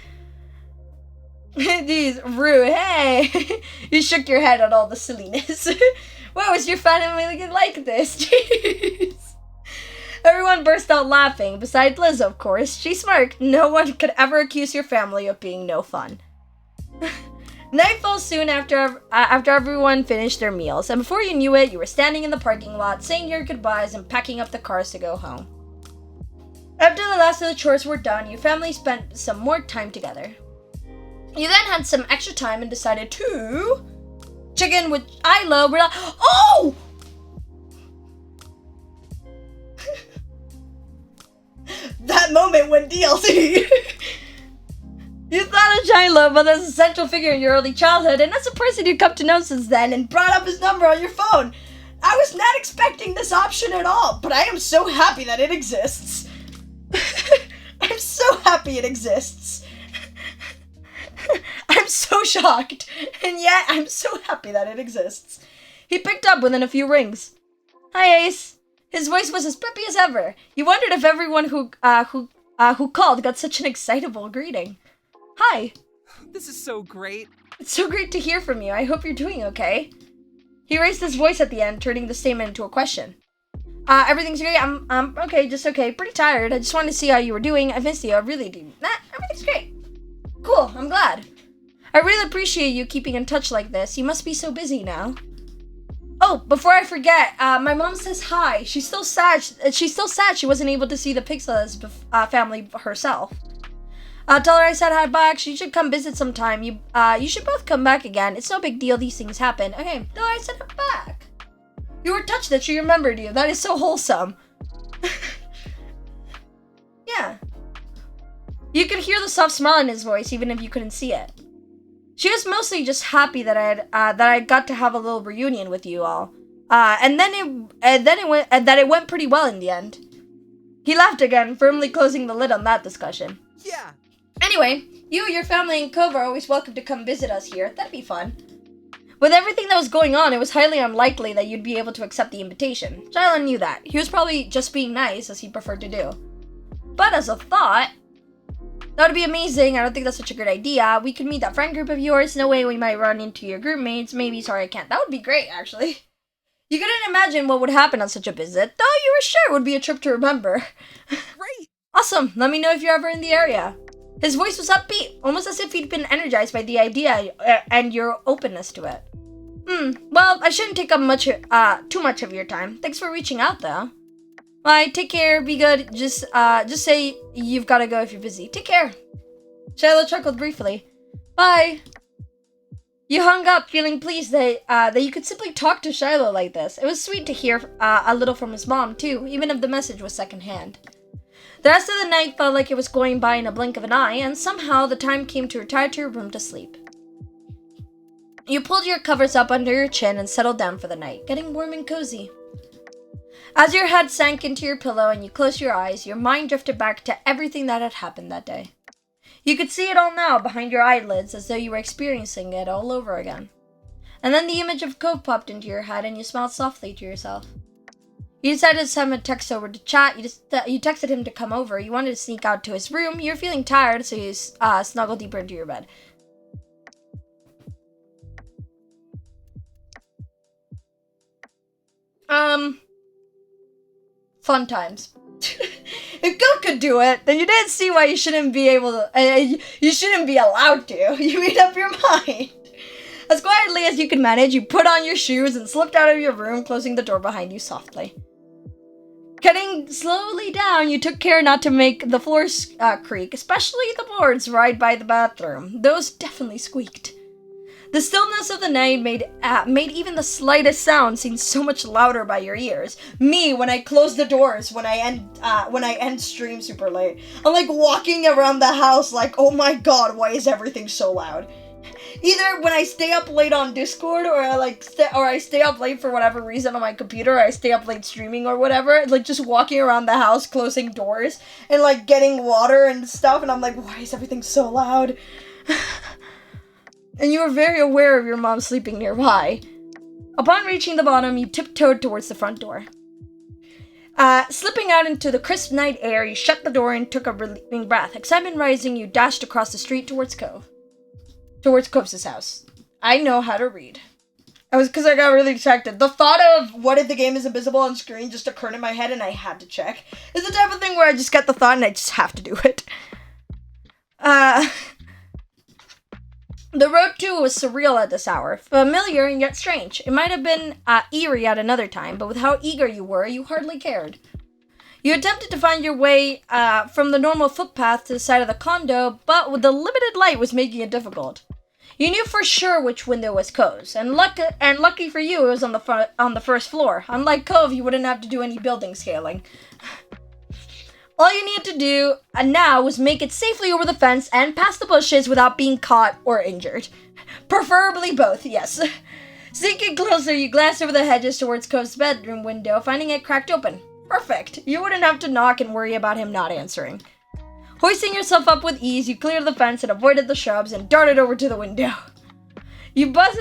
Jeez, Rue, hey. You shook your head at all the silliness. Wow, is your family like this? Jeez. Everyone burst out laughing, besides Liz, of course. She smirked. No one could ever accuse your family of being no fun. Night fell soon after everyone finished their meals, and before you knew it, you were standing in the parking lot, saying your goodbyes and packing up the cars to go home. After the last of the chores were done, your family spent some more time together. You then had some extra time and decided to... chicken with Isla. Oh! That moment when DLC. You thought of Shiloh, but as a central figure in your early childhood, and as a person you've come to know since then, and brought up his number on your phone. I was not expecting this option at all, but I am so happy that it exists. I'm so happy it exists. I'm I'm so shocked, and yet I'm so happy that it exists. He picked up within a few rings. Hi, Ace. His voice was as peppy as ever. You wondered if everyone who called got such an excitable greeting. Hi. This is so great. It's so great to hear from you. I hope you're doing okay. He raised his voice at the end, turning the statement into a question. Everything's great. I'm okay, just okay. Pretty tired. I just wanted to see how you were doing. I missed you. I really do. Everything's great. Cool. I'm glad. I really appreciate you keeping in touch like this. You must be so busy now. Oh, before I forget, my mom says hi. She's still sad she wasn't able to see the Pixel's family herself. Tell her I said hi back. She should come visit sometime. You should both come back again. It's no big deal. These things happen. Okay, tell her I said hi back. You were touched that she remembered you. That is so wholesome. Yeah. You could hear the soft smile in his voice, even if you couldn't see it. She was mostly just happy that I got to have a little reunion with you all. And that it went pretty well in the end. He laughed again, firmly closing the lid on that discussion. Yeah. Anyway, you, your family, and Kova are always welcome to come visit us here. That'd be fun. With everything that was going on, it was highly unlikely that you'd be able to accept the invitation. Shiloh knew that. He was probably just being nice, as he preferred to do. But as a thought, that would be amazing. I don't think that's such a good idea. We could meet that friend group of yours. No way we might run into your group mates. Maybe, sorry, I can't. That would be great, actually. You couldn't imagine what would happen on such a visit, though you were sure it would be a trip to remember. Great. Awesome. Let me know if you're ever in the area. His voice was upbeat, almost as if he'd been energized by the idea and your openness to it. Well, I shouldn't take up too much of your time. Thanks for reaching out, though. Bye, take care, be good. Just say you've gotta go if you're busy. Take care. Shiloh chuckled briefly. Bye. You hung up, feeling pleased that you could simply talk to Shiloh like this. It was sweet to hear a little from his mom, too, even if the message was secondhand. The rest of the night felt like it was going by in a blink of an eye, and somehow the time came to retire to your room to sleep. You pulled your covers up under your chin and settled down for the night, getting warm and cozy. As your head sank into your pillow and you closed your eyes, your mind drifted back to everything that had happened that day. You could see it all now behind your eyelids, as though you were experiencing it all over again. And then the image of Cove popped into your head and you smiled softly to yourself. You decided to send him a text over to chat. You texted him to come over. You wanted to sneak out to his room. You were feeling tired, so you snuggled deeper into your bed. Fun times. If Go could do it, then you didn't see why you shouldn't be able to. You shouldn't be allowed to. You made up your mind. As quietly as you could manage, you put on your shoes and slipped out of your room, closing the door behind you softly. Cutting slowly down, you took care not to make the floors creak, especially the boards right by the bathroom. Those definitely squeaked. The stillness of the night made even the slightest sound seem so much louder by your ears. Me, when I close the doors, when I end stream super late, I'm like walking around the house like, oh my god, why is everything so loud? Either when I stay up late on Discord, or I stay up late for whatever reason on my computer, or I stay up late streaming or whatever, like just walking around the house, closing doors, and like getting water and stuff, and I'm like, why is everything so loud? And you were very aware of your mom sleeping nearby. Upon reaching the bottom, you tiptoed towards the front door. Slipping out into the crisp night air, you shut the door and took a relieving breath. Excitement rising, you dashed across the street towards Cove's house. I know how to read. Because I got really distracted. The thought of what if the game is invisible on screen just occurred in my head and I had to check. It's the type of thing where I just get the thought and I just have to do it. The road, too, was surreal at this hour. Familiar and yet strange. It might have been eerie at another time, but with how eager you were, you hardly cared. You attempted to find your way from the normal footpath to the side of the condo, but with the limited light was making it difficult. You knew for sure which window was Cove's, and lucky for you, it was on the first floor. Unlike Cove, you wouldn't have to do any building scaling. All you needed to do now was make it safely over the fence and past the bushes without being caught or injured. Preferably both, yes. Sneaking closer, you glanced over the hedges towards Cove's bedroom window, finding it cracked open. Perfect. You wouldn't have to knock and worry about him not answering. Hoisting yourself up with ease, you cleared the fence and avoided the shrubs and darted over to the window. You buzz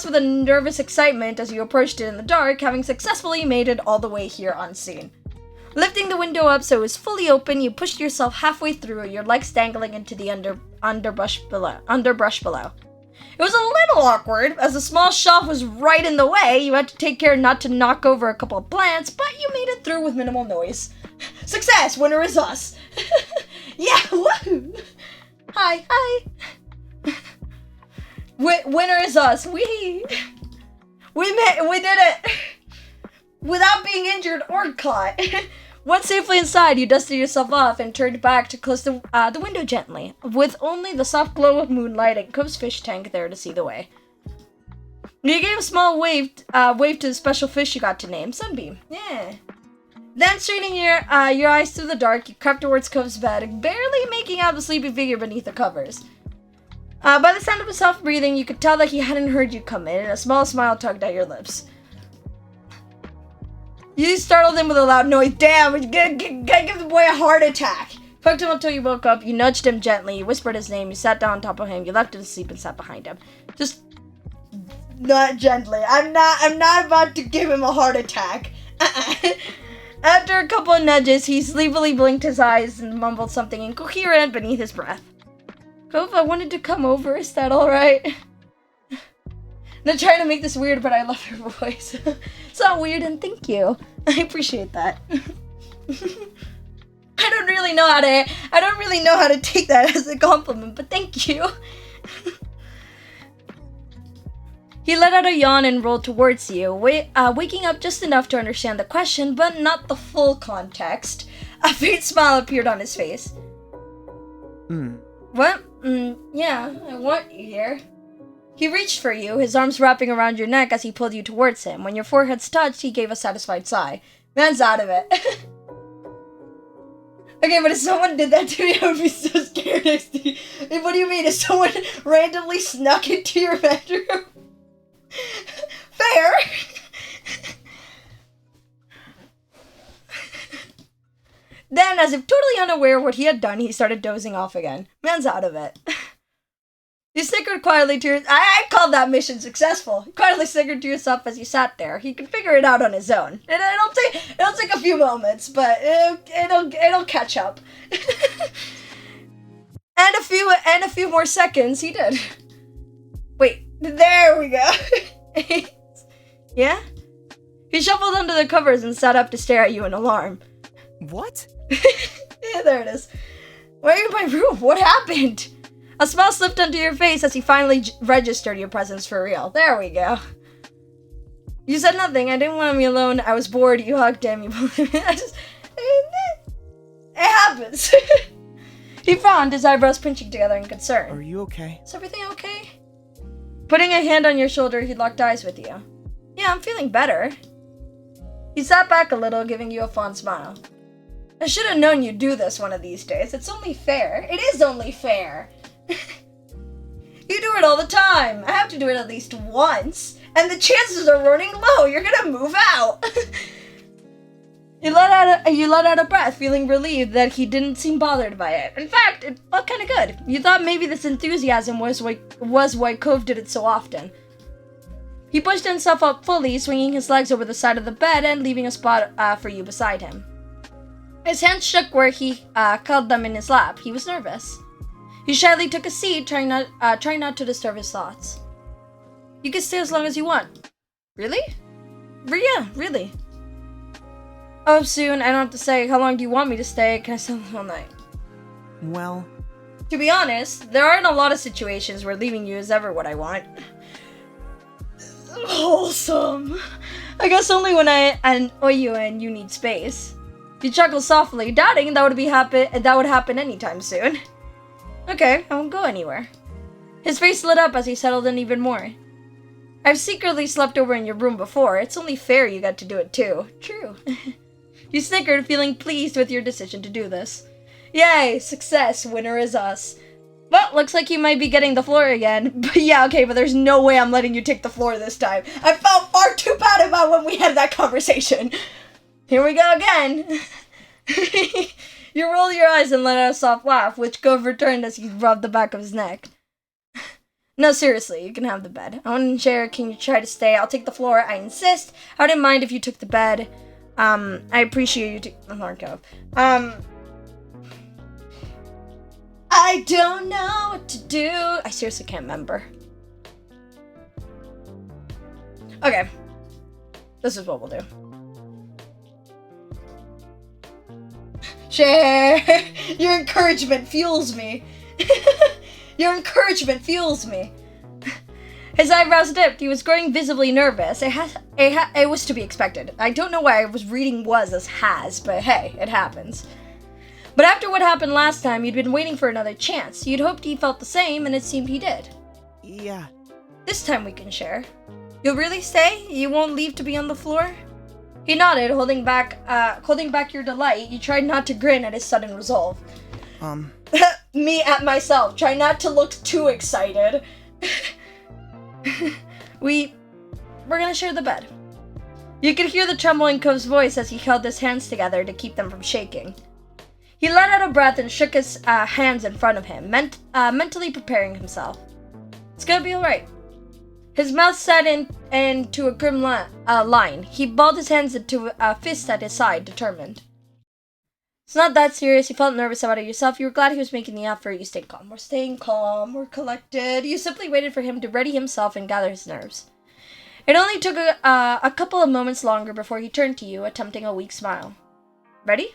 with a nervous excitement as you approached it in the dark, having successfully made it all the way here unseen. Lifting the window up so it was fully open, you pushed yourself halfway through, your legs dangling into the underbrush below. It was a little awkward, as a small shelf was right in the way. You had to take care not to knock over a couple of plants, but you made it through with minimal noise. Success! Winner is us! Yeah, woohoo! Hi. Winner is us. We did it! Without being injured or caught. Once safely inside, you dusted yourself off and turned back to close the window gently, with only the soft glow of moonlight and Cove's fish tank there to see the way. You gave a small wave to the special fish you got to name, Sunbeam. Yeah. Then, straining your eyes through the dark, you crept towards Cove's bed, barely making out the sleepy figure beneath the covers. By the sound of his soft breathing, you could tell that he hadn't heard you come in, and a small smile tugged at your lips. You startled him with a loud noise. Damn, you gotta give the boy a heart attack. Poked him until you woke up. You nudged him gently. You whispered his name. You sat down on top of him. You left him to sleep and sat behind him. Just not gently. I'm not about to give him a heart attack. After a couple of nudges, he sleepily blinked his eyes and mumbled something incoherent beneath his breath. Cove, I wanted to come over. Is that all right? I'm not trying to make this weird, but I love your voice. It's not weird, and thank you. I appreciate that. I don't really know how to take that as a compliment, but thank you. He let out a yawn and rolled towards you, waking up just enough to understand the question, but not the full context. A faint smile appeared on his face. What? Yeah, I want you here. He reached for you, his arms wrapping around your neck as he pulled you towards him. When your foreheads touched, he gave a satisfied sigh. Man's out of it. Okay, but if someone did that to me, I would be so scared next to you. What do you mean? If someone randomly snuck into your bedroom? Fair. Then, as if totally unaware of what he had done, he started dozing off again. Man's out of it. You snickered quietly to yourself. I called that mission successful. You quietly snickered to yourself as you sat there. He could figure it out on his own. It'll take a few moments, but it'll catch up. and a few more seconds. He did. Wait, there we go. Yeah? He shuffled under the covers and sat up to stare at you in alarm. What? Yeah, there it is. Why are you in my room? What happened? A smile slipped onto your face as he finally registered your presence for real. There we go. You said nothing. I didn't want to be alone. I was bored. You hugged him. It happens. He frowned, his eyebrows pinching together in concern. Are you okay? Is everything okay? Putting a hand on your shoulder, he locked eyes with you. Yeah, I'm feeling better. He sat back a little, giving you a fond smile. I should have known you'd do this one of these days. It's only fair. It is only fair. You do it all the time. I have to do it at least once. And the chances are running low. You're gonna move out. You let out a breath, feeling relieved that he didn't seem bothered by it. In fact, it felt kind of good. You thought maybe this enthusiasm was why Cove did it so often. He pushed himself up fully, swinging his legs over the side of the bed and leaving a spot for you beside him. His hands shook where he cuddled them in his lap. He was nervous. He shyly took a seat, trying not to disturb his thoughts. You can stay as long as you want. Really? Yeah, really. Oh, soon. I don't have to say, how long do you want me to stay? Can I stay all night? Well... To be honest, there aren't a lot of situations where leaving you is ever what I want. Wholesome. I guess only when I annoy you and you need space. He chuckled softly, doubting that would happen anytime soon. Okay, I won't go anywhere. His face lit up as he settled in even more. I've secretly slept over in your room before. It's only fair you get to do it too. True. You snickered, feeling pleased with your decision to do this. Yay! Success! Winner is us. Well, looks like you might be getting the floor again. But yeah, okay, but there's no way I'm letting you take the floor this time. I felt far too bad about when we had that conversation. Here we go again. You roll your eyes and let out a soft laugh, which Gove returned as he rubbed the back of his neck. No, seriously, you can have the bed. I want to share. Can you try to stay? I'll take the floor. I insist. I wouldn't mind if you took the bed. I appreciate you. Gove. I don't know what to do. I seriously can't remember. Okay. This is what we'll do. Share. Your encouragement fuels me. Your encouragement fuels me. His eyebrows dipped. He was growing visibly nervous. It was to be expected. I don't know why I was reading was as has, but hey, it happens. But after what happened last time, you'd been waiting for another chance. You'd hoped he felt the same, and it seemed he did. Yeah. This time we can share. You'll really stay? You won't leave to be on the floor? He nodded, holding back your delight. You tried not to grin at his sudden resolve. Me at myself. Try not to look too excited. We're gonna share the bed. You could hear the tremble in Cove's voice as he held his hands together to keep them from shaking. He let out a breath and shook his hands in front of him, mentally preparing himself. It's gonna be alright. His mouth set into a grim line. He balled his hands into a fist at his side, determined. It's not that serious. You felt nervous about it yourself. You were glad he was making the effort. You stayed calm. We're staying calm. We're collected. You simply waited for him to ready himself and gather his nerves. It only took a couple of moments longer before he turned to you, attempting a weak smile. Ready?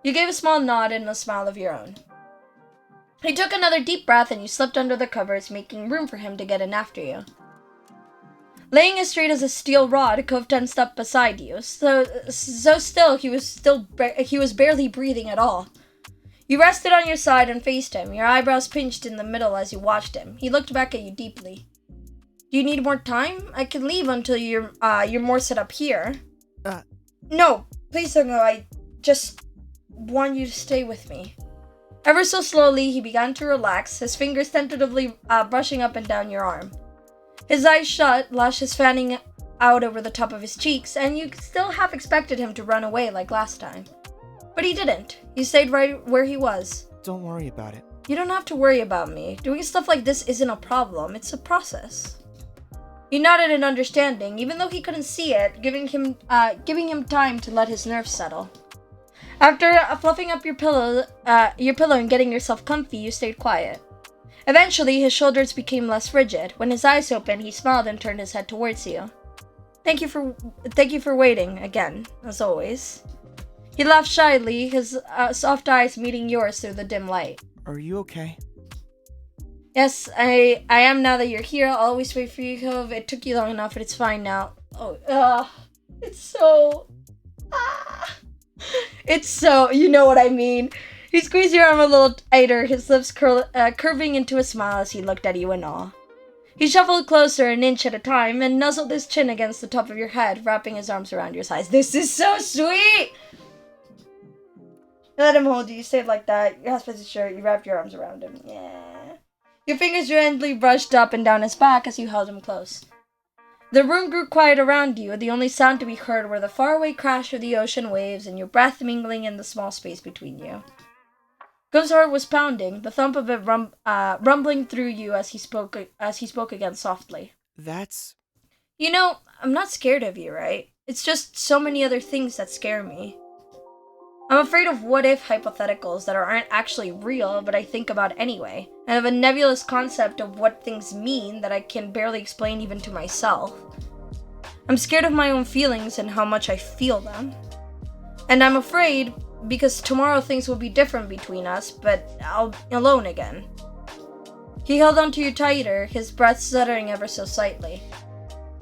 You gave a small nod and a smile of your own. He took another deep breath and you slipped under the covers, making room for him to get in after you. Laying as straight as a steel rod, Cove tensed up beside you, so still he was barely breathing at all. You rested on your side and faced him, your eyebrows pinched in the middle as you watched him. He looked back at you deeply. Do you need more time? I can leave until you're more set up here. No, please don't go. I just want you to stay with me. Ever so slowly, he began to relax, his fingers tentatively brushing up and down your arm. His eyes shut, lashes fanning out over the top of his cheeks, and you still half expected him to run away like last time. But he didn't. He stayed right where he was. Don't worry about it. You don't have to worry about me. Doing stuff like this isn't a problem, it's a process. He nodded in understanding, even though he couldn't see it, giving him time to let his nerves settle. After fluffing up your pillow and getting yourself comfy, you stayed quiet. Eventually, his shoulders became less rigid. When his eyes opened, he smiled and turned his head towards you. Thank you for waiting, again, as always. He laughed shyly, his soft eyes meeting yours through the dim light. Are you okay? Yes, I am now that you're here. I'll always wait for you, Cove. It took you long enough, but it's fine now. It's so... It's so... You know what I mean. He squeezed your arm a little tighter, his lips curving into a smile as he looked at you in awe. He shuffled closer an inch at a time and nuzzled his chin against the top of your head, wrapping his arms around your sides. This is so sweet! You let him hold you. You stayed like that. Your husband's his shirt. You wrapped your arms around him. Yeah. Your fingers gently brushed up and down his back as you held him close. The room grew quiet around you. The only sound to be heard were the faraway crash of the ocean waves and your breath mingling in the small space between you. Gove's heart was pounding, the thump of it rumbling through you as he spoke again softly. That's... You know, I'm not scared of you, right? It's just so many other things that scare me. I'm afraid of what-if hypotheticals that aren't actually real, but I think about anyway, and of a nebulous concept of what things mean that I can barely explain even to myself. I'm scared of my own feelings and how much I feel them. And I'm afraid because tomorrow things will be different between us, but I'll be alone again. He held onto you tighter, his breath stuttering ever so slightly.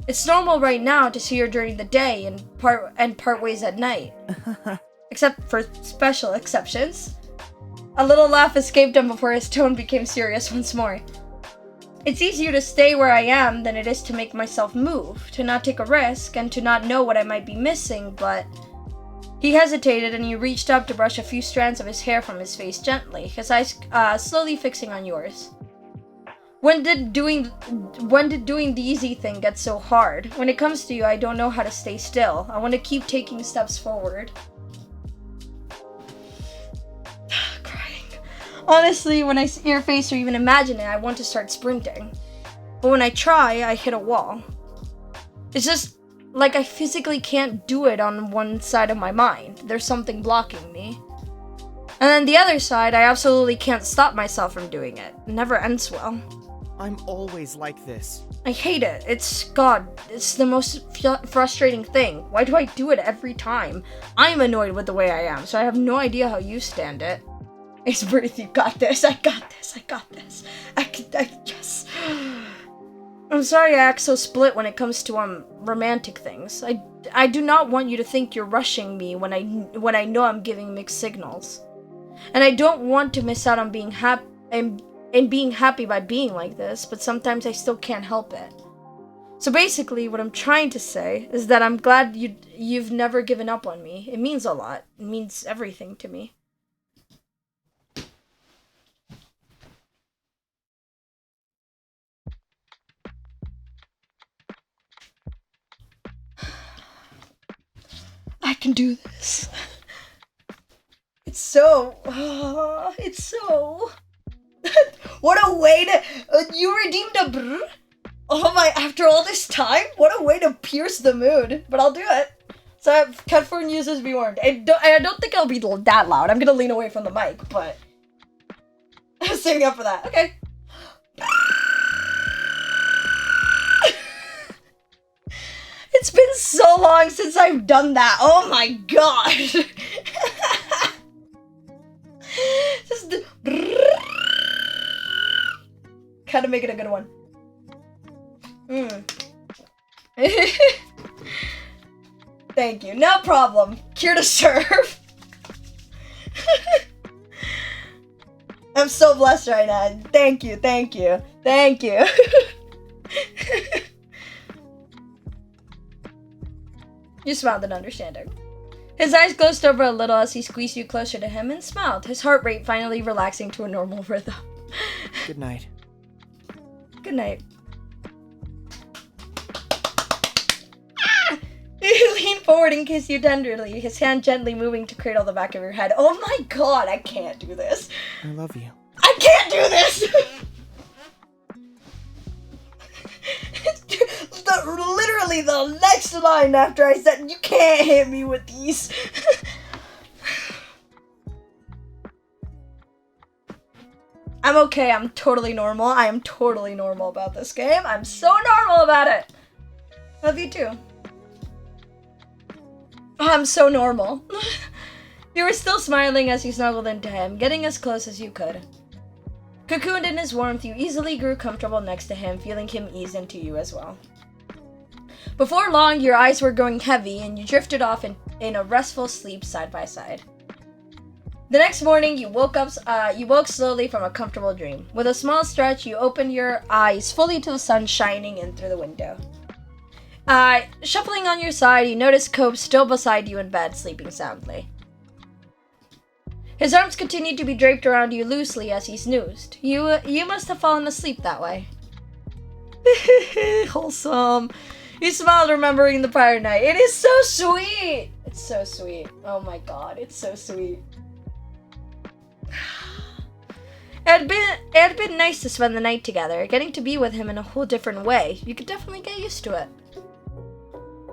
It's normal right now to see her during the day and part ways at night. Except for special exceptions. A little laugh escaped him before his tone became serious once more. It's easier to stay where I am than it is to make myself move, to not take a risk, and to not know what I might be missing, but... He hesitated and you reached up to brush a few strands of his hair from his face gently, his eyes slowly fixing on yours. When did doing the easy thing get so hard? When it comes to you, I don't know how to stay still. I want to keep taking steps forward. Honestly, when I see your face or even imagine it, I want to start sprinting. But when I try, I hit a wall. It's just like I physically can't do it on one side of my mind. There's something blocking me. And then the other side, I absolutely can't stop myself from doing it. It never ends well. I'm always like this. I hate it. It's the most frustrating thing. Why do I do it every time? I'm annoyed with the way I am, so I have no idea how you stand it. Ace Birth, you got this. I got this. Yes. I'm sorry I act so split when it comes to romantic things. I do not want you to think you're rushing me when I know I'm giving mixed signals. And I don't want to miss out on being happy and being happy by being like this, but sometimes I still can't help it. So basically, what I'm trying to say is that I'm glad you've never given up on me. It means a lot. It means everything to me. I can do this. It's so... What a way to... you redeemed a brr? Oh my, after all this time? What a way to pierce the mood. But I'll do it. So, Catphone users be warned. I don't think I'll be that loud. I'm gonna lean away from the mic, but... I'm saving up for that. Okay. It's been so long since I've done that. Oh my god. Just kind of make it a good one. Thank you. No problem. Here to serve. I'm so blessed right now. Thank you. You smiled in understanding. His eyes closed over a little as he squeezed you closer to him and smiled, his heart rate finally relaxing to a normal rhythm. Good night. Good night. He leaned forward and kissed you tenderly, his hand gently moving to cradle the back of your head. Oh my god, I can't do this. I love you. I can't do this! Literally the next line after I said, you can't hit me with these. I'm okay, I'm totally normal. I am totally normal about this game. I'm so normal about it. Love you too. I'm so normal. You were still smiling as you snuggled into him, getting as close as you could. Cocooned in his warmth, you easily grew comfortable next to him, feeling him ease into you as well. Before long, your eyes were growing heavy, and you drifted off in a restful sleep side by side. The next morning, you woke slowly from a comfortable dream. With a small stretch, you opened your eyes fully to the sun shining in through the window. Shuffling on your side, you noticed Cope still beside you in bed, sleeping soundly. His arms continued to be draped around you loosely as he snoozed. You must have fallen asleep that way. Wholesome. You smiled, remembering the prior night. It is so sweet! It's so sweet. Oh my god, it's so sweet. It had been nice to spend the night together, getting to be with him in a whole different way. You could definitely get used to it.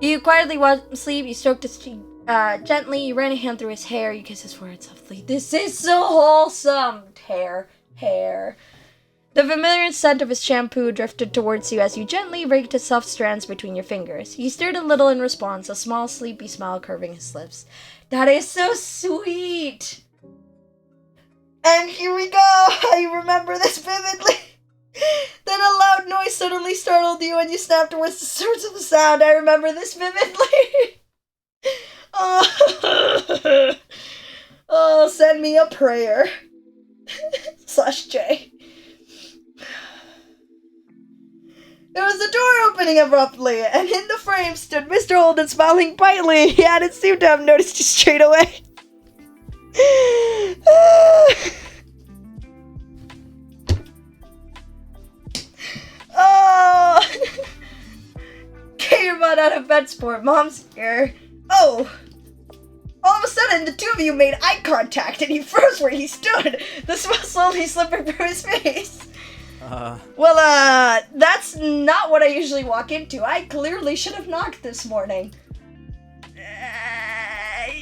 You quietly watched him sleep, you stroked his cheek gently, you ran a hand through his hair, you kissed his forehead softly. This is so wholesome! Hair. The familiar scent of his shampoo drifted towards you as you gently raked his soft strands between your fingers. He stirred a little in response, a small, sleepy smile curving his lips. That is so sweet! And here we go! I remember this vividly! Then a loud noise suddenly startled you and you snapped towards the source of the sound. I remember this vividly! Oh, send me a prayer. /J. There was a door opening abruptly, and in the frame stood Mr. Holden smiling brightly. He hadn't seemed to have noticed you straight away. Oh! Get your butt out of bed, sport. Mom's here. Oh! All of a sudden, the two of you made eye contact and he froze where he stood, the smile slowly slipping from his face. Well, that's not what I usually walk into. I clearly should have knocked this morning.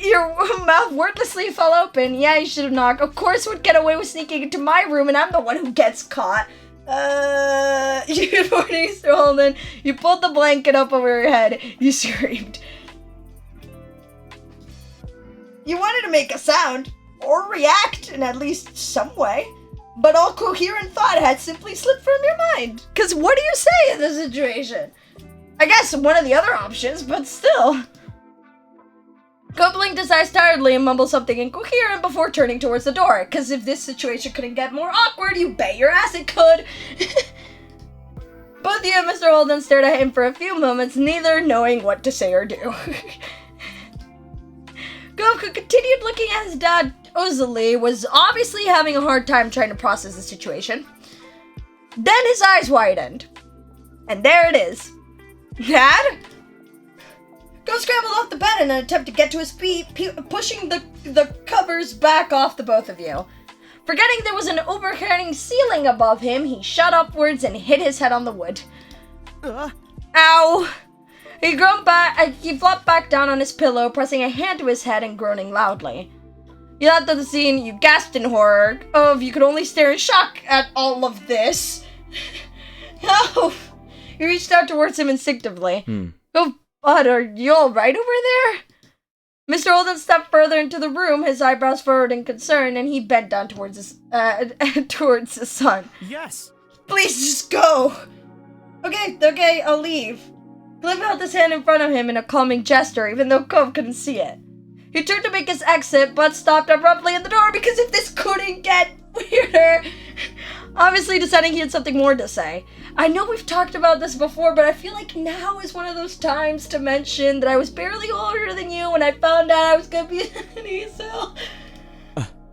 Your mouth wordlessly fell open. Yeah, you should have knocked. Of course would get away with sneaking into my room and I'm the one who gets caught. Good morning, Mr. Holden. You pulled the blanket up over your head. You screamed. You wanted to make a sound, or react in at least some way, but all coherent thought had simply slipped from your mind. Cause what do you say in this situation? I guess one of the other options, but still. Go blinked his eyes tiredly and mumbled something incoherent before turning towards the door. Cause if this situation couldn't get more awkward, you bet your ass it could. Both you and Mr. Holden stared at him for a few moments, neither knowing what to say or do. Goku continued looking at his dad. Ozily was obviously having a hard time trying to process the situation. Then his eyes widened. And there it is. Dad? Go scrambled off the bed in an attempt to get to his feet, pushing the covers back off the both of you. Forgetting there was an overhanging ceiling above him, he shot upwards and hit his head on the wood. Ow! He flopped back down on his pillow, pressing a hand to his head and groaning loudly. You left the scene, you gasped in horror. Oh, if you could only stare in shock at all of this. Oh! You reached out towards him instinctively. Oh, Bud, are you alright over there? Mr. Holden stepped further into the room, his eyebrows furrowed in concern, and he bent down towards his son. Yes. Please, just go. Okay, I'll leave. Cliff held his hand in front of him in a calming gesture, even though Cove couldn't see it. He turned to make his exit, but stopped abruptly in the door because if this couldn't get weirder, obviously deciding he had something more to say. I know we've talked about this before, but I feel like now is one of those times to mention that I was barely older than you when I found out I was gonna be an so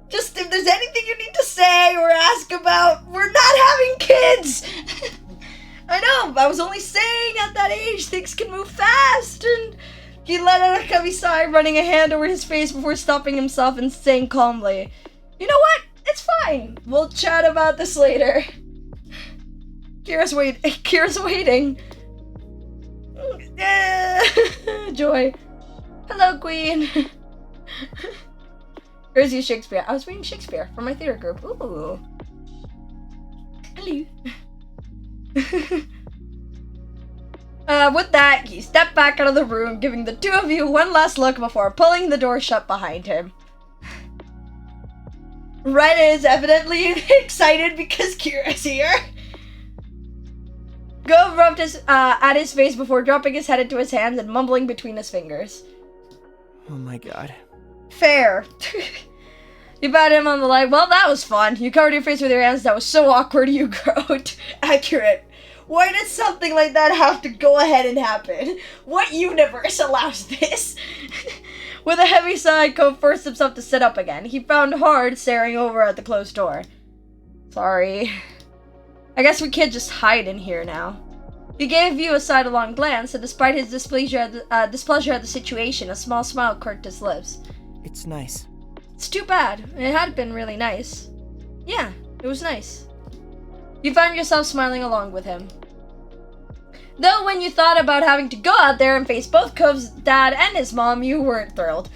just if there's anything you need to say or ask about, we're not having kids! I know, I was only saying at that age things can move fast, and he let out a heavy sigh, running a hand over his face before stopping himself and saying calmly, You know what? It's fine. We'll chat about this later. Kira's waiting. Joy. Hello, Queen. Here's you, Shakespeare. I was reading Shakespeare for my theater group. Ooh. Hello. With that, he stepped back out of the room, giving the two of you one last look before pulling the door shut behind him. Red is evidently excited because Kira's here. Gove rubbed at his face before dropping his head into his hands and mumbling between his fingers. Oh my god. Fair. You patted him on the leg. Well, that was fun. You covered your face with your hands. That was so awkward, you groaned. Accurate. Why did something like that have to go ahead and happen? What universe allows this? With a heavy sigh, Cove forced himself to sit up again. He frowned hard, staring over at the closed door. Sorry. I guess we can't just hide in here now. He gave you a sidelong glance, and despite his displeasure at the situation, a small smile quirked his lips. It's nice. It's too bad. It had been really nice. Yeah, it was nice. You found yourself smiling along with him. Though when you thought about having to go out there and face both Cove's dad and his mom, you weren't thrilled.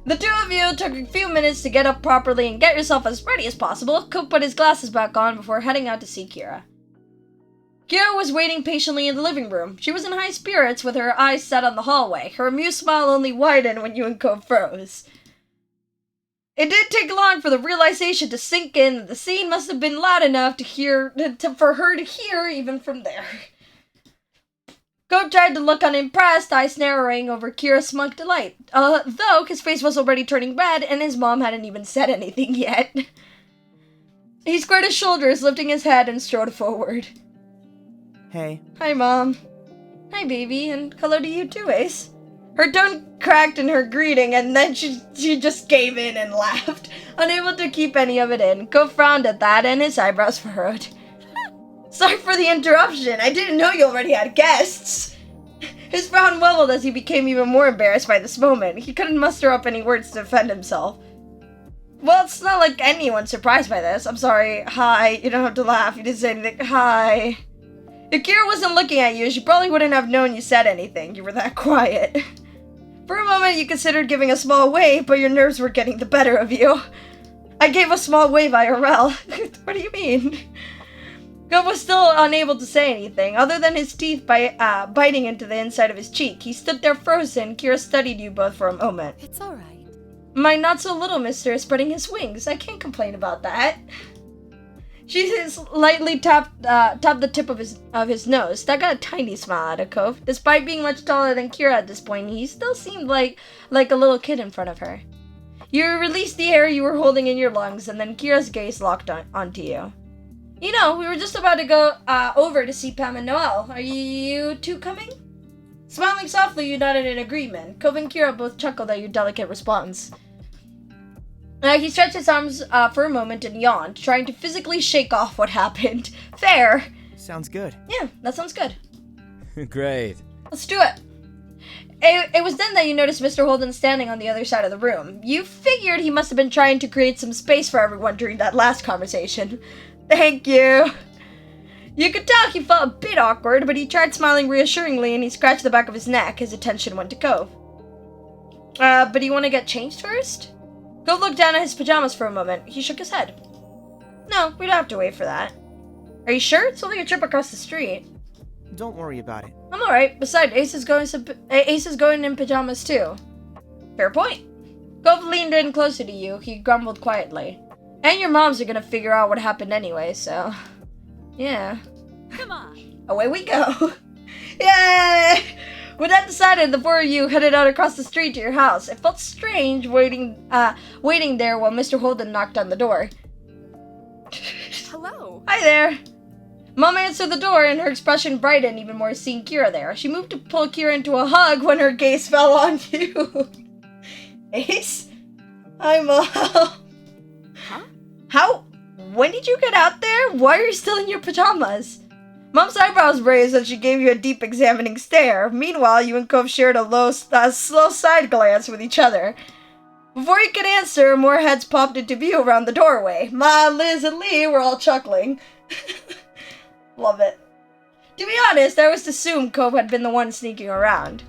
The two of you took a few minutes to get up properly and get yourself as ready as possible. Cove put his glasses back on before heading out to see Kira. Kira was waiting patiently in the living room. She was in high spirits with her eyes set on the hallway. Her amused smile only widened when you and Cove froze. It didn't take long for the realization to sink in that the scene must have been loud enough for her to hear even from there. Cove tried to look unimpressed, eyes narrowing over Kira's smug delight, though his face was already turning red and his mom hadn't even said anything yet. He squared his shoulders, lifting his head, and strode forward. Hey. Hi, Mom. Hi, baby, and hello to you too, Ace. Her tone cracked in her greeting, and then she just gave in and laughed, unable to keep any of it in. Cove frowned at that, and his eyebrows furrowed. Sorry for the interruption. I didn't know you already had guests. His frown wobbled as he became even more embarrassed by this moment. He couldn't muster up any words to defend himself. Well, it's not like anyone's surprised by this. I'm sorry. Hi. You don't have to laugh. You didn't say anything. Hi. If Kira wasn't looking at you, she probably wouldn't have known you said anything. You were that quiet. For a moment, you considered giving a small wave, but your nerves were getting the better of you. I gave a small wave IRL. What do you mean? Gov was still unable to say anything, other than his teeth biting into the inside of his cheek. He stood there frozen. Kira studied you both for a moment. It's alright. My not-so-little mister is spreading his wings. I can't complain about that. She lightly tapped the tip of his nose. That got a tiny smile out of Cove. Despite being much taller than Kira at this point, he still seemed like a little kid in front of her. You released the air you were holding in your lungs, and then Kira's gaze locked onto you. You know, we were just about to go over to see Pam and Noelle. Are you two coming? Smiling softly, you nodded in agreement. Cove and Kira both chuckled at your delicate response. He stretched his arms for a moment and yawned, trying to physically shake off what happened. Fair. Sounds good. Yeah, that sounds good. Great. Let's do it. It was then that you noticed Mr. Holden standing on the other side of the room. You figured he must have been trying to create some space for everyone during that last conversation. Thank you. You could tell he felt a bit awkward, but he tried smiling reassuringly and he scratched the back of his neck. His attention went to Cove. But do you want to get changed first? Cove looked down at his pajamas for a moment. He shook his head. No, we don't have to wait for that. Are you sure? It's only a trip across the street. Don't worry about it. I'm alright. Besides, Ace is going in pajamas too. Fair point. Cove leaned in closer to you. He grumbled quietly. And your moms are gonna figure out what happened anyway, so... yeah. Come on. Away we go. Yay! With that decided, the four of you headed out across the street to your house. It felt strange waiting there while Mr. Holden knocked on the door. Hello. Hi there. Mom answered the door and her expression brightened even more seeing Kira there. She moved to pull Kira into a hug when her gaze fell on you. Ace? Hi, Mom. Huh? How? When did you get out there? Why are you still in your pajamas? Mom's eyebrows raised and she gave you a deep examining stare. Meanwhile, you and Cove shared a slow side glance with each other. Before you could answer, more heads popped into view around the doorway. Ma, Liz, and Lee were all chuckling. Love it. To be honest, I was assumed Cove had been the one sneaking around.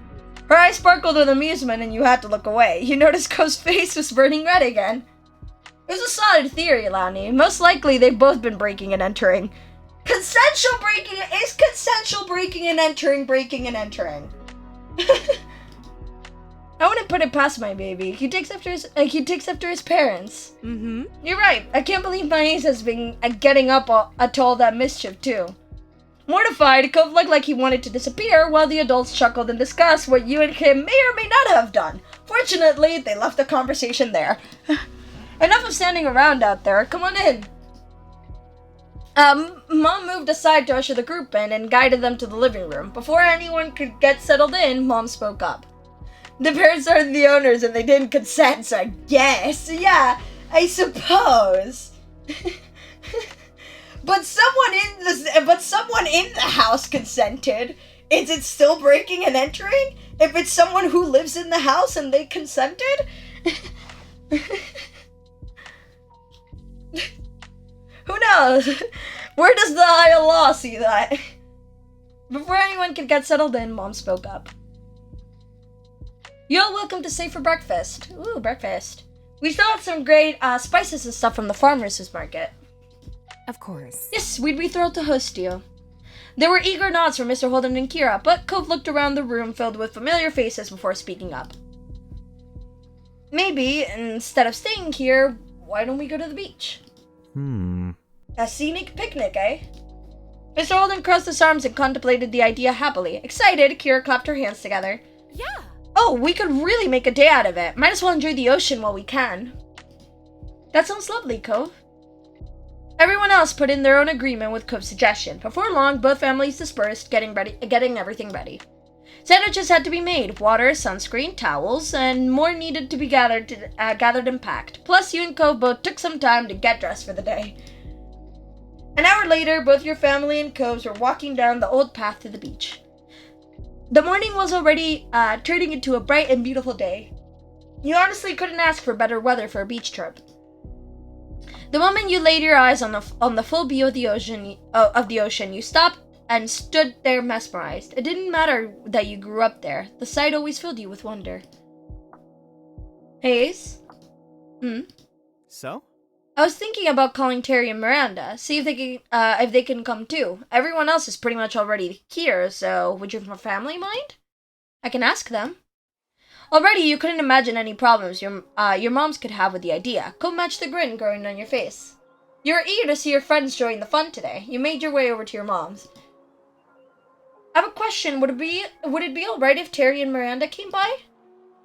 Her eyes sparkled with amusement and you had to look away. You noticed Cove's face was burning red again. It was a solid theory, Lani. Most likely, they've both been breaking and entering. Consensual breaking and entering. I wouldn't put it past my baby. He takes after his parents. Mm-hmm. You're right. I can't believe my niece has been getting up to all that mischief too. Mortified, Cove looked like he wanted to disappear, while the adults chuckled and discussed what you and him may or may not have done. Fortunately, they left the conversation there. Enough of standing around out there. Come on in. Mom moved aside to usher the group in and guided them to the living room. Before anyone could get settled in, Mom spoke up. The parents are the owners and they didn't consent, so I guess. Yeah, I suppose. But someone in the house consented. Is it still breaking and entering? If it's someone who lives in the house and they consented? Who knows? Where does the higher law see that? Before anyone could get settled in, Mom spoke up. You're welcome to stay for breakfast. Ooh, breakfast. We still have some great spices and stuff from the farmer's market. Of course. Yes, we'd be thrilled to host you. There were eager nods from Mr. Holden and Kira, but Cove looked around the room filled with familiar faces before speaking up. Maybe, instead of staying here, why don't we go to the beach? A scenic picnic, eh? Mr. Holden crossed his arms and contemplated the idea happily. Excited, Kira clapped her hands together. Yeah. Oh, we could really make a day out of it. Might as well enjoy the ocean while we can. That sounds lovely, Cove. Everyone else put in their own agreement with Cove's suggestion. Before long, both families dispersed, getting everything ready. Sandwiches had to be made, water, sunscreen, towels, and more needed to be gathered and packed. Plus, you and Cove both took some time to get dressed for the day. An hour later, both your family and Cove's were walking down the old path to the beach. The morning was already turning into a bright and beautiful day. You honestly couldn't ask for better weather for a beach trip. The moment you laid your eyes on the full view of the ocean, you stopped and stood there mesmerized. It didn't matter that you grew up there. The sight always filled you with wonder. Hey, Ace? So? I was thinking about calling Terry and Miranda, see if they can come too. Everyone else is pretty much already here, so would your family mind? I can ask them. Already, you couldn't imagine any problems your moms could have with the idea. Couldn't match the grin growing on your face. You were eager to see your friends join the fun today. You made your way over to your mom's. I have a question. Would it be alright if Terry and Miranda came by?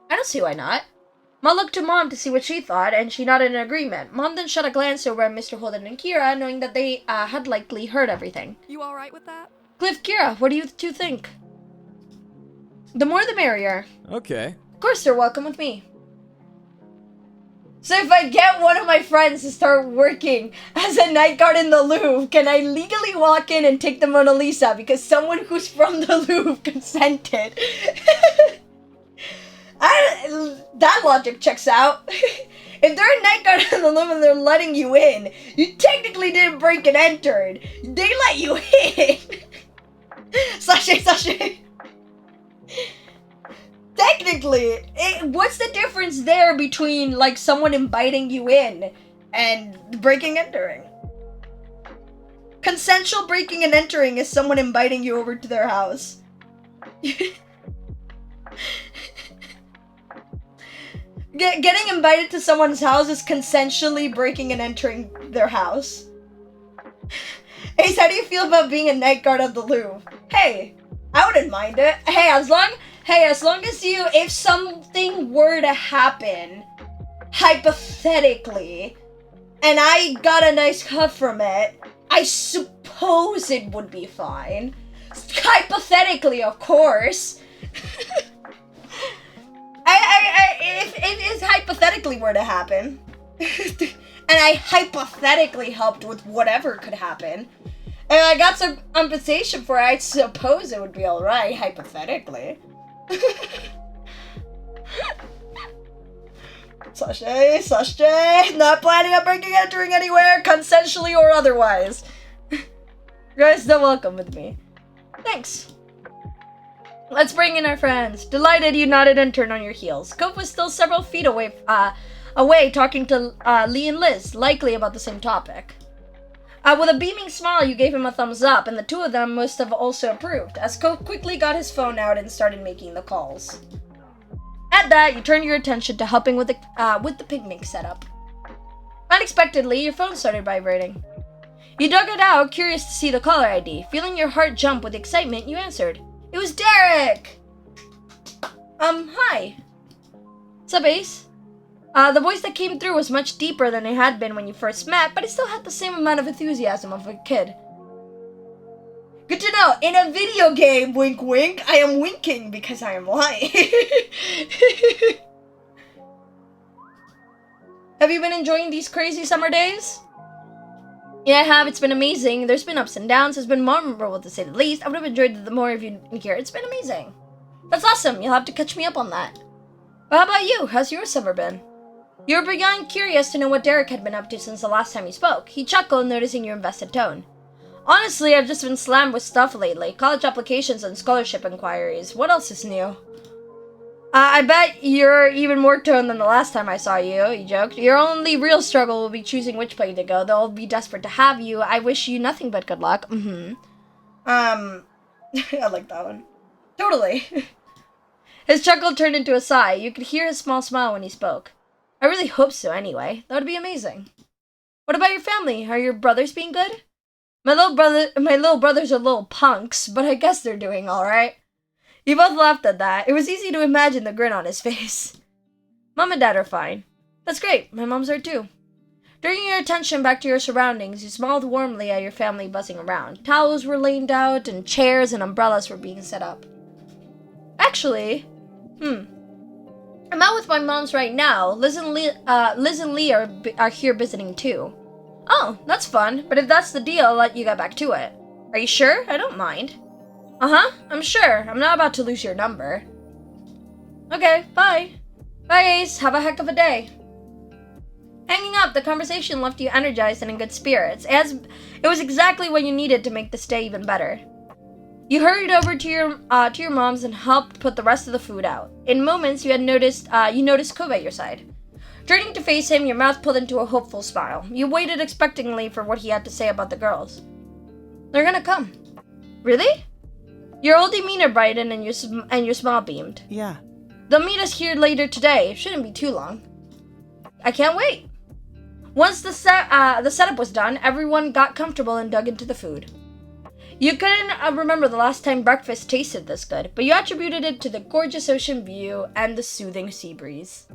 I don't see why not. Ma looked to Mom to see what she thought, and she nodded in agreement. Mom then shot a glance over at Mr. Holden and Kira, knowing that they had likely heard everything. You alright with that? Cliff, Kira, what do you two think? The more the merrier. Okay. Of course they're welcome with me. So if I get one of my friends to start working as a night guard in the Louvre, can I legally walk in and take the Mona Lisa because someone who's from the Louvre consented? That logic checks out. If they're a night guard in the Louvre and they're letting you in, you technically didn't break and enter. They let you in. Sashay. Technically, what's the difference there between, like, someone inviting you in and breaking and entering? Consensual breaking and entering is someone inviting you over to their house. Getting invited to someone's house is consensually breaking and entering their house. Ace, how do you feel about being a night guard at the Louvre? Hey, I wouldn't mind it. As long as if something were to happen, hypothetically, and I got a nice cut from it, I suppose it would be fine. Hypothetically, of course. If hypothetically were to happen, and I hypothetically helped with whatever could happen, and I got some compensation for it, I suppose it would be alright, hypothetically. Sashay, not planning on breaking and entering anywhere, consensually or otherwise. You guys still welcome with me. Thanks. Let's bring in our friends. Delighted you nodded and turned on your heels. Cope was still several feet away talking to Lee and Liz, likely about the same topic. With a beaming smile, you gave him a thumbs up, and the two of them must have also approved, as Cope quickly got his phone out and started making the calls. At that, you turned your attention to helping with the picnic setup. Unexpectedly, your phone started vibrating. You dug it out, curious to see the caller ID. Feeling your heart jump with excitement, you answered. It was Derek! Hi. Sup, Ace? The voice that came through was much deeper than it had been when you first met, but it still had the same amount of enthusiasm of a kid. Good to know, in a video game, wink wink, I am winking because I am lying. Have you been enjoying these crazy summer days? Yeah, I have. It's been amazing. There's been ups and downs. It's been memorable to say the least. I would have enjoyed it the more if you'd been here. It's been amazing. That's awesome. You'll have to catch me up on that. Well, how about you? How's your summer been? You were beyond curious to know what Derek had been up to since the last time you spoke. He chuckled, noticing your invested tone. Honestly, I've just been slammed with stuff lately. College applications and scholarship inquiries. What else is new? I bet you're even more toned than the last time I saw you, he joked. Your only real struggle will be choosing which plane to go. They'll be desperate to have you. I wish you nothing but good luck. I like that one. Totally. His chuckle turned into a sigh. You could hear his small smile when he spoke. I really hope so anyway. That would be amazing. What about your family? Are your brothers being good? My little brothers are little punks, but I guess they're doing alright. You both laughed at that. It was easy to imagine the grin on his face. Mom and Dad are fine. That's great. My moms are too. Turning your attention back to your surroundings, you smiled warmly at your family buzzing around. Towels were laid out, and chairs and umbrellas were being set up. Actually, I'm out with my moms right now. Liz and Lee are here visiting too. Oh, that's fun. But if that's the deal, I'll let you get back to it. Are you sure? I don't mind. Uh-huh, I'm sure. I'm not about to lose your number. Okay, bye. Bye, Ace. Have a heck of a day. Hanging up, the conversation left you energized and in good spirits, as it was exactly what you needed to make this day even better. You hurried over to your mom's and helped put the rest of the food out. In moments, you noticed Cove at your side. Turning to face him, your mouth pulled into a hopeful smile. You waited expectantly for what he had to say about the girls. They're gonna come. Really? Your old demeanor brightened and your smile beamed. Yeah. They'll meet us here later today. It shouldn't be too long. I can't wait. Once the setup was done, everyone got comfortable and dug into the food. You couldn't remember the last time breakfast tasted this good, but you attributed it to the gorgeous ocean view and the soothing sea breeze.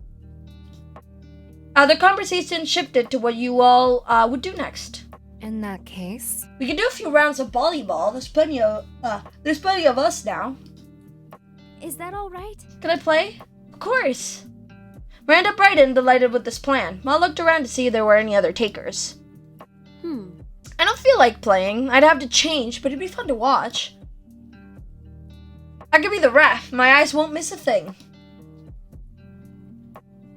The conversation shifted to what you all would do next. In that case? We can do a few rounds of volleyball. There's plenty of us now. Is that all right? Can I play? Of course. Miranda brightened, delighted with this plan. Ma looked around to see if there were any other takers. I don't feel like playing. I'd have to change, but it'd be fun to watch. I could be the ref. My eyes won't miss a thing.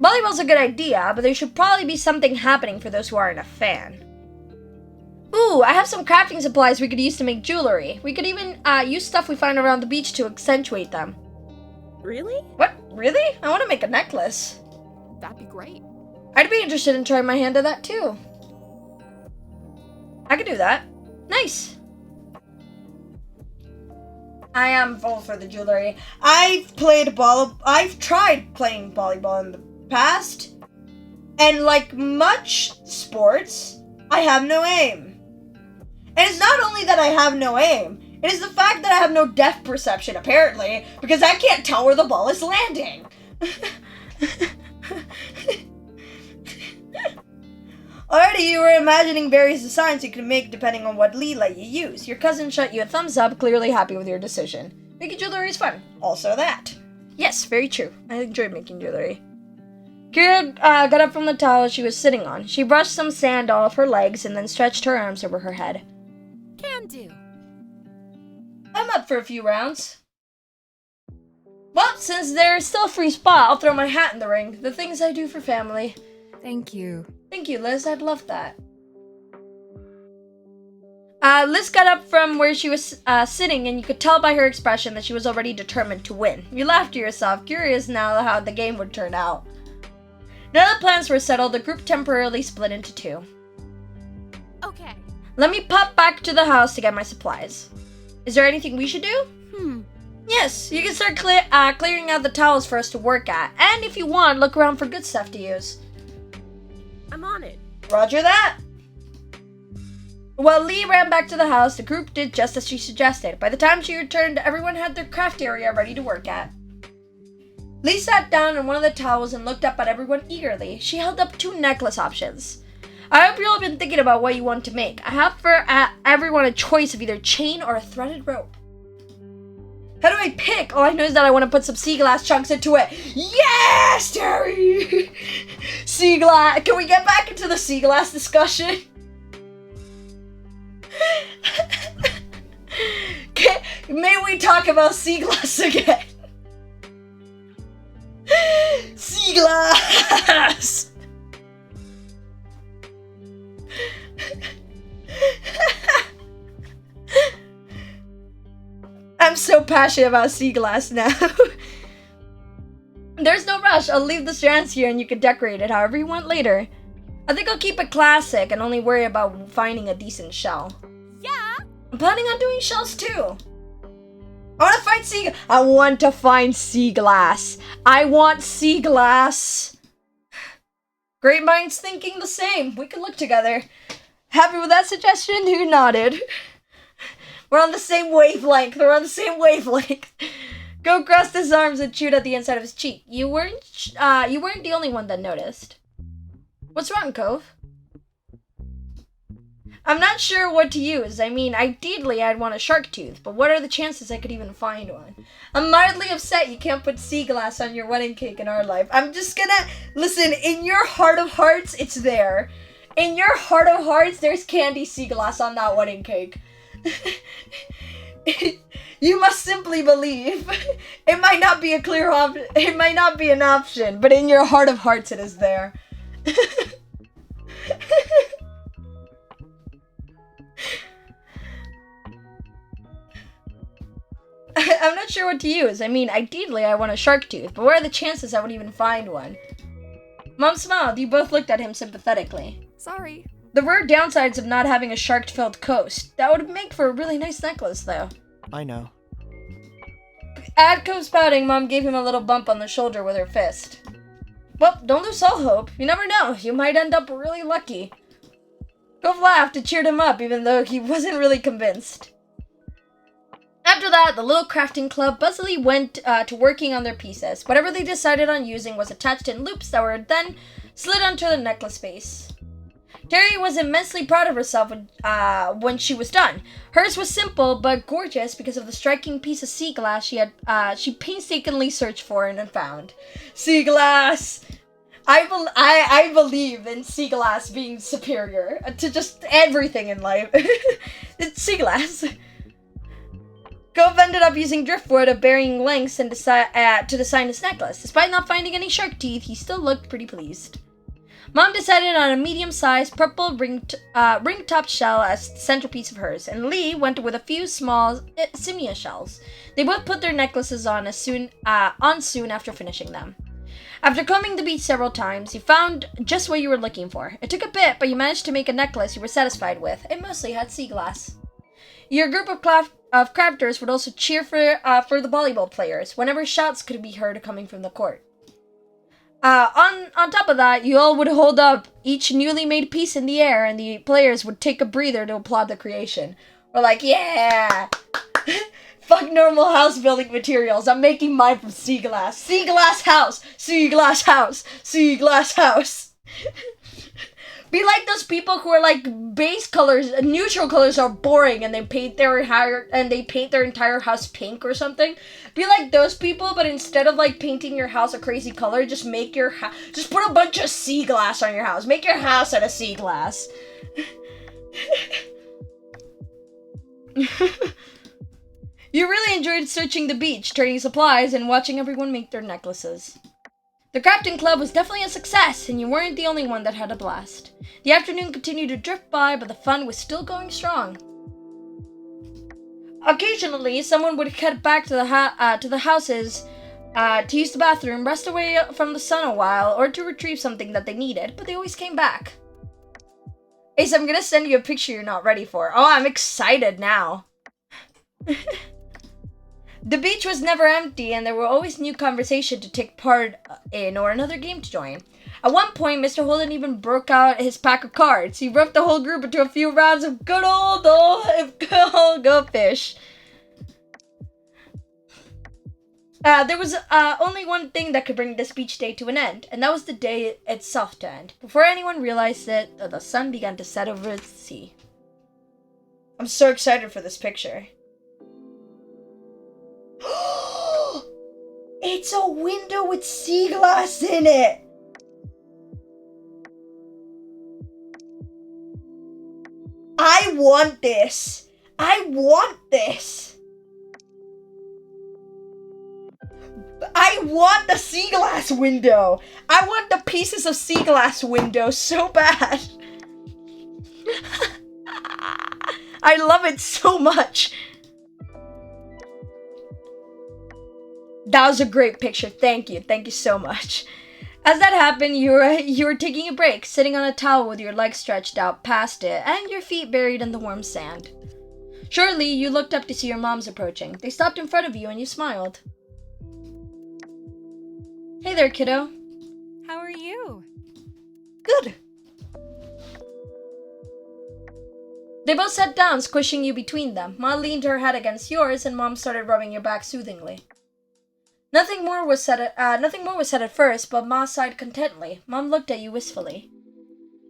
Volleyball's a good idea, but there should probably be something happening for those who aren't a fan. Ooh, I have some crafting supplies we could use to make jewelry. We could even use stuff we find around the beach to accentuate them. Really? What? Really? I want to make a necklace. That'd be great. I'd be interested in trying my hand at that too. I could do that. Nice. I am full for the jewelry. I've tried playing volleyball in the past, and like much sports, I have no aim. And it's not only that I have no aim, it is the fact that I have no depth perception, apparently, because I can't tell where the ball is landing. Already you were imagining various designs you could make depending on what leela you use. Your cousin shot you a thumbs up, clearly happy with your decision. Making jewelry is fun. Also that. Yes, very true. I enjoy making jewelry. Kira got up from the towel she was sitting on. She brushed some sand off her legs and then stretched her arms over her head. Can do. I'm up for a few rounds. Well, since there's still a free spot, I'll throw my hat in the ring. The things I do for family. Thank you. Thank you, Liz. I'd love that. Liz got up from where she was sitting, and you could tell by her expression that she was already determined to win. You laughed to yourself, curious now how the game would turn out. Now that plans were settled, the group temporarily split into two. Okay. Let me pop back to the house to get my supplies. Is there anything we should do? Yes, you can start clearing out the towels for us to work at, and if you want, look around for good stuff to use. I'm on it. Roger that. While Lee ran back to the house, the group did just as she suggested. By the time she returned, everyone had their craft area ready to work at. Lee sat down on one of the towels and looked up at everyone eagerly. She held up two necklace options. I hope you all have been thinking about what you want to make. I have for everyone a choice of either chain or a threaded rope. How do I pick? All I know is that I want to put some sea glass chunks into it. Yes, Terry! Sea glass. Can we get back into the sea glass discussion? May we talk about sea glass again? Sea glass! I'm so passionate about sea glass now. There's no rush. I'll leave the strands here and you can decorate it however you want later. I think I'll keep it classic and only worry about finding a decent shell. Yeah. I'm planning on doing shells too. I want to find sea glass. I want sea glass. Great minds thinking the same. We can look together. Happy with that suggestion? Who nodded? We're on the same wavelength. We're on the same wavelength. Go crossed his arms and chewed at the inside of his cheek. You weren't the only one that noticed. What's wrong, Cove? I'm not sure what to use. I mean, ideally I'd want a shark tooth, but what are the chances I could even find one? I'm mildly upset you can't put sea glass on your wedding cake in our life. I'm just gonna... Listen, in your heart of hearts, it's there. In your heart of hearts, there's candy sea glass on that wedding cake. You must simply believe. It might not be a clear option. It might not be an option, but in your heart of hearts, it is there. I'm not sure what to use. I mean, ideally, I want a shark tooth, but what are the chances I would even find one? Mom smiled. You both looked at him sympathetically. Sorry. There were downsides of not having a shark-filled coast. That would make for a really nice necklace, though. I know. At Cove's pouting, Mom gave him a little bump on the shoulder with her fist. Well, don't lose all hope. You never know. You might end up really lucky. Cove laughed and cheered him up, even though he wasn't really convinced. After that, the little crafting club busily went to working on their pieces. Whatever they decided on using was attached in loops that were then slid onto the necklace base. Terry was immensely proud of herself when she was done. Hers was simple but gorgeous because of the striking piece of sea glass she painstakingly searched for and had found. Sea glass! I believe in sea glass being superior to just everything in life. It's sea glass. Gove ended up using driftwood of varying lengths and to design his necklace. Despite not finding any shark teeth, he still looked pretty pleased. Mom decided on a medium-sized purple ring-topped shell as the centerpiece of hers, and Lee went with a few small simia shells. They both put their necklaces on soon after finishing them. After combing the beach several times, you found just what you were looking for. It took a bit, but you managed to make a necklace you were satisfied with. It mostly had sea glass. Your group of crafters would also cheer for the volleyball players whenever shouts could be heard coming from the court. On top of that, you all would hold up each newly made piece in the air, and the players would take a breather to applaud the creation. We're like, yeah! Fuck normal house building materials. I'm making mine from sea glass. Sea glass house! Sea glass house! Sea glass house! Be like those people who are like, base colors, neutral colors are boring, and they paint their entire house pink or something. Be like those people, but instead of like painting your house a crazy color, just make your just put a bunch of sea glass on your house. Make your house out of sea glass. You really enjoyed searching the beach, trading supplies, and watching everyone make their necklaces. The crafting club was definitely a success, and you weren't the only one that had a blast. The afternoon continued to drift by, but the fun was still going strong. Occasionally, someone would head back to the houses to use the bathroom, rest away from the sun a while, or to retrieve something that they needed, but they always came back. Ace, I'm gonna send you a picture you're not ready for. Oh, I'm excited now. The beach was never empty, and there were always new conversation to take part in or another game to join. At one point, Mr. Holden even broke out his pack of cards. He roped the whole group into a few rounds of good old go fish. There was only one thing that could bring this beach day to an end, and that was the day itself to end. Before anyone realized it, the sun began to set over the sea. I'm so excited for this picture. It's a window with sea glass in it! I want this! I want this! I want the sea glass window! I want the pieces of sea glass window so bad! I love it so much! That was a great picture. Thank you. Thank you so much. As that happened, you were taking a break, sitting on a towel with your legs stretched out past it and your feet buried in the warm sand. Shortly, you looked up to see your moms approaching. They stopped in front of you and you smiled. Hey there, kiddo. How are you? Good. They both sat down, squishing you between them. Mom leaned her head against yours and Mom started rubbing your back soothingly. Nothing more was said at first, but Ma sighed contentedly. Mom looked at you wistfully.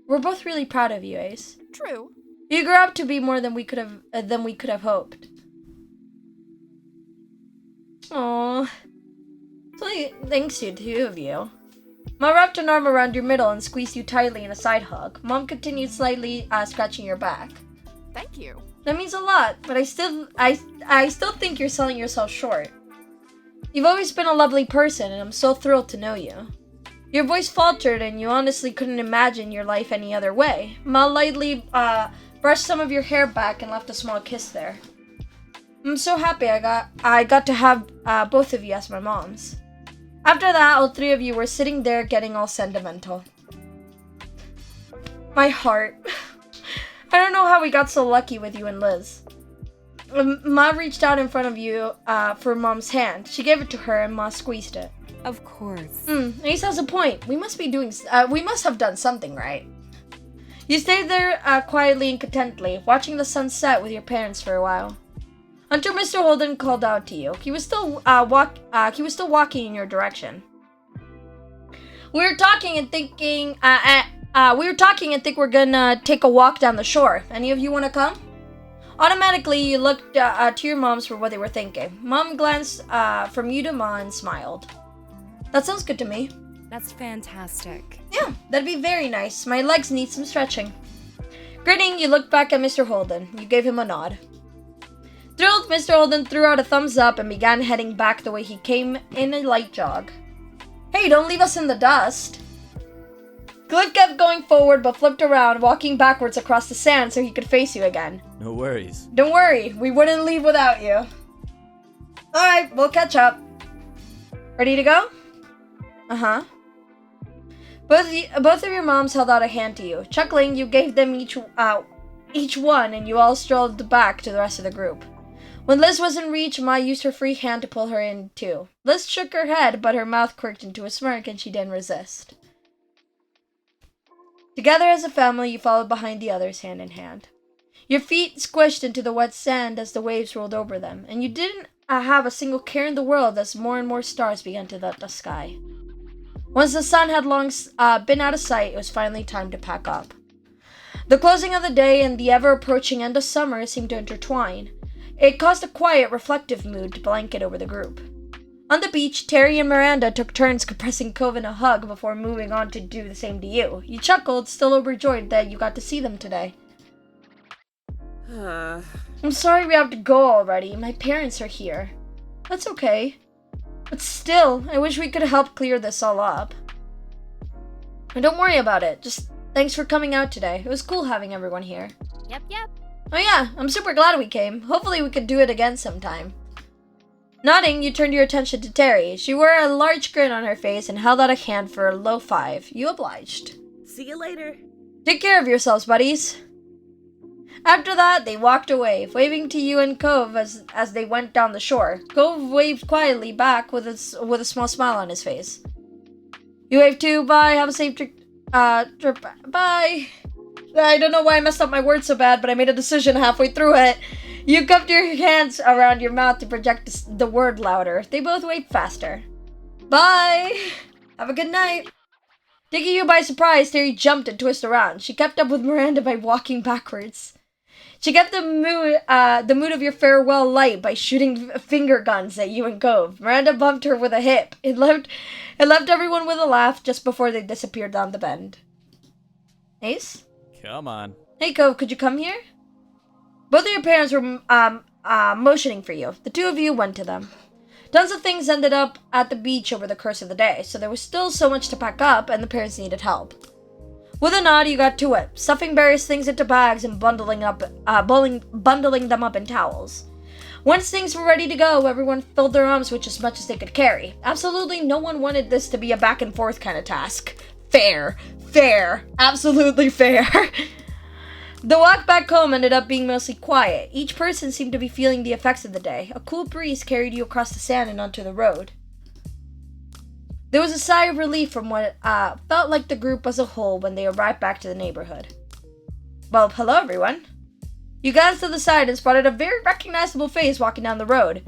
We're both really proud of you, Ace. True. You grew up to be more than we could have hoped. Aww. So thanks to the two of you. Ma wrapped an arm around your middle and squeezed you tightly in a side hug. Mom continued slightly scratching your back. Thank you. That means a lot, but I still think you're selling yourself short. You've always been a lovely person, and I'm so thrilled to know you. Your voice faltered, and you honestly couldn't imagine your life any other way. Ma lightly brushed some of your hair back and left a small kiss there. I'm so happy I got to have both of you as my moms. After that, all three of you were sitting there getting all sentimental. My heart. I don't know how we got so lucky with you and Liz. Ma reached out in front of you for Mom's hand. She gave it to her and Ma squeezed it. Of course. Ace has a point. We must have done something right. You stayed there quietly and contentedly, watching the sun set with your parents for a while. Until Mr. Holden called out to you. He was still walking in your direction. We were talking and thinking we're gonna take a walk down the shore. Any of you want to come? Automatically, you looked to your moms for what they were thinking. Mom glanced from you to Ma and smiled. That sounds good to me. That's fantastic. Yeah, that'd be very nice. My legs need some stretching. Grinning, you looked back at Mr. Holden. You gave him a nod. Thrilled, Mr. Holden threw out a thumbs up and began heading back the way he came in a light jog. Hey, don't leave us in the dust. Cliff kept going forward but flipped around, walking backwards across the sand so he could face you again. No worries. Don't worry, we wouldn't leave without you. Alright, we'll catch up. Ready to go? Uh-huh. Both of your moms held out a hand to you. Chuckling, you gave them each one, and you all strolled back to the rest of the group. When Liz was in reach, Ma used her free hand to pull her in, too. Liz shook her head, but her mouth quirked into a smirk, and she didn't resist. Together as a family, you followed behind the others, hand in hand. Your feet squished into the wet sand as the waves rolled over them, and you didn't have a single care in the world as more and more stars began to dot the sky. Once the sun had long been out of sight, it was finally time to pack up. The closing of the day and the ever-approaching end of summer seemed to intertwine. It caused a quiet, reflective mood to blanket over the group. On the beach, Terry and Miranda took turns compressing Cove in a hug before moving on to do the same to you. You chuckled, still overjoyed that you got to see them today. I'm sorry we have to go already. My parents are here. That's okay. But still, I wish we could help clear this all up. And don't worry about it. Just thanks for coming out today. It was cool having everyone here. Yep. Oh yeah, I'm super glad we came. Hopefully we could do it again sometime. Nodding, you turned your attention to Terry. She wore a large grin on her face and held out a hand for a low five. You obliged. See you later. Take care of yourselves, buddies. After that, they walked away, waving to you and Cove as they went down the shore. Cove waved quietly back with a small smile on his face. You waved too. Bye. Have a safe trip. Bye. I don't know why I messed up my words so bad, but I made a decision halfway through it. You cupped your hands around your mouth to project the word louder. They both waved faster. Bye. Have a good night. Taking you by surprise, Terry jumped and twisted around. She kept up with Miranda by walking backwards. She kept the mood of your farewell light by shooting finger guns at you and Cove. Miranda bumped her with a hip. It left everyone with a laugh just before they disappeared down the bend. Ace? Come on. Hey, Cove, could you come here? Both of your parents were motioning for you. The two of you went to them. Tons of things ended up at the beach over the course of the day, so there was still so much to pack up, and the parents needed help. With a nod, you got to it, stuffing various things into bags and bundling them up in towels. Once things were ready to go, everyone filled their arms with as much as they could carry. Absolutely no one wanted this to be a back and forth kind of task. Fair, absolutely fair. The walk back home ended up being mostly quiet. Each person seemed to be feeling the effects of the day. A cool breeze carried you across the sand and onto the road. There was a sigh of relief from what felt like the group as a whole when they arrived back to the neighborhood. Well, hello everyone. You glanced to the side and spotted a very recognizable face walking down the road.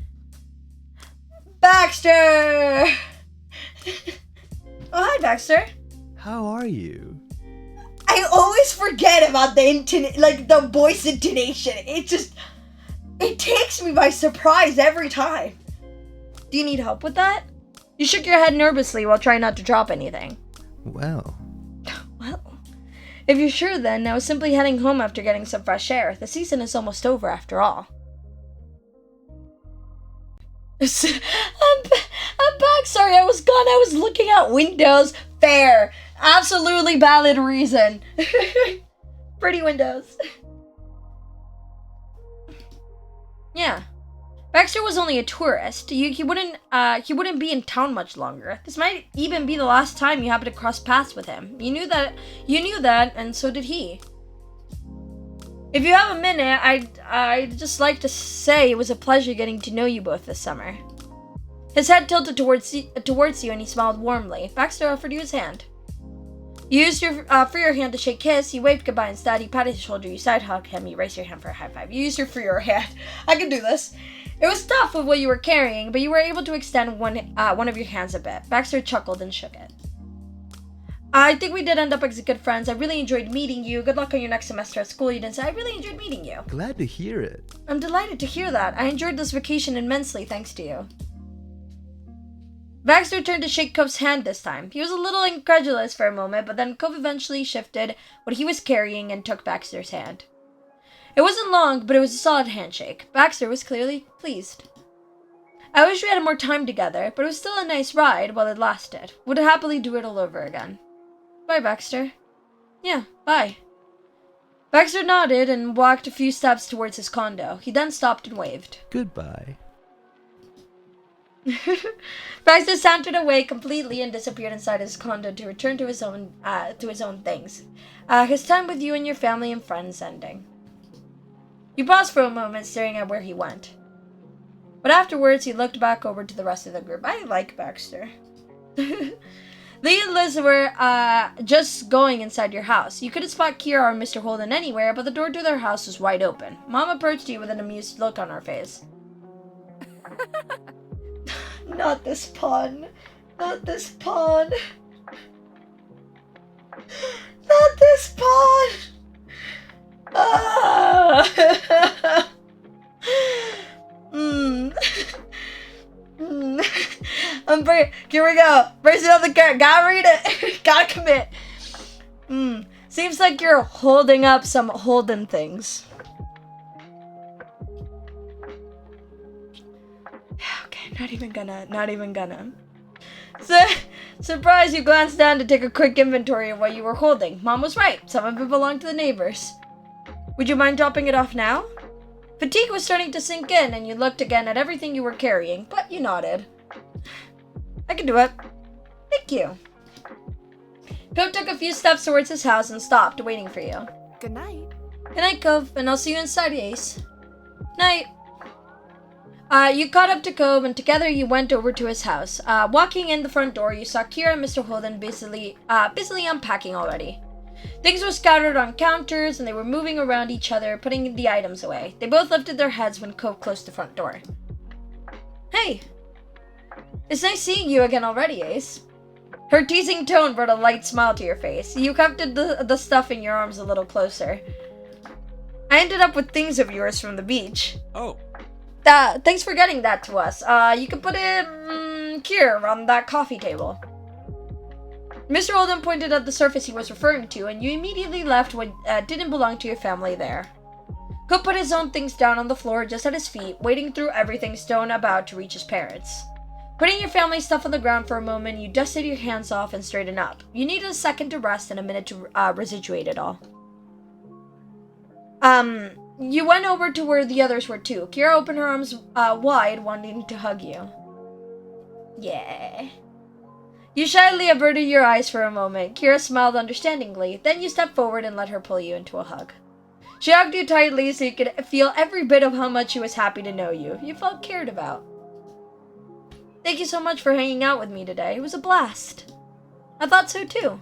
Baxter! Oh, hi, Baxter. How are you? I always forget about the voice intonation. It takes me by surprise every time. Do you need help with that? You shook your head nervously while trying not to drop anything. Well. If you're sure then, I was simply heading home after getting some fresh air. The season is almost over after all. I'm back. Sorry, I was gone. I was looking out windows. Fair. Absolutely valid reason. Pretty windows. Yeah. Baxter was only a tourist. He wouldn't be in town much longer. This might even be the last time you happen to cross paths with him. You knew that, and so did he. If you have a minute, I'd just like to say it was a pleasure getting to know you both this summer. His head tilted towards you, and he smiled warmly. Baxter offered you his hand. You used your freer hand to shake his. You waved goodbye instead. He patted his shoulder. You side hugged him. You raised your hand for a high five. You used your freer hand. I can do this. It was tough with what you were carrying, but you were able to extend one of your hands a bit. Baxter chuckled and shook it. I think we did end up as good friends. I really enjoyed meeting you. Good luck on your next semester at school. You didn't say. I really enjoyed meeting you. Glad to hear it. I'm delighted to hear that. I enjoyed this vacation immensely thanks to you. Baxter turned to shake Cove's hand this time. He was a little incredulous for a moment, but then Cove eventually shifted what he was carrying and took Baxter's hand. It wasn't long, but it was a solid handshake. Baxter was clearly pleased. I wish we had more time together, but it was still a nice ride while it lasted. Would happily do it all over again. Bye, Baxter. Yeah, bye. Baxter nodded and walked a few steps towards his condo. He then stopped and waved. Goodbye. Baxter sauntered away completely and disappeared inside his condo to return to his own things. His time with you and your family and friends ending. He paused for a moment, staring at where he went. But afterwards, he looked back over to the rest of the group. I like Baxter. Lee and Liz were just going inside your house. You couldn't spot Kira or Mr. Holden anywhere, but the door to their house was wide open. Mom approached you with an amused look on her face. Not this pun. Not this pun. Not this pun. Ah. Here we go. Raise it on the carrot. Gotta read it. Gotta commit. Seems like you're holding up some Holden things. Okay, not even gonna. Surprise, you glanced down to take a quick inventory of what you were holding. Mom was right. Some of it belonged to the neighbors. Would you mind dropping it off now? Fatigue was starting to sink in, and you looked again at everything you were carrying, but you nodded. I can do it. Thank you. Cove took a few steps towards his house and stopped, waiting for you. Good night. Good night, Cove, and I'll see you inside, Ace. Night. You caught up to Cove, and together you went over to his house. Walking in the front door, you saw Kira and Mr. Holden busily unpacking already. Things were scattered on counters, and they were moving around each other, putting the items away. They both lifted their heads when Cove closed the front door. Hey! It's nice seeing you again already, Ace. Her teasing tone brought a light smile to your face. You cupped the stuff in your arms a little closer. I ended up with things of yours from the beach. Oh. Thanks for getting that to us. You can put it here on that coffee table. Mr. Holden pointed at the surface he was referring to, and you immediately left what didn't belong to your family there. Cook put his own things down on the floor just at his feet, wading through everything stone about to reach his parents. Putting your family stuff on the ground for a moment, you dusted your hands off and straightened up. You needed a second to rest and a minute to residuate it all. You went over to where the others were too. Kira opened her arms wide, wanting to hug you. Yeah. You shyly averted your eyes for a moment. Kira smiled understandingly. Then you stepped forward and let her pull you into a hug. She hugged you tightly so you could feel every bit of how much she was happy to know you. You felt cared about. Thank you so much for hanging out with me today. It was a blast. I thought so too.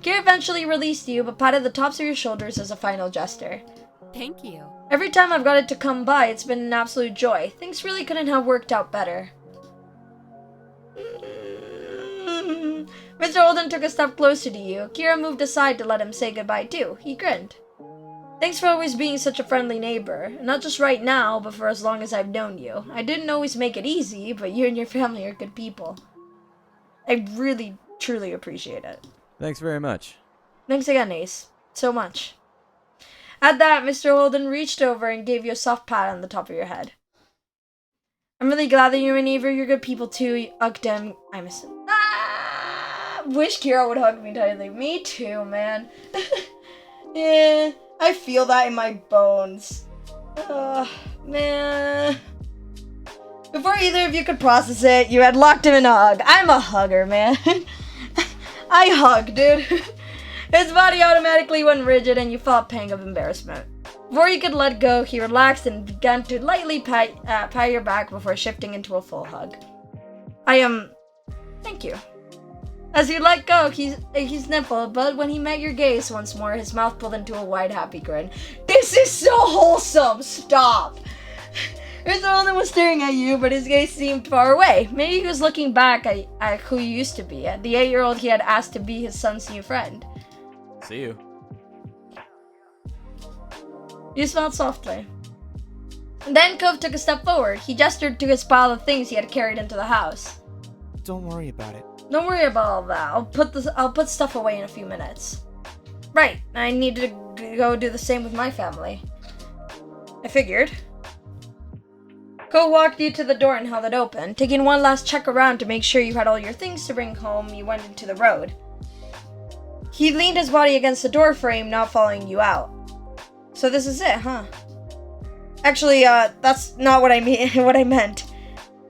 Kira eventually released you, but patted the tops of your shoulders as a final gesture. Thank you. Every time I've got it to come by, it's been an absolute joy. Things really couldn't have worked out better. Mr. Holden took a step closer to you. Kira moved aside to let him say goodbye too. He grinned. Thanks for always being such a friendly neighbor. Not just right now, but for as long as I've known you. I didn't always make it easy, but you and your family are good people. I really, truly appreciate it. Thanks very much. Thanks again, Ace. so much. At that, Mr. Holden reached over and gave you a soft pat on the top of your head. I'm really glad that you and Eva, you're good people too. You hugged him. I miss him. Wish Kira would hug me tightly. Me too, man. Yeah, I feel that in my bones. Man. Before either of you could process it, you had locked him in a hug. I'm a hugger, man. I hug, dude. His body automatically went rigid and you felt a pang of embarrassment. Before you could let go, he relaxed and began to lightly pat your back before shifting into a full hug. Thank you. As you let go, he sniffled, but when he met your gaze once more, his mouth pulled into a wide, happy grin. This is so wholesome! Stop! Mr. Holden was staring at you, but his gaze seemed far away. Maybe he was looking back at who you used to be, at the 8-year-old he had asked to be his son's new friend. See you. You smiled softly. Then Cove took a step forward. He gestured to his pile of things he had carried into the house. Don't worry about it. Don't worry about all that. I'll put stuff away in a few minutes. Right, I need to go do the same with my family. I figured. Cove walked you to the door and held it open. Taking one last check around to make sure you had all your things to bring home, you went into the road. He leaned his body against the door frame, not following you out. So this is it, huh? Actually, that's not what I meant.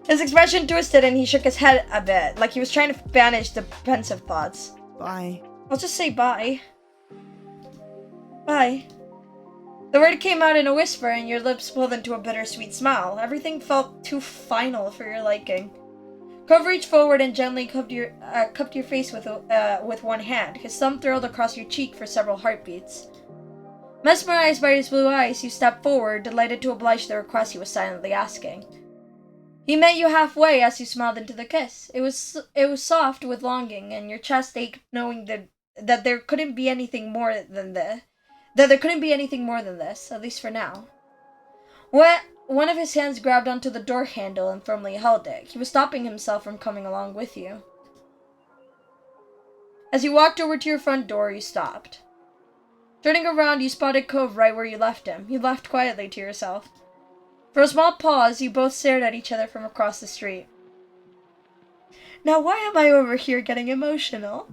His expression twisted and he shook his head a bit, like he was trying to banish the pensive thoughts. Bye. I'll just say bye. Bye. The word came out in a whisper and your lips pulled into a bittersweet smile. Everything felt too final for your liking. Cove reached forward and gently cupped your face with one hand. His thumb thrilled across your cheek for several heartbeats. Mesmerized by his blue eyes, you stepped forward, delighted to oblige the request he was silently asking. He met you halfway as you smiled into the kiss. It was soft with longing, and your chest ached knowing that there couldn't be anything more than this. That there couldn't be anything more than this, at least for now. One of his hands grabbed onto the door handle and firmly held it. He was stopping himself from coming along with you. As you walked over to your front door, you stopped. Turning around, you spotted Cove right where you left him. You laughed quietly to yourself. For a small pause, you both stared at each other from across the street. Now why am I over here getting emotional?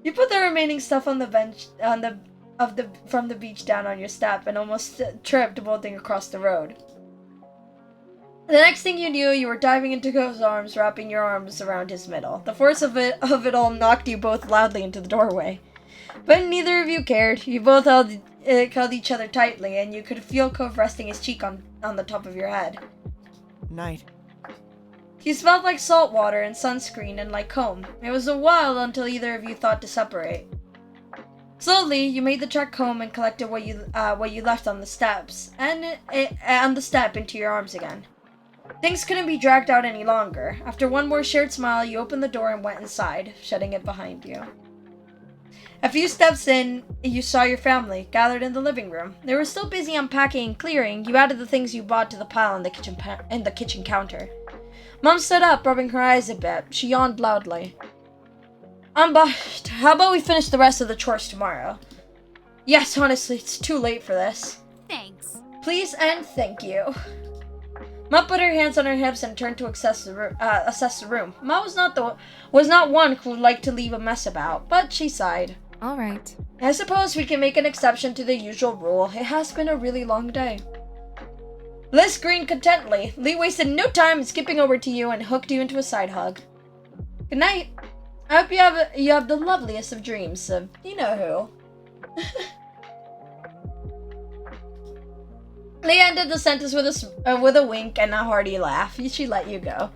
You put the remaining stuff on the bench from the beach down on your step and almost tripped bolting across the road. The next thing you knew, you were diving into Cove's arms, wrapping your arms around his middle. The force of it all knocked you both loudly into the doorway. But neither of you cared. You both held each other tightly, and you could feel Cove resting his cheek on the top of your head. Night. He smelled like salt water and sunscreen and like home. It was a while until either of you thought to separate. Slowly, you made the trek home and collected what you left on the steps, and on the step into your arms again. Things couldn't be dragged out any longer. After one more shared smile, you opened the door and went inside, shutting it behind you. A few steps in, you saw your family, gathered in the living room. They were still busy unpacking and clearing. You added the things you bought to the pile on the kitchen counter. Mom stood up, rubbing her eyes a bit. She yawned loudly. How about we finish the rest of the chores tomorrow? Yes, honestly, it's too late for this. Thanks. Please and thank you. Ma put her hands on her hips and turned to assess the room. Ma was not one who liked to leave a mess about, but she sighed. All right. I suppose we can make an exception to the usual rule. It has been a really long day. Liz grinned contentedly. Lee wasted no time in skipping over to you and hooked you into a side hug. Good night. I hope you have the loveliest of dreams of you know who. Lee ended the sentence with a wink and a hearty laugh. She let you go.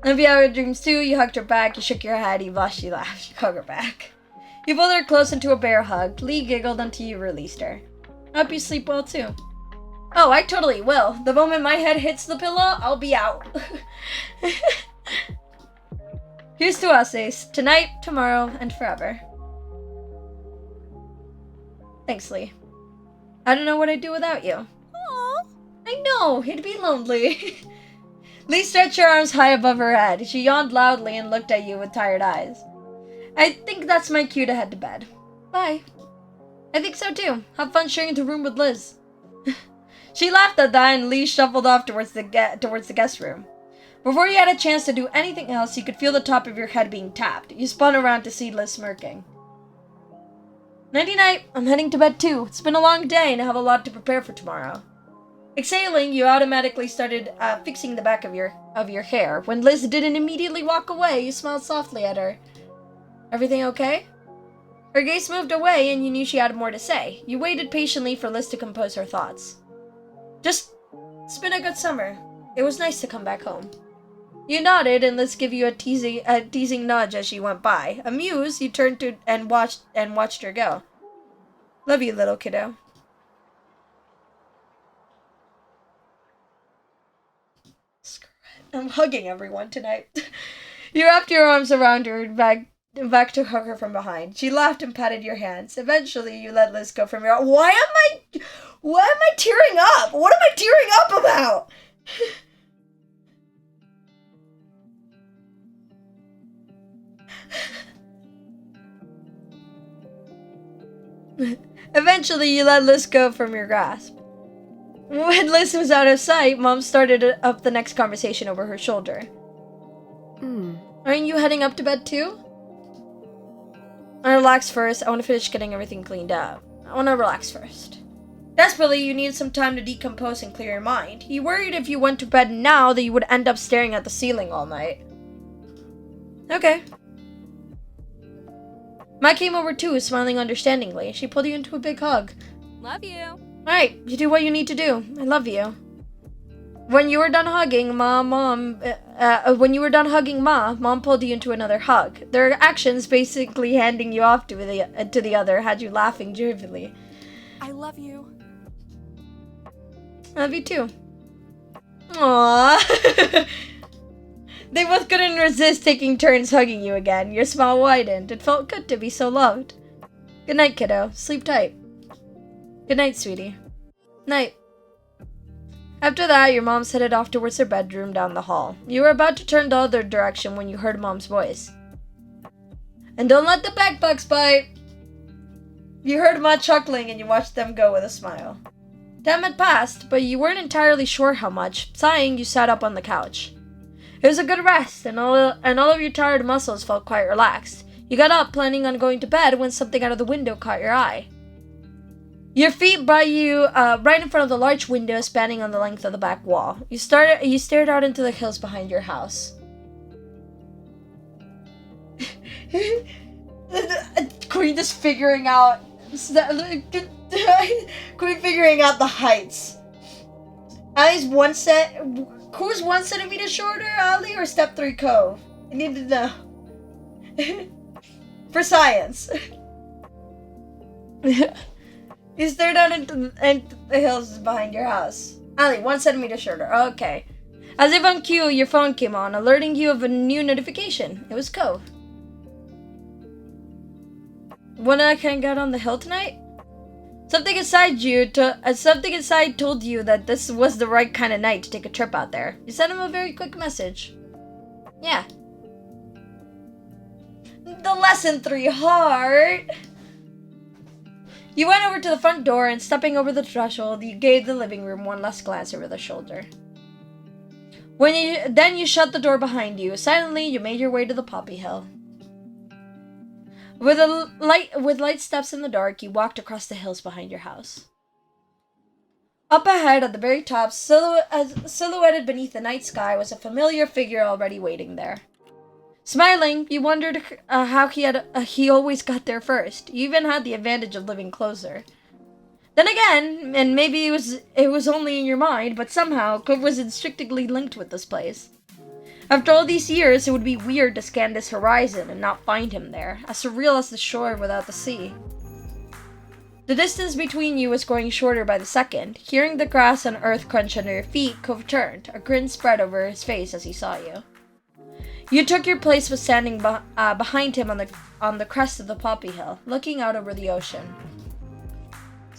If you have dreams too, you hugged her back, you shook your head, you blushed, you laughed, you hugged her back. You pulled her close into a bear hug. Lee giggled until you released her. I hope you sleep well too. Oh, I totally will. The moment my head hits the pillow, I'll be out. Here's to us, Ace. Tonight, tomorrow, and forever. Thanks, Lee. I don't know what I'd do without you. Aw. I know, it'd be lonely. Lee stretched her arms high above her head. She yawned loudly and looked at you with tired eyes. I think that's my cue to head to bed. Bye. I think so too. Have fun sharing the room with Liz. She laughed at that and Lee shuffled off towards the guest room. Before you had a chance to do anything else, you could feel the top of your head being tapped. You spun around to see Liz smirking. Nighty-night. I'm heading to bed too. It's been a long day and I have a lot to prepare for tomorrow. Exhaling, you automatically started fixing the back of your hair. When Liz didn't immediately walk away, you smiled softly at her. Everything okay? Her gaze moved away and you knew she had more to say. You waited patiently for Liz to compose her thoughts. It's been a good summer. It was nice to come back home. You nodded and Liz gave you a teasing nudge as she went by. Amused, you turned to and watched her go. Love you, little kiddo. I'm hugging everyone tonight. You wrapped your arms around her and back to hug her from behind. She laughed and patted your hands. Eventually, you let Liz go from your arms. Why am I tearing up? What am I tearing up about? Eventually, you let Liz go from your grasp. When Liz was out of sight, Mom started up the next conversation over her shoulder. Aren't you heading up to bed too? I relax first. I want to finish getting everything cleaned up. I want to relax first. Desperately, you needed some time to decompose and clear your mind. You worried if you went to bed now that you would end up staring at the ceiling all night. Okay. Ma came over too, smiling understandingly. She pulled you into a big hug. Love you. Alright, you do what you need to do. I love you. When you were done hugging Mom pulled you into another hug. Their actions, basically handing you off to the other, had you laughing jovially. I love you. I love you too. Aww. They both couldn't resist taking turns hugging you again. Your smile widened. It felt good to be so loved. Good night, kiddo. Sleep tight. Good night, sweetie. Night. After that, your mom's headed off towards her bedroom down the hall. You were about to turn the other direction when you heard Mom's voice. And don't let the bedbugs bite! You heard Ma chuckling and you watched them go with a smile. Time had passed, but you weren't entirely sure how much. Sighing, you sat up on the couch. It was a good rest, and all of your tired muscles felt quite relaxed. You got up, planning on going to bed, when something out of the window caught your eye. Your feet brought you right in front of the large window spanning on the length of the back wall. You stared out into the hills behind your house. Queen is figuring out... Queen figuring out the heights. Ali's who's 1 centimeter shorter, Ali or Step 3 Cove? I need to know. For science. You stared out into the hills behind your house. Ali, 1 centimeter shorter. Okay. As if on cue, your phone came on, alerting you of a new notification. It was Cove. When I can get on the hill tonight? Something inside told you that this was the right kind of night to take a trip out there. You sent him a very quick message. Yeah. The lesson 3 heart. You went over to the front door and stepping over the threshold, you gave the living room one last glance over the shoulder. Then you shut the door behind you. Silently, you made your way to the poppy hill. With light steps in the dark, you walked across the hills behind your house. Up ahead, at the very top, silhouetted beneath the night sky, was a familiar figure already waiting there. Smiling, you wondered how he always got there first. You even had the advantage of living closer. Then again, and maybe it was only in your mind, but somehow Cove was inextricably linked with this place. After all these years, it would be weird to scan this horizon and not find him there, as surreal as the shore without the sea. The distance between you was growing shorter by the second. Hearing the grass and earth crunch under your feet, Cove turned. A grin spread over his face as he saw you. You took your place was standing behind him on the crest of the poppy hill, looking out over the ocean.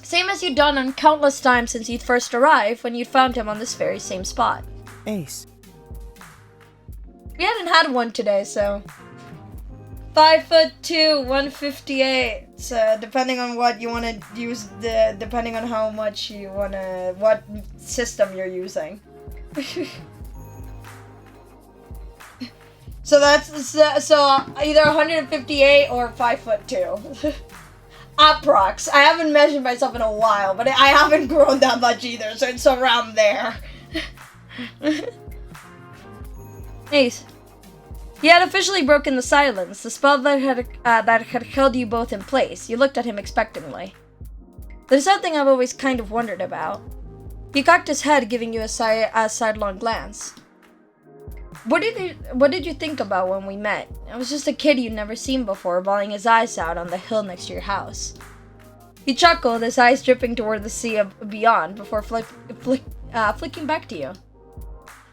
Same as you'd done on countless times since you'd first arrived when you'd found him on this very same spot. Ace. We hadn't had one today, so 5'2", 158. So depending on what you want to use, depending on how much you want to, what system you're using. So that's so either 158 or 5'2". Approx. I haven't measured myself in a while, but I haven't grown that much either, so it's around there. Ace. He had officially broken the silence, the spell that had held you both in place. You looked at him expectantly. There's something I've always kind of wondered about. He cocked his head, giving you a sidelong glance. What did you think about when we met? I was just a kid you'd never seen before, bawling his eyes out on the hill next to your house. He chuckled, his eyes dripping toward the sea beyond, before flicking back to you.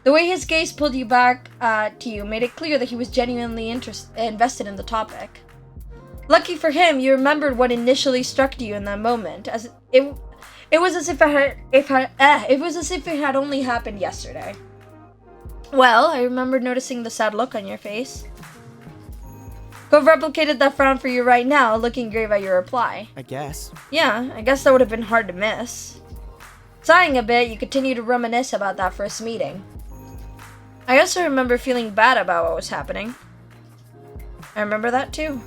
The way his gaze pulled you back to you made it clear that he was genuinely invested in the topic. Lucky for him, you remembered what initially struck you in that moment, as it was as if it had only happened yesterday. Well, I remember noticing the sad look on your face. Cove replicated that frown for you right now, looking grave at your reply. I guess. Yeah, I guess that would have been hard to miss. Sighing a bit, you continued to reminisce about that first meeting. I also remember feeling bad about what was happening. I remember that too.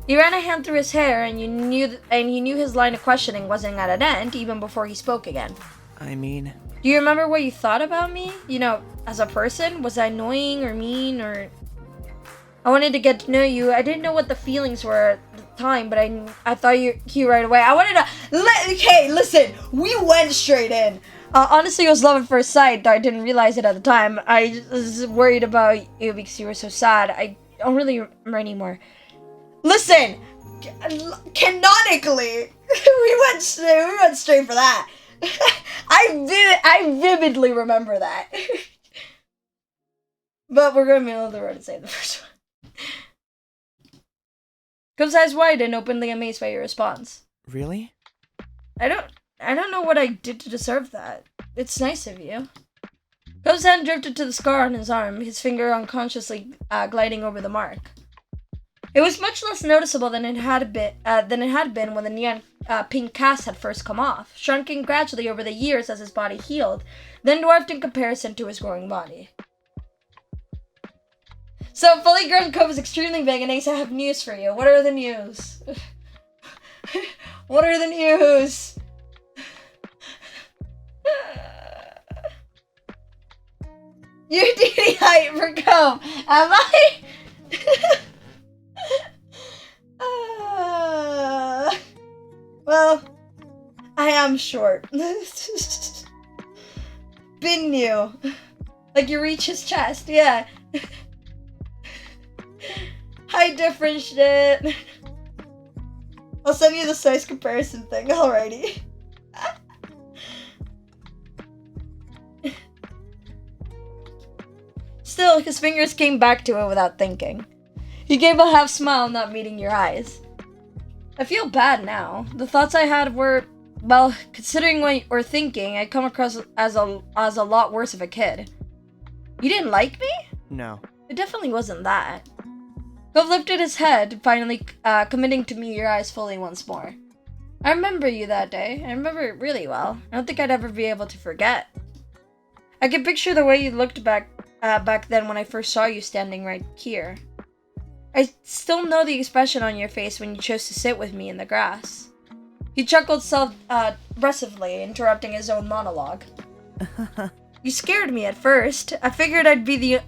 He ran a hand through his hair, and you knew his line of questioning wasn't at an end even before he spoke again. I mean... Do you remember what you thought about me? You know, as a person? Was I annoying or mean or... I wanted to get to know you. I didn't know what the feelings were at the time, but I thought you right away. I wanted to... Okay, listen. We went straight in. Honestly, it was love at first sight, though I didn't realize it at the time. I was worried about you because you were so sad. I don't really remember anymore. Listen! Canonically, we went straight for that. I vividly remember that. But we're going to be on the road to say the first one. Cove's eyes widened, openly amazed by your response. Really? I don't know what I did to deserve that. It's nice of you. Cove's hand drifted to the scar on his arm, his finger unconsciously gliding over the mark. It was much less noticeable than it had been when the neon pink cast had first come off, shrinking gradually over the years as his body healed, then dwarfed in comparison to his growing body. So, fully grown Cove is extremely big, and Ace, I have news for you. What are the news? What are the news? You're DD height for Cove. Am I? Well, I am short. Been new. Like you reach his chest, yeah. Height different shit. I'll send you the size comparison thing, alrighty. Still, his fingers came back to it without thinking. He gave a half smile, not meeting your eyes. I feel bad now. The thoughts I had were, well, considering what you were thinking, I come across as a lot worse of a kid. You didn't like me? No. It definitely wasn't that. Cove lifted his head, finally committing to meet your eyes fully once more. I remember you that day. I remember it really well. I don't think I'd ever be able to forget. I can picture the way you looked back then when I first saw you standing right here. I still know the expression on your face when you chose to sit with me in the grass. He chuckled aggressively, interrupting his own monologue. You scared me at first. I figured I'd be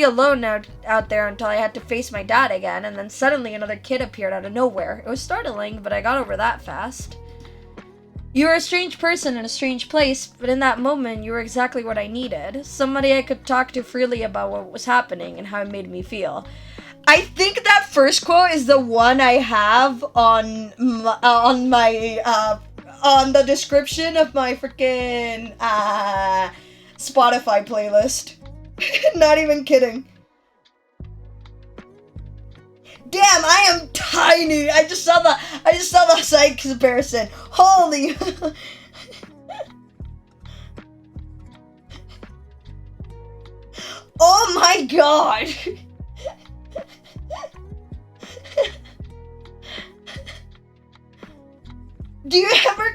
alone out there until I had to face my dad again, and then suddenly another kid appeared out of nowhere. It was startling, but I got over that fast. You were a strange person in a strange place, but in that moment, you were exactly what I needed. Somebody I could talk to freely about what was happening and how it made me feel. I think that first quote is the one I have on the description of my freaking Spotify playlist. Not even kidding. Damn, I am tiny. I just saw the psych person. Holy. Oh my god. Do you ever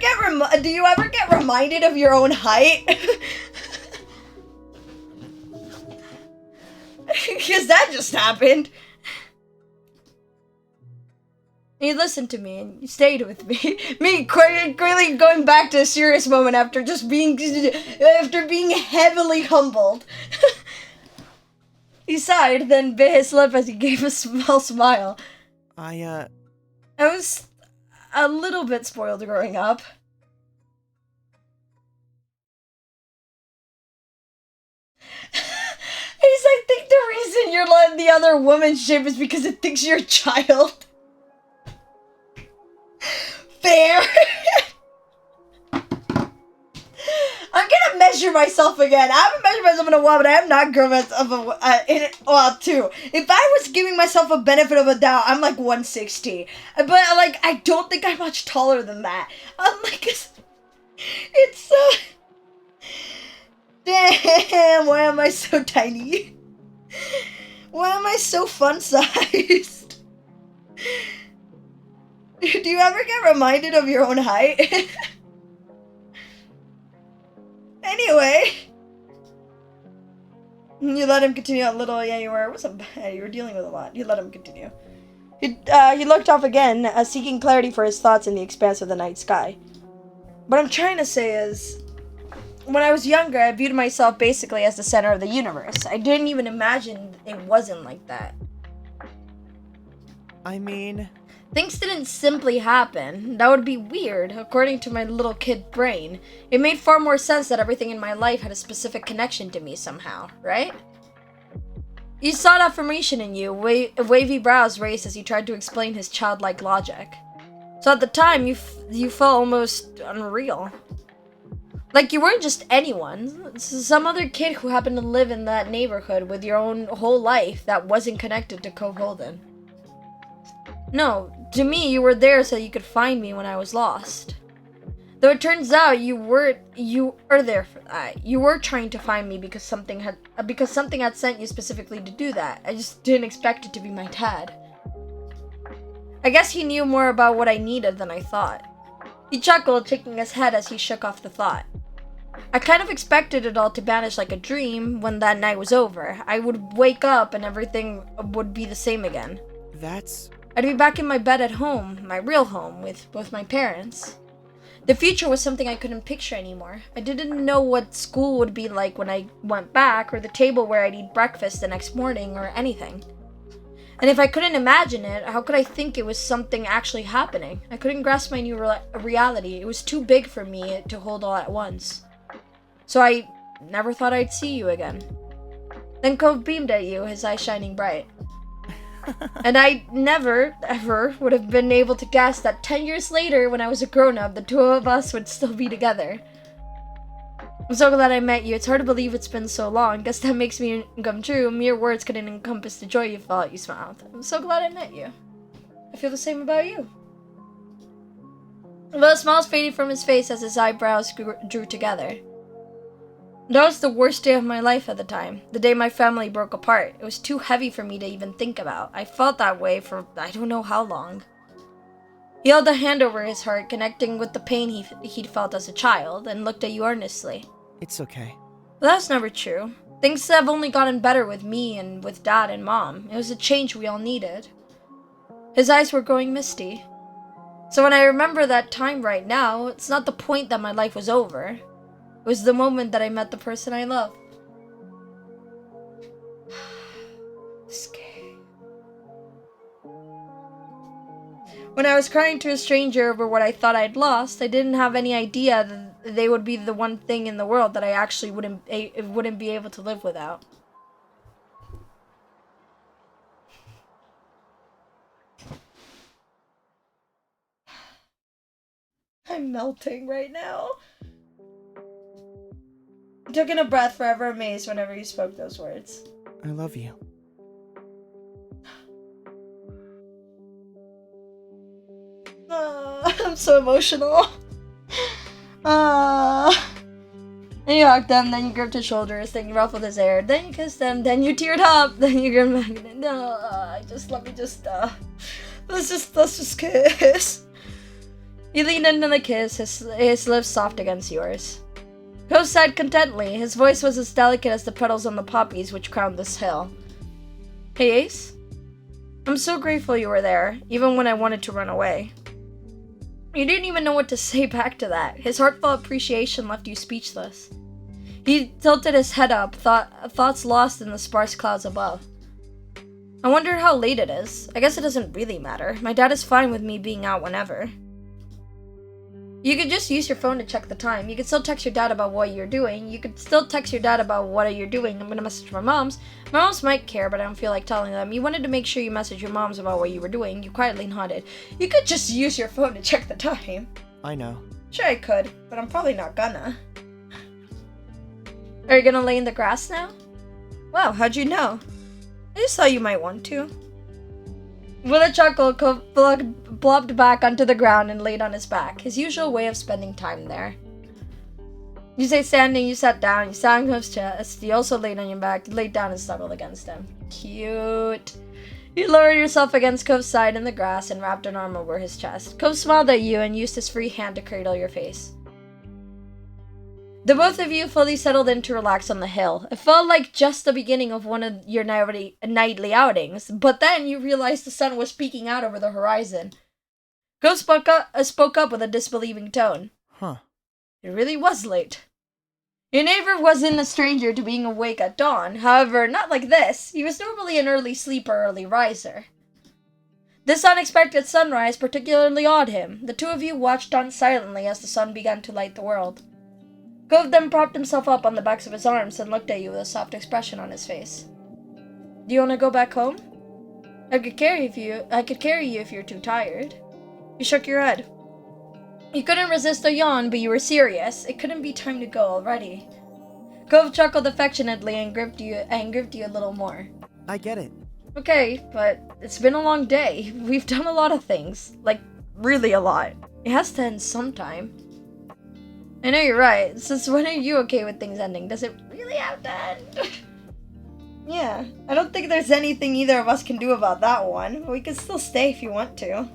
get reminded of your own height? Because that just happened. You listened to me and you stayed with me. Me quickly going back to a serious moment after being heavily humbled. He sighed, then bit his lip as he gave a small smile. I was a little bit spoiled growing up. He's like, I think the reason you're letting the other woman ship is because it thinks you're a child. Fair. I'm gonna measure myself again. I haven't measured myself in a while, but I have not grown myself too. If I was giving myself a benefit of a doubt, I'm like 160. But like, I don't think I'm much taller than that. I'm like, it's damn, why am I so tiny? Why am I so fun-sized? Do you ever get reminded of your own height? Anyway. You let him continue a little. Yeah, you were dealing with a lot. You let him continue. He looked off again, seeking clarity for his thoughts in the expanse of the night sky. What I'm trying to say is, when I was younger, I viewed myself basically as the center of the universe. I didn't even imagine it wasn't like that. I mean... Things didn't simply happen. That would be weird, according to my little kid brain. It made far more sense that everything in my life had a specific connection to me somehow, right? You sought affirmation in you. Wavy brows raised as he tried to explain his childlike logic. So at the time, you felt almost unreal. Like you weren't just anyone. Some other kid who happened to live in that neighborhood with your own whole life that wasn't connected to Cove Holden. No, to me, you were there so you could find me when I was lost. Though it turns out you were there for that. You were trying to find me because something had sent you specifically to do that. I just didn't expect it to be my dad. I guess he knew more about what I needed than I thought. He chuckled, shaking his head as he shook off the thought. I kind of expected it all to vanish like a dream when that night was over. I would wake up and everything would be the same again. I'd be back in my bed at home, my real home, with both my parents. The future was something I couldn't picture anymore. I didn't know what school would be like when I went back, or the table where I'd eat breakfast the next morning, or anything. And if I couldn't imagine it, how could I think it was something actually happening? I couldn't grasp my new reality. It was too big for me to hold all at once. So I never thought I'd see you again. Then Cove beamed at you, his eyes shining bright. And I never, ever would have been able to guess that 10 years later, when I was a grown-up, the two of us would still be together. I'm so glad I met you. It's hard to believe it's been so long. Guess that makes me come true. Mere words couldn't encompass the joy you felt. You smiled. I'm so glad I met you. I feel the same about you. Well, the smiles faded from his face as his eyebrows drew together. That was the worst day of my life at the time. The day my family broke apart. It was too heavy for me to even think about. I felt that way for I don't know how long. He held a hand over his heart, connecting with the pain he'd felt as a child, and looked at you earnestly. It's okay. But that's never true. Things have only gotten better with me and with Dad and Mom. It was a change we all needed. His eyes were growing misty. So when I remember that time right now, it's not the point that my life was over. It was the moment that I met the person I love. Scary. When I was crying to a stranger over what I thought I'd lost, I didn't have any idea that they would be the one thing in the world that I actually wouldn't be able to live without. I'm melting right now. I took in a breath, forever amazed whenever you spoke those words. I love you. I'm so emotional. And you hugged him, then you gripped his shoulders, then you ruffled his hair, then you kissed him, then you teared up, then you gripped back and then, let's just kiss. He leaned into the kiss, his lips soft against yours. Cove sighed contently. His voice was as delicate as the petals on the poppies which crowned this hill. Hey, Ace? I'm so grateful you were there, even when I wanted to run away. You didn't even know what to say back to that. His heartfelt appreciation left you speechless. He tilted his head up, thoughts lost in the sparse clouds above. I wonder how late it is. I guess it doesn't really matter. My dad is fine with me being out whenever. You could just use your phone to check the time. You could still text your dad about what you're doing. You could still text your dad about what you're doing. I'm gonna message my moms. My moms might care, but I don't feel like telling them. You wanted to make sure you messaged your moms about what you were doing. You quietly nodded. You could just use your phone to check the time. I know. Sure I could, but I'm probably not gonna. Are you gonna lay in the grass now? Wow, how'd you know? I just thought you might want to. With a chuckle, Cove blobbed back onto the ground and laid on his back, his usual way of spending time there. You say standing, you sat down, you sat on Cove's chest, you also laid on your back, you laid down and snuggled against him. Cute. You lowered yourself against Cove's side in the grass and wrapped an arm over his chest. Cove smiled at you and used his free hand to cradle your face. The both of you fully settled in to relax on the hill. It felt like just the beginning of one of your nightly outings, but then you realized the sun was peeking out over the horizon. Cove spoke up with a disbelieving tone. Huh. It really was late. Your neighbor wasn't a stranger to being awake at dawn. However, not like this. He was normally an early sleeper, early riser. This unexpected sunrise particularly awed him. The two of you watched on silently as the sun began to light the world. Cove then propped himself up on the backs of his arms and looked at you with a soft expression on his face. Do you want to go back home? I could carry you if you're too tired. You shook your head. You couldn't resist a yawn, but you were serious. It couldn't be time to go already. Cove chuckled affectionately and gripped you a little more. I get it. Okay, but it's been a long day. We've done a lot of things. Like, really a lot. It has to end sometime. I know you're right. Since when are you okay with things ending? Does it really have to end? Yeah, I don't think there's anything either of us can do about that one. We can still stay if you want to.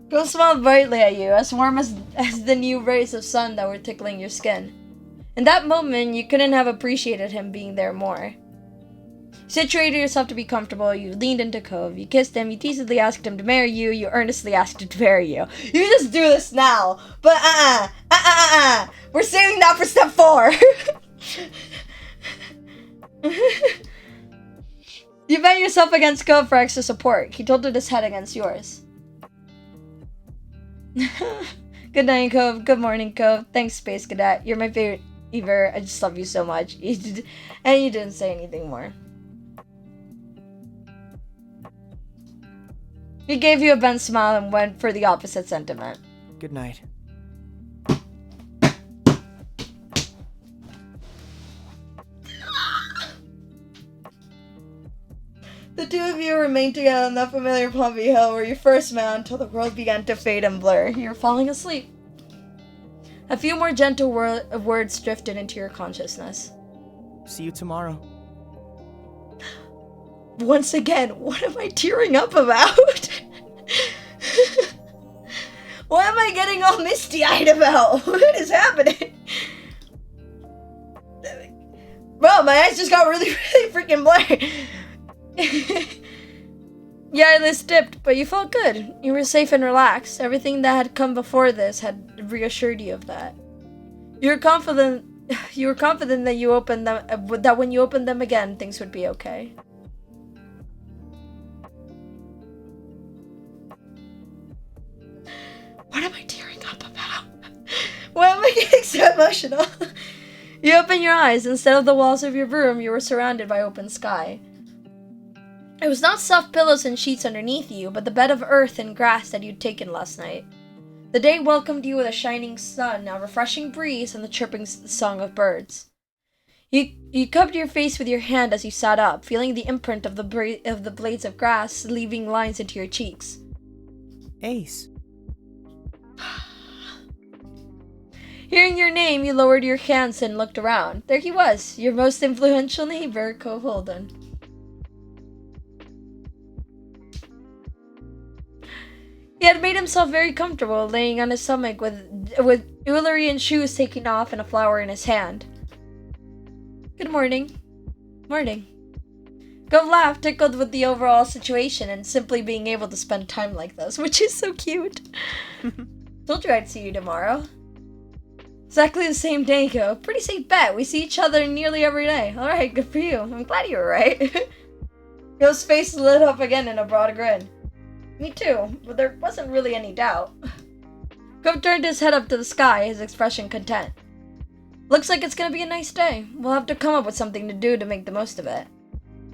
Go smiled brightly at you, as warm as the new rays of sun that were tickling your skin. In that moment, you couldn't have appreciated him being there more. Situated yourself to be comfortable, you leaned into Cove, you kissed him, you teasedly asked him to marry you, you earnestly asked him to marry you. You just do this now, but we're saving that for step 4. You bent yourself against Cove for extra support. He tilted his head against yours. Good night, Cove. Good morning, Cove. Thanks, Space Cadet. You're my favorite ever. I just love you so much. And you didn't say anything more. He gave you a bent smile and went for the opposite sentiment. Good night. The two of you remained together on that familiar Pompey Hill where you first met until the world began to fade and blur. You were falling asleep. A few more gentle words drifted into your consciousness. See you tomorrow. Once again, what am I tearing up about? Why am I getting all misty-eyed about? What is happening? Bro, my eyes just got really, really freaking blurry. Your eyelids dipped, but you felt good. You were safe and relaxed. Everything that had come before this had reassured you of that. You were confident that when you opened them again, things would be okay. What am I tearing up about? Why am I getting so emotional? You opened your eyes. Instead of the walls of your room, you were surrounded by open sky. It was not soft pillows and sheets underneath you, but the bed of earth and grass that you'd taken last night. The day welcomed you with a shining sun, a refreshing breeze, and the chirping song of birds. You cupped your face with your hand as you sat up, feeling the imprint of the blades of grass leaving lines into your cheeks. Ace. Hearing your name, you lowered your hands and looked around. There he was, your most influential neighbor, Cove Holden. He had made himself very comfortable, laying on his stomach with jewelry and shoes taken off and a flower in his hand. Good morning. Morning. Gove laughed, tickled with the overall situation and simply being able to spend time like this, which is so cute. Told you I'd see you tomorrow. Exactly the same day, Gove. Pretty safe bet. We see each other nearly every day. Alright, good for you. I'm glad you were right. Gove's face lit up again in a broad grin. Me too, but there wasn't really any doubt. Gove turned his head up to the sky, his expression content. Looks like it's gonna be a nice day. We'll have to come up with something to do to make the most of it.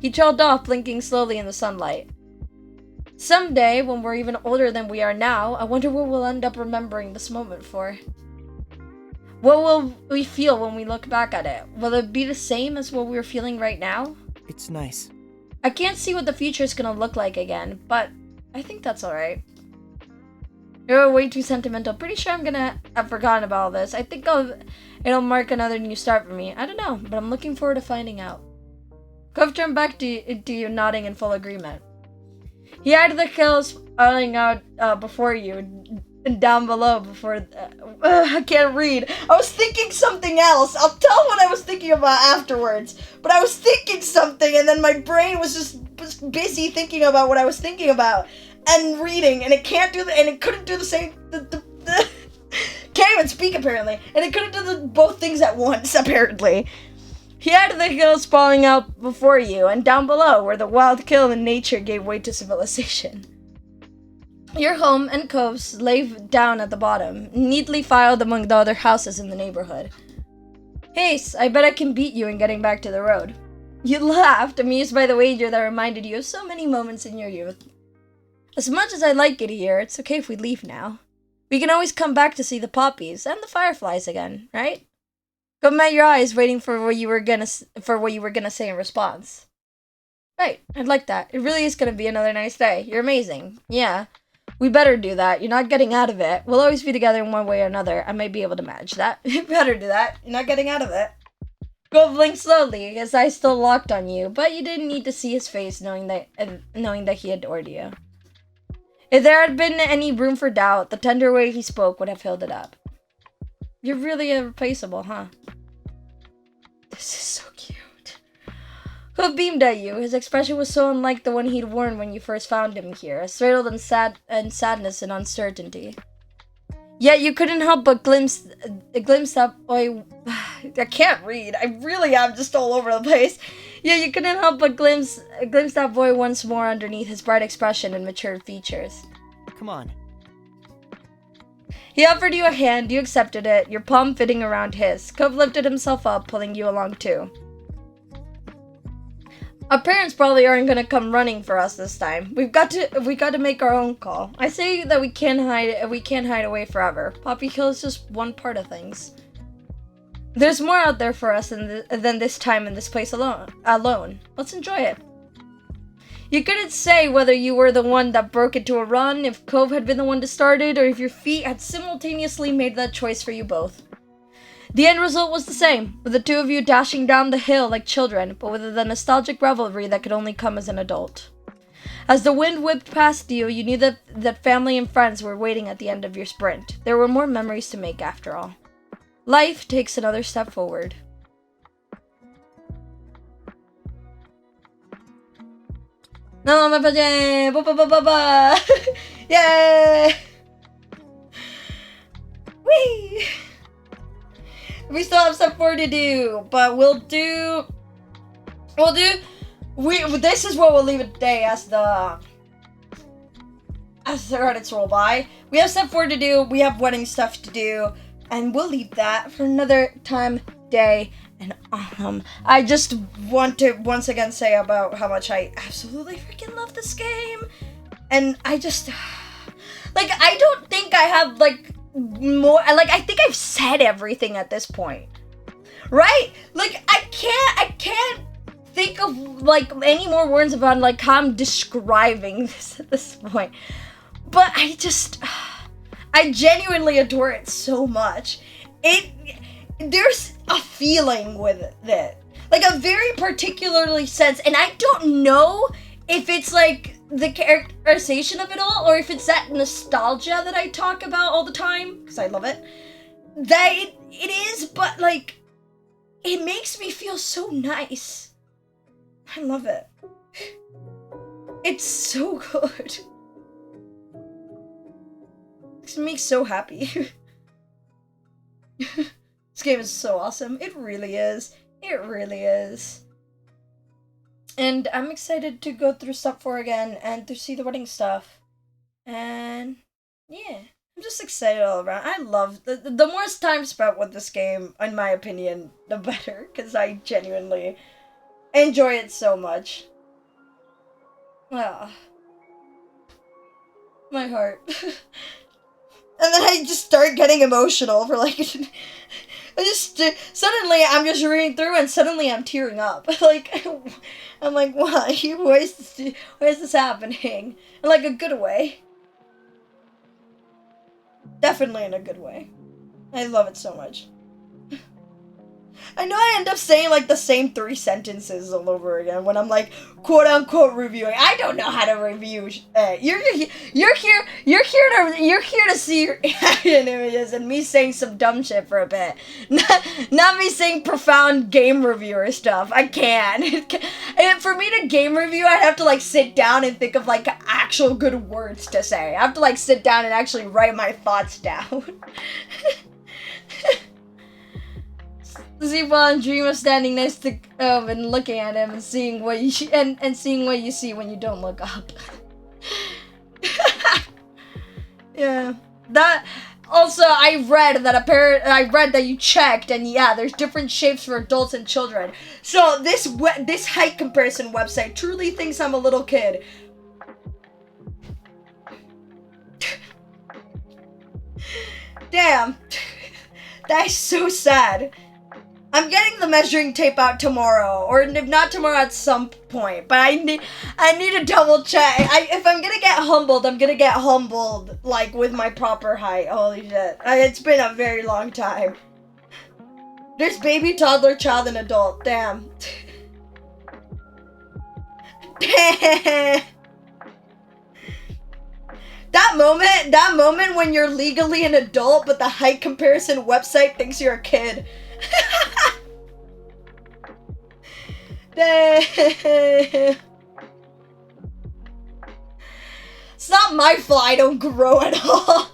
He trailed off, blinking slowly in the sunlight. Someday, when we're even older than we are now, I wonder what we'll end up remembering this moment for. What will we feel when we look back at it? Will it be the same as what we're feeling right now? It's nice. I can't see what the future's gonna look like again, but I think that's alright. You're way too sentimental. Pretty sure I'm gonna have forgotten about all this. I think it'll mark another new start for me. I don't know, but I'm looking forward to finding out. Cove turned back to you, nodding in full agreement. He eyed the hills sprawling out before you and down below before... I can't read. I was thinking something else. I'll tell what I was thinking about afterwards. But I was thinking something and then my brain was just busy thinking about what I was thinking about. And reading, and it can't do and it couldn't do the same, can't even speak apparently, and it couldn't do both things at once apparently. He had the hills sprawling out before you, and down below, where the wild kill in nature gave way to civilization. Your home and coves lay down at the bottom, neatly filed among the other houses in the neighborhood. Haste, I bet I can beat you in getting back to the road. You laughed, amused by the wager that reminded you of so many moments in your youth. As much as I like it here, it's okay if we leave now. We can always come back to see the poppies and the fireflies again, right? Go met your eyes, waiting for what you were gonna say in response. Right, I'd like that. It really is gonna be another nice day. You're amazing. Yeah, we better do that. You're not getting out of it. We'll always be together in one way or another. I might be able to manage that. You better do that. You're not getting out of it. Gove blinked slowly, his eyes still locked on you, but you didn't need to see his face, knowing that he adored you. If there had been any room for doubt, the tender way he spoke would have filled it up. You're really irreplaceable, huh? This is so cute. Gove beamed at you. His expression was so unlike the one he'd worn when you first found him here, straddled in sadness and uncertainty. Yet you couldn't help but glimpse that boy. I can't read. I really am just all over the place. Yeah, you couldn't help but glimpse that boy once more underneath his bright expression and matured features. Come on. He offered you a hand, you accepted it, your palm fitting around his. Cove lifted himself up, pulling you along too. Our parents probably aren't gonna come running for us this time. We got to make our own call. I say that we can't hide away forever. Poppy Hill is just one part of things. There's more out there for us than this time in this place alone. Let's enjoy it. You couldn't say whether you were the one that broke into a run, if Cove had been the one to start it, or if your feet had simultaneously made that choice for you both. The end result was the same, with the two of you dashing down the hill like children, but with the nostalgic revelry that could only come as an adult. As the wind whipped past you, you knew that family and friends were waiting at the end of your sprint. There were more memories to make after all. Life takes another step forward. No, my budget! Yay! Whee! We still have step 4 to do, but this is what we'll leave it today as the credits roll by. We have step 4 to do, we have wedding stuff to do, and we'll leave that for another time, day, and I just want to once again say about how much I absolutely freaking love this game. And I just, I don't think I have, more, I think I've said everything at this point. Right? I can't think of, any more words about, how I'm describing this at this point. But I genuinely adore it so much. there's a feeling with it. Like a very particularly sense, and I don't know if it's like the characterization of it all, or if it's that nostalgia that I talk about all the time, because I love it. That it is, but like, it makes me feel so nice. I love it. It's so good. Makes me so happy. This game is so awesome. It really is. It really is. And I'm excited to go through Step 4 again and to see the wedding stuff. And yeah, I'm just excited all around. I love the more time spent with this game, in my opinion, the better, because I genuinely enjoy it so much. Ah, my heart. And then I just start getting emotional for like, suddenly I'm just reading through and suddenly I'm tearing up. Like, I'm like, why? Why is this happening? In like a good way. Definitely in a good way. I love it so much. I know I end up saying like the same 3 sentences all over again when I'm like quote unquote reviewing. I don't know how to review. You're here to see your images and me saying some dumb shit for a bit. Not me saying profound game reviewer stuff. I can't. And for me to game review, I'd have to like sit down and think of like actual good words to say. I have to like sit down and actually write my thoughts down. Sleep well and dream of standing next to and looking at him and seeing what you and seeing what you see when you don't look up. Yeah, that. Also, I read that you checked, and yeah, there's different shapes for adults and children. So this height comparison website truly thinks I'm a little kid. Damn, that's so sad. I'm getting the measuring tape out tomorrow, or if not tomorrow, at some point. But I need to double check. If I'm gonna get humbled, I'm gonna get humbled like with my proper height. Holy shit! It's been a very long time. There's baby, toddler, child, and adult. Damn. That moment when you're legally an adult, but the height comparison website thinks you're a kid. It's not my fault I don't grow at all.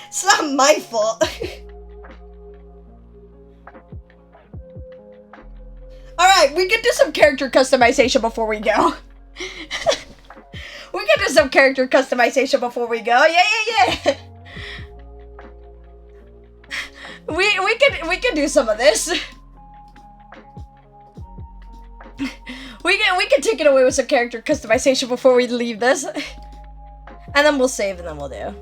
It's not my fault. Alright, we can do some character customization before we go. We can do some character customization before we go. Yeah. We can do some of this. We can take it away with some character customization before we leave this. And then we'll save and then we'll do.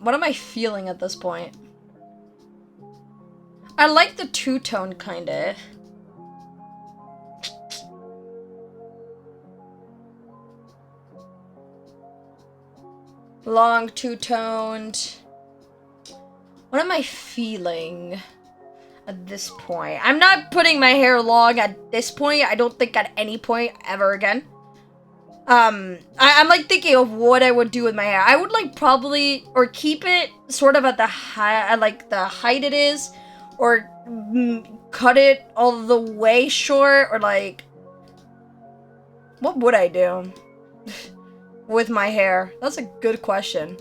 What am I feeling at this point? I like the two-tone kinda. Long two-toned. What am I feeling at this point? I'm not putting my hair long at this point. I don't think at any point ever again. I'm like thinking of what I would do with my hair. I would like probably or keep it sort of at the high, like the height it is, or cut it all the way short, or like what would I do with my hair? That's a good question.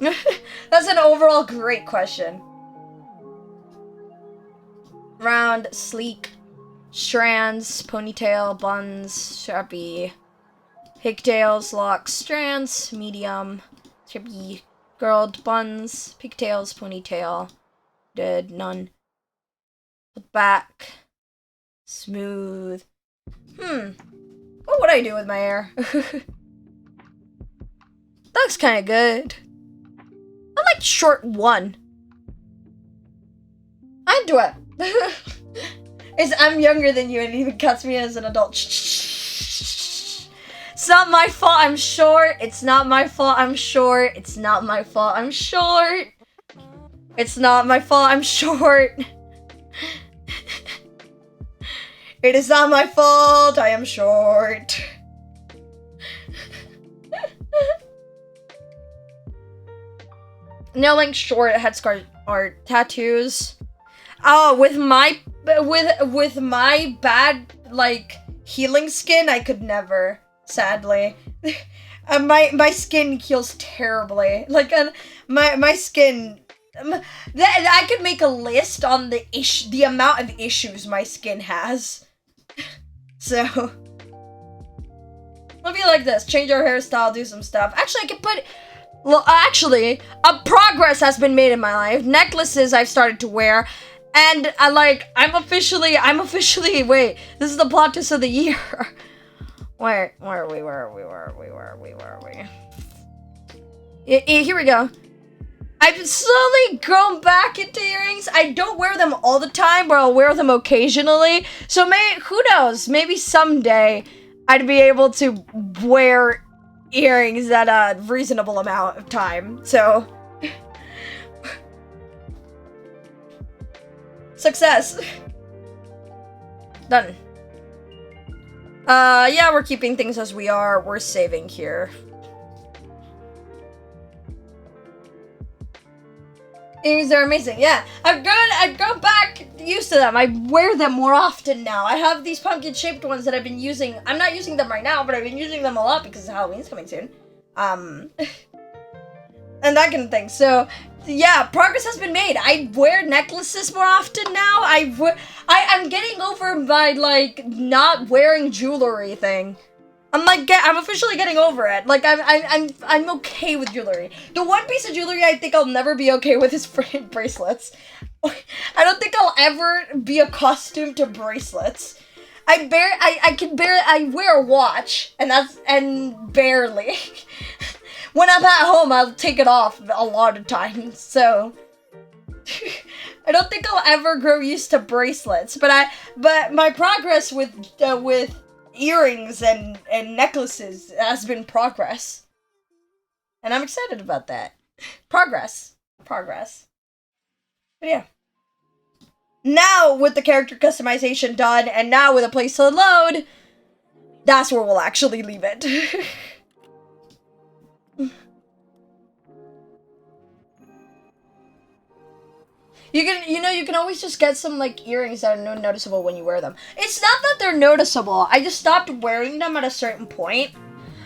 That's an overall great question. Round, sleek, strands, ponytail, buns, sharpie, pigtails, locks, strands, medium, sharpie, curled buns, pigtails, ponytail, did none. Back, smooth. What would I do with my hair? Looks kind of good. I like short one. I'd do it. I'm younger than you and it even cuts me as an adult. It's not my fault I'm short. It's not my fault I'm short. It's not my fault I'm short. It's not my fault I'm short. It is not my fault I am short. No, like short headscarf or tattoos. Oh, with my bad like healing skin, I could never. Sadly, my skin heals terribly. Like my skin. I could make a list on the amount of issues my skin has. So, let me like this. Change our hairstyle, do some stuff. Actually, I could put. Well, actually, a progress has been made in my life. Necklaces I've started to wear, and I'm officially. Wait, this is the plot twist of the year. Where are we? Here we go. I've slowly grown back into earrings. I don't wear them all the time, but I'll wear them occasionally. So who knows? Maybe someday I'd be able to wear earrings at a reasonable amount of time. So success. Done. Yeah, we're keeping things as we are. We're saving here. Earrings are amazing. Yeah, I've grown back used to them. I wear them more often now. I have these pumpkin-shaped ones that I've been using. I'm not using them right now, but I've been using them a lot because Halloween's coming soon. And that kind of thing. So, yeah, progress has been made. I wear necklaces more often now. I'm getting over my, like, not wearing jewelry thing. I'm officially getting over it. Like, I'm okay with jewelry. The one piece of jewelry I think I'll never be okay with is bracelets. I don't think I'll ever be accustomed to bracelets. I wear a watch, and barely. When I'm at home, I'll take it off a lot of times, so I don't think I'll ever grow used to bracelets. But my progress with earrings and necklaces has been progress, and I'm excited about that. Progress. But yeah. Now with the character customization done, and now with a place to load, that's where we'll actually leave it. You can always just get some, like, earrings that are noticeable when you wear them. It's not that they're noticeable. I just stopped wearing them at a certain point.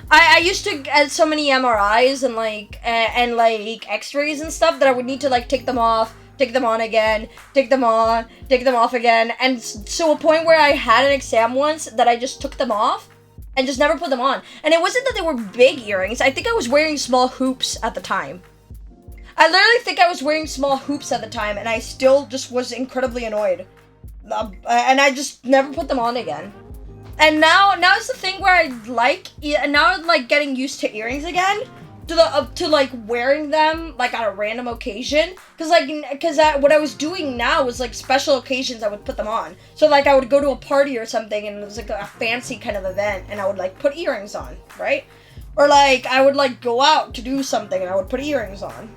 I used to get so many MRIs and x-rays and stuff that I would need to, like, take them off, take them on again, take them on, take them off again. And so a point where I had an exam once that I just took them off and just never put them on. And it wasn't that they were big earrings. I think I was wearing small hoops at the time. I literally think I was wearing small hoops at the time, and I still just was incredibly annoyed. And I just never put them on again. And now it's the thing where I'm like getting used to earrings again, to like wearing them like on a random occasion. Cause what I was doing now was like special occasions I would put them on. So like I would go to a party or something, and it was like a fancy kind of event, and I would like put earrings on, right? Or like I would like go out to do something, and I would put earrings on.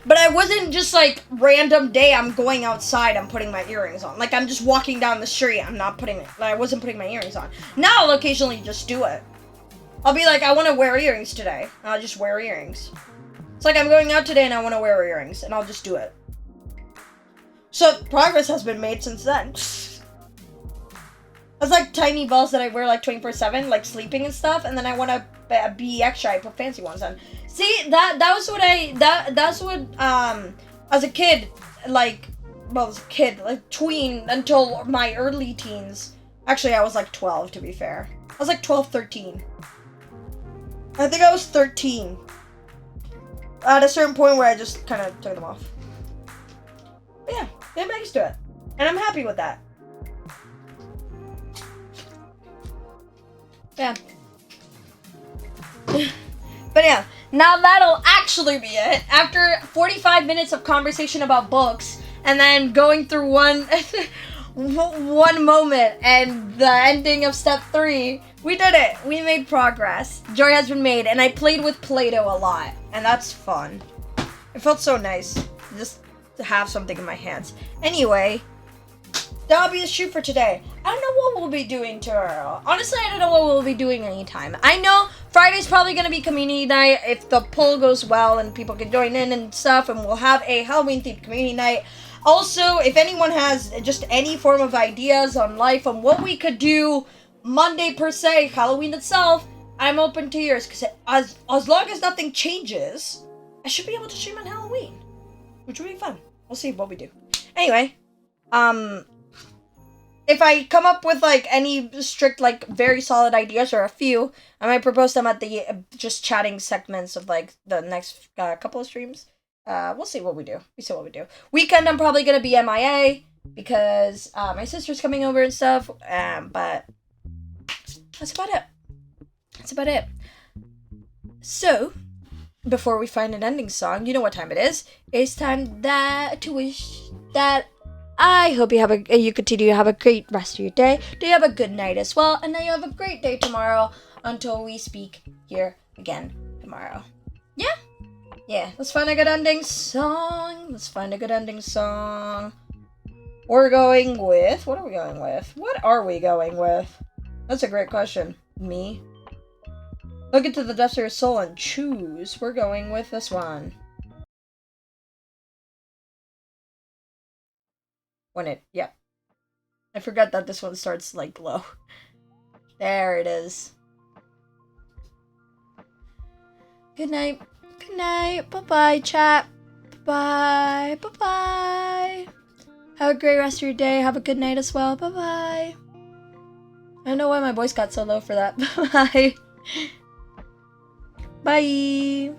But I wasn't just like random day I'm going outside, I'm putting my earrings on. Like I'm just walking down the street, I wasn't putting my earrings on. Now I'll occasionally just do it. I'll be like, I want to wear earrings today. And I'll just wear earrings. It's like I'm going out today and I want to wear earrings, and I'll just do it. So progress has been made since then. That's like tiny balls that I wear like 24/7, like sleeping and stuff, and then I want to be extra, I put fancy ones on. See, that's what as a kid, like tween until my early teens. Actually, I was like 12, to be fair. I was like 12, 13. I think I was 13. At a certain point where I just kind of took them off. But yeah, I'm used to it. And I'm happy with that. Yeah. But yeah, now that'll actually be it. After 45 minutes of conversation about books, and then going through one moment and the ending of step 3, We did it. We made progress. Joy has been made, and I played with Play-Doh a lot, and that's fun. It felt so nice just to have something in my hands. Anyway, that'll be the shoot for today. I don't know what we'll be doing tomorrow. Honestly, I don't know what we'll be doing anytime. I know Friday's probably going to be community night if the poll goes well and people can join in and stuff, and we'll have a Halloween-themed community night. Also, if anyone has just any form of ideas on life on what we could do Monday per se, Halloween itself, I'm open to yours, because as long as nothing changes, I should be able to stream on Halloween, which would be fun. We'll see what we do. Anyway, if I come up with, like, any strict, like, very solid ideas, or a few, I might propose them at the just chatting segments of, like, the next couple of streams. We'll see what we do. Weekend, I'm probably gonna be MIA, because my sister's coming over and stuff, but that's about it. So, before we find an ending song, you know what time it is. It's time to wish that I hope you continue to have a great rest of your day. Do you have a good night as well, and then you have a great day tomorrow until we speak here again tomorrow. Yeah, let's find a good ending song. We're going with, what are we going with? That's a great question. Me? Look into the depths of your soul and choose. We're going with this one. Yep. I forgot that this one starts, like, low. There it is. Good night. Bye-bye, chat. Bye-bye. Bye-bye. Have a great rest of your day. Have a good night as well. Bye-bye. I don't know why my voice got so low for that. Bye. Bye.